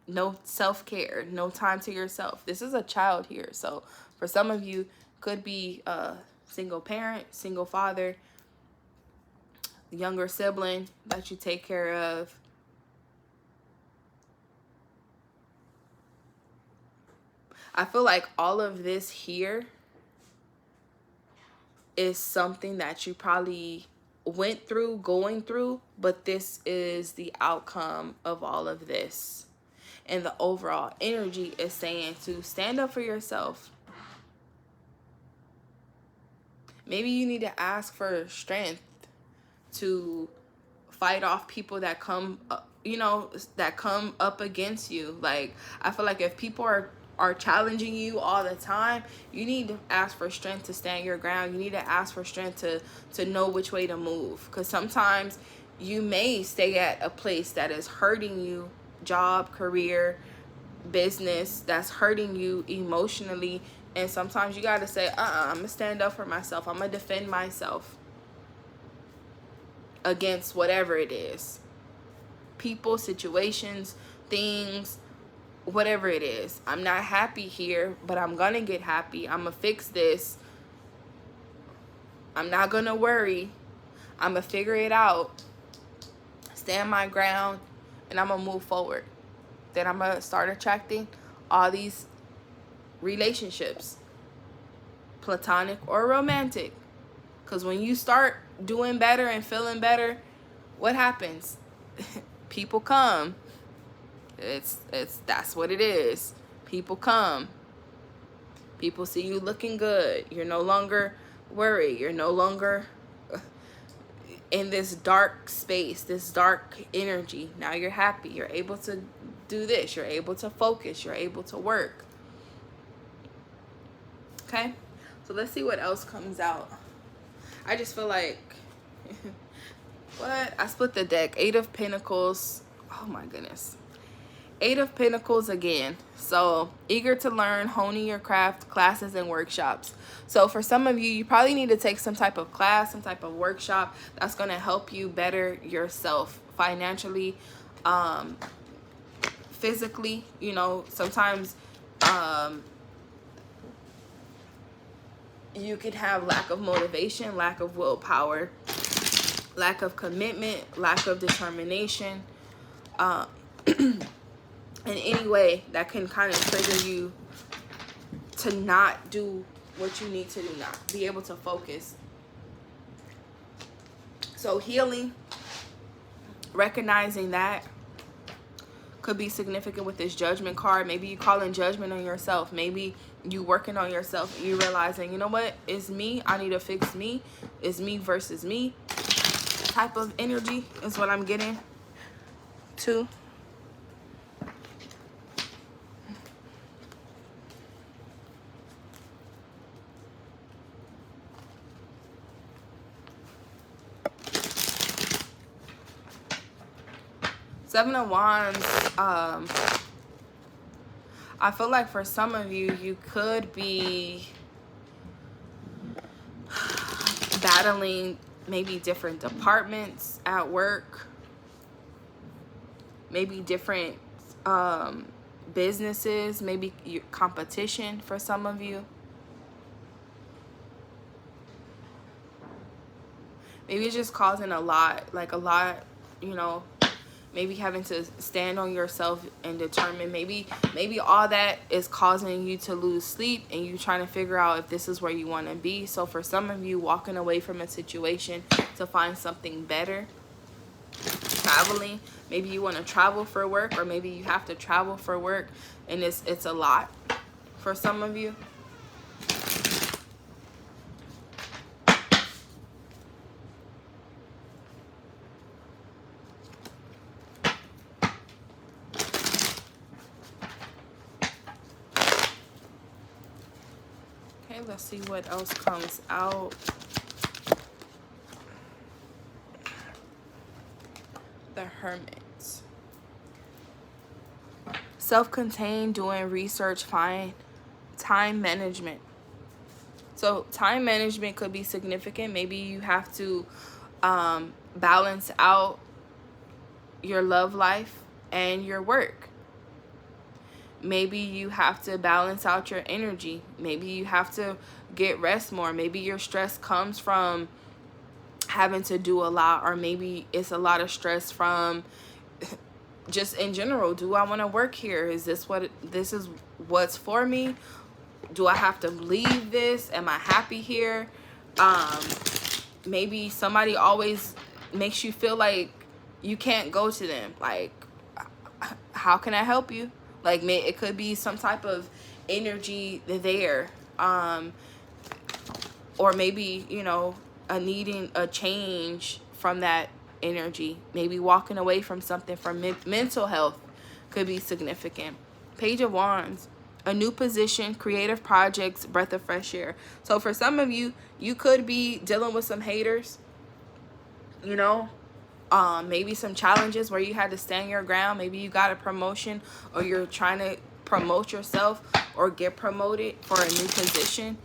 No self-care. No time to yourself. This is a child here. So for some of you, could be a single parent, single father, younger sibling that you take care of. I feel like all of this here is something that you probably going through, but this is the outcome of all of this. And the overall energy is saying to stand up for yourself. Maybe you need to ask for strength to fight off people that come up against you. Like, I feel like if people are challenging you all the time, you need to ask for strength to stand your ground. You need to ask for strength to know which way to move, because sometimes you may stay at a place that is hurting you, job, career, business, that's hurting you emotionally. And sometimes you got to say, I'm going to stand up for myself. I'm going to defend myself against whatever it is. People, situations, things, whatever it is. I'm not happy here, but I'm going to get happy. I'm going to fix this. I'm not going to worry. I'm going to figure it out. Stand my ground. And I'm going to move forward. Then I'm going to start attracting all these relationships. Platonic or romantic. Because when you start doing better and feeling better, what happens? People come. That's what it is. People come. People see you looking good. You're no longer worried. You're no longer in this dark space, this dark energy. Now you're happy. You're able to do this. You're able to focus. You're able to work. Okay? So let's see what else comes out. I just feel like, what? I split the deck. 8 of Pentacles. Oh my goodness. 8 of Pentacles again. So eager to learn, honing your craft, classes and workshops. So for some of you, you probably need to take some type of class, some type of workshop that's going to help you better yourself financially, physically. You know, sometimes you could have lack of motivation, lack of willpower, lack of commitment, lack of determination, in any way that can kind of trigger you to not do what you need to do, not be able to focus. So healing, recognizing that could be significant with this Judgment card. Maybe you calling judgment on yourself. Maybe you working on yourself. You realizing, you know what? It's me. I need to fix me. It's me versus me type of energy is what I'm getting to. Seven of Wands. I feel like for some of you, you could be battling maybe different departments at work, maybe different businesses, maybe your competition for some of you. Maybe it's just causing a lot, you know, maybe having to stand on yourself and determine, maybe all that is causing you to lose sleep and you trying to figure out if this is where you want to be. So for some of you, walking away from a situation to find something better. Traveling, maybe you want to travel for work, or maybe you have to travel for work and it's a lot for some of you. Let's see what else comes out. The Hermit. Self-contained, doing research, fine. Time management. So time management could be significant. Maybe you have to balance out your love life and your work. Maybe you have to balance out your energy. Maybe you have to get rest more. Maybe your stress comes from having to do a lot, or maybe it's a lot of stress from just in general. Do I want to work here? Is this what's for me? Do I have to leave this? Am I happy here? Maybe somebody always makes you feel like you can't go to them. Like, how can I help you? Like, it could be some type of energy there. Or maybe, you know, needing a change from that energy. Maybe walking away from something. From mental health could be significant. Page of Wands. A new position, creative projects, breath of fresh air. So for some of you, you could be dealing with some haters. You know, Maybe some challenges where you had to stand your ground. Maybe you got a promotion, or you're trying to promote yourself or get promoted for a new position.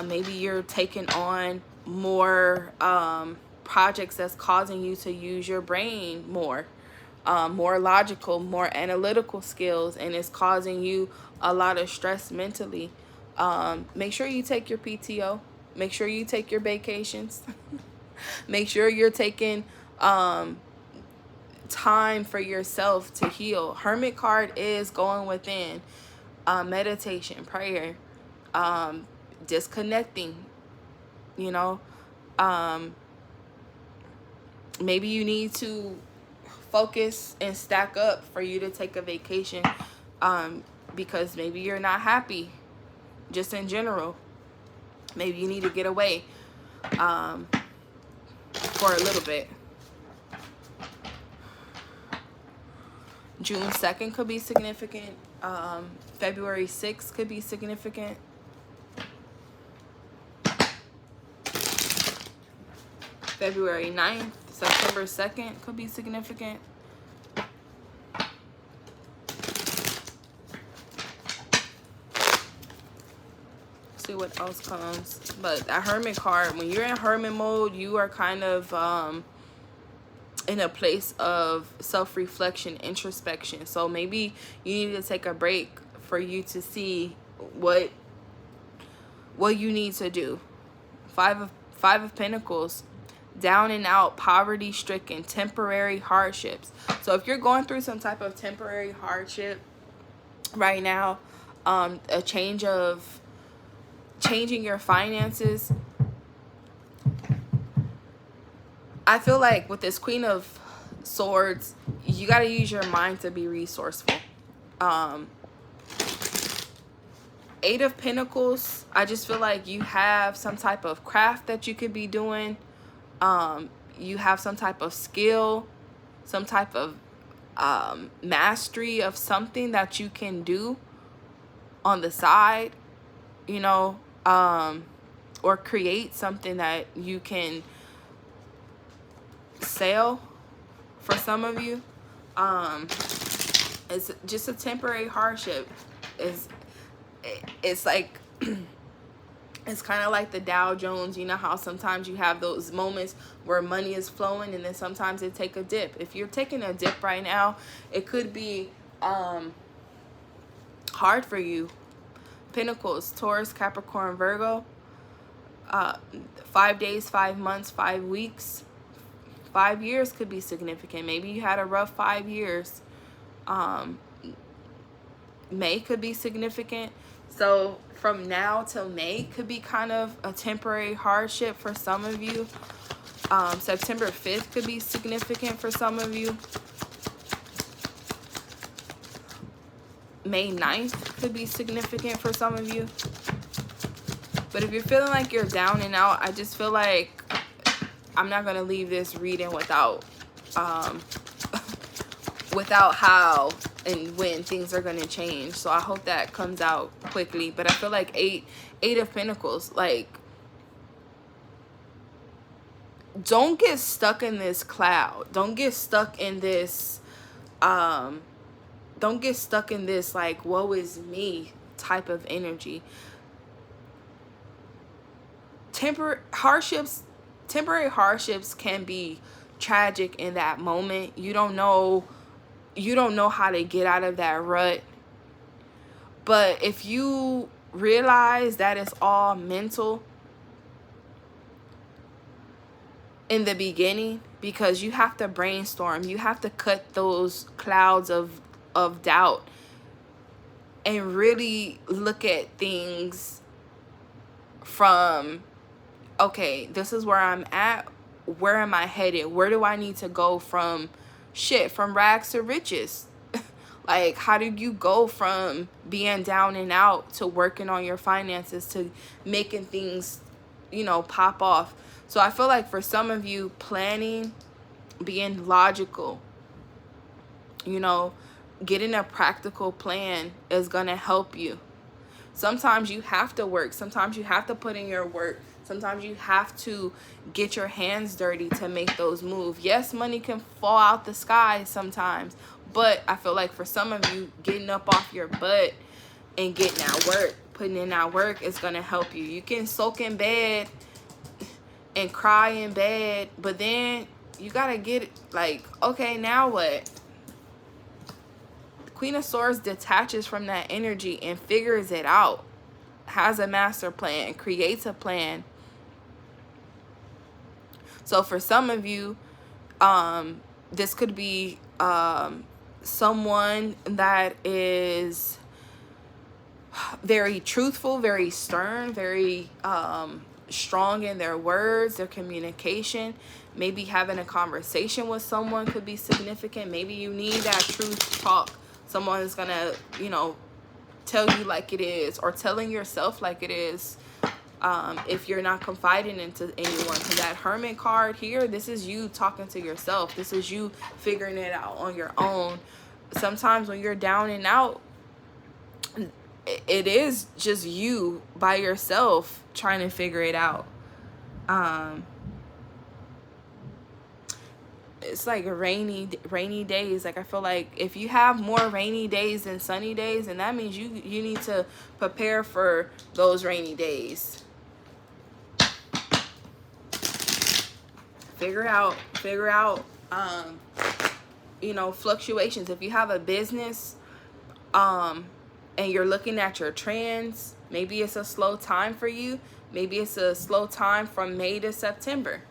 Maybe you're taking on more projects that's causing you to use your brain more. More logical, more analytical skills, and it's causing you a lot of stress mentally. Make sure you take your PTO. Make sure you take your vacations. Make sure you're taking time for yourself to heal. Hermit card is going within, meditation, prayer, disconnecting, you know. Maybe you need to focus and stack up for you to take a vacation, because maybe you're not happy just in general. Maybe you need to get away for a little bit. June 2nd could be significant. February 6th could be significant. February 9th, September 2nd could be significant. See what else comes. But that Hermit card, when you're in Hermit mode, you are kind of in a place of self-reflection, introspection. So maybe you need to take a break for you to see what you need to do. Five of Pentacles, down and out, poverty stricken, temporary hardships. So if you're going through some type of temporary hardship right now, a changing your finances, I feel like with this Queen of Swords, you got to use your mind to be resourceful. Eight of Pentacles, I just feel like you have some type of craft that you could be doing. You have some type of skill, some type of mastery of something that you can do on the side, you know, or create something that you can sell for some of you. It's just a temporary hardship. It's like it's kind of like the Dow Jones. You know how sometimes you have those moments where money is flowing and then sometimes it take a dip. If you're taking a dip right now, it could be hard for you. Pentacles, Taurus, Capricorn, Virgo. 5 days, 5 months, 5 weeks, 5 years could be significant. Maybe you had a rough 5 years. May could be significant. So from now till May could be kind of a temporary hardship for some of you. September 5th could be significant for some of you. May 9th could be significant for some of you. But if you're feeling like you're down and out, I just feel like I'm not going to leave this reading without without how and when things are going to change. So I hope that comes out quickly. But I feel like eight of Pentacles, like, don't get stuck in this cloud. Don't get stuck in this don't get stuck in this like woe is me type of energy. Temporary hardships can be tragic in that moment. You don't know how to get out of that rut. But if you realize that it's all mental in the beginning, because you have to brainstorm, you have to cut those clouds of doubt and really look at things from, okay, this is where I'm at. Where am I headed? Where do I need to go from rags to riches? Like, how do you go from being down and out to working on your finances to making things, you know, pop off? So I feel like for some of you, planning, being logical, you know, getting a practical plan is going to help you. Sometimes you have to work. Sometimes you have to put in your work. Sometimes you have to get your hands dirty to make those moves. Yes, money can fall out the sky sometimes, but I feel like for some of you, getting up off your butt and getting that work, putting in that work is going to help you. You can soak in bed and cry in bed, but then you got to get like, okay, now what? Queen of Swords detaches from that energy and figures it out, has a master plan, creates a plan. So for some of you, this could be someone that is very truthful, very stern, very strong in their words, their communication. Maybe having a conversation with someone could be significant. Maybe you need that truth talk. Someone is going to, you know, tell you like it is, or telling yourself like it is, if you're not confiding into anyone. Because that Hermit card here, this is you talking to yourself. This is you figuring it out on your own. Sometimes when you're down and out, it is just you by yourself trying to figure it out. It's like rainy days. Like, I feel like if you have more rainy days than sunny days, and that means you need to prepare for those rainy days. Figure out you know, fluctuations. If you have a business and you're looking at your trends, maybe it's a slow time for you. Maybe it's a slow time from May to September.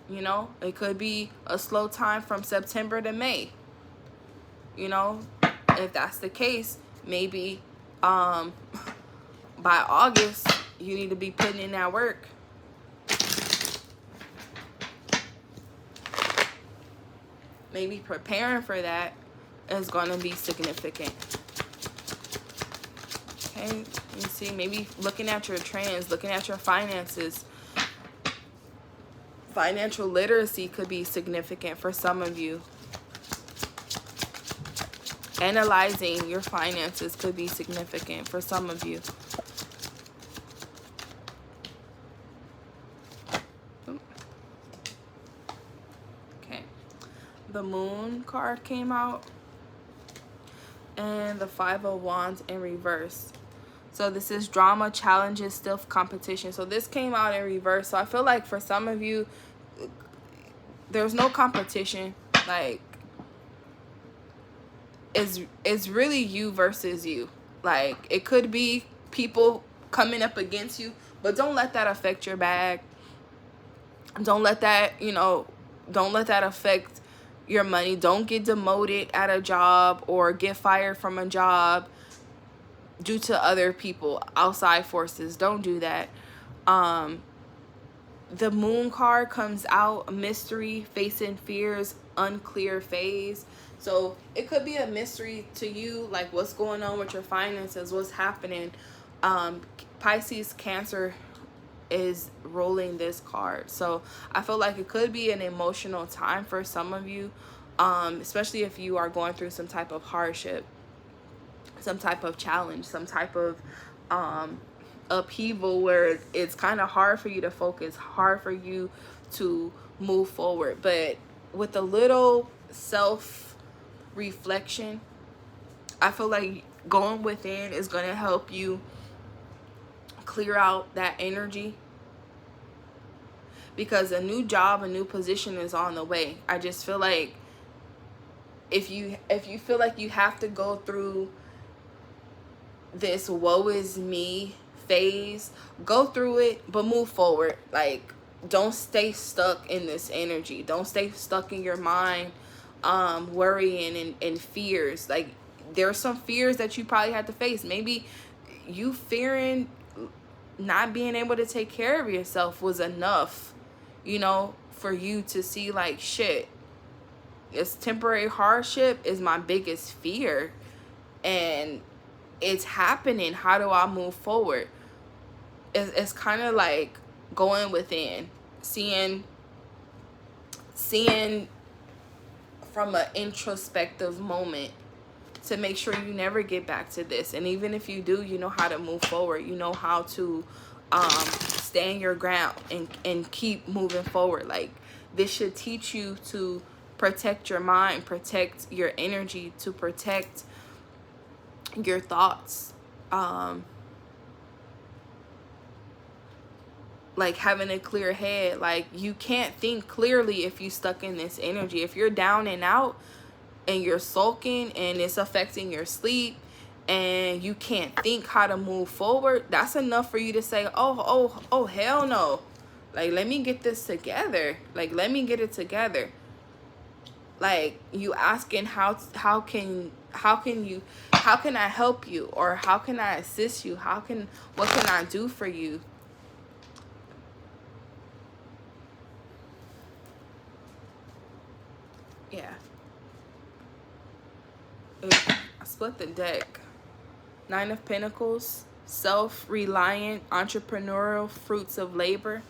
You know, it could be a slow time from September to May. You know, if that's the case, maybe by August, you need to be putting in that work. Maybe preparing for that is going to be significant. Okay, you see, maybe looking at your trends, looking at your finances. Financial literacy could be significant for some of you. Analyzing your finances could be significant for some of you. Okay. The Moon card came out. And the Five of Wands in reverse. So this is drama, challenges, stiff competition. So this came out in reverse. So I feel like for some of you, there's no competition. Like, it's really you versus you. Like, it could be people coming up against you, but don't let that affect your bag. Don't let that, you know, don't let that affect your money. Don't get demoted at a job or get fired from a job due to other people, outside forces. Don't do that. The Moon card comes out, mystery, facing fears, unclear phase. So it could be a mystery to you, like what's going on with your finances, what's happening. Pisces, Cancer is rolling this card. So I feel like it could be an emotional time for some of you, especially if you are going through some type of hardship, some type of challenge, some type of upheaval where it's kind of hard for you to focus, hard for you to move forward. But with a little self-reflection, I feel like going within is going to help you clear out that energy, because a new job, a new position is on the way. I just feel like if you feel like you have to go through this woe is me phase, go through it, but move forward. Like, don't stay stuck in this energy. Don't stay stuck in your mind worrying and fears. Like, there are some fears that you probably had to face. Maybe you fearing not being able to take care of yourself was enough, you know, for you to see like, shit, this temporary hardship is my biggest fear and it's happening. How do I move forward? It's kind of like going within, seeing from an introspective moment to make sure you never get back to this. And even if you do, you know how to move forward. You know how to stand your ground and keep moving forward. Like, this should teach you to protect your mind, protect your energy, to protect your thoughts. Like, having a clear head. Like, you can't think clearly if you stuck in this energy. If you're down and out and you're sulking and it's affecting your sleep and you can't think how to move forward, that's enough for you to say, oh, hell no. Like, let me get this together. Like, let me get it together. Like, you asking how can I help you, or how can I assist you? What can I do for you? Yeah. I split the deck. 9 of Pentacles, self-reliant, entrepreneurial, fruits of labor.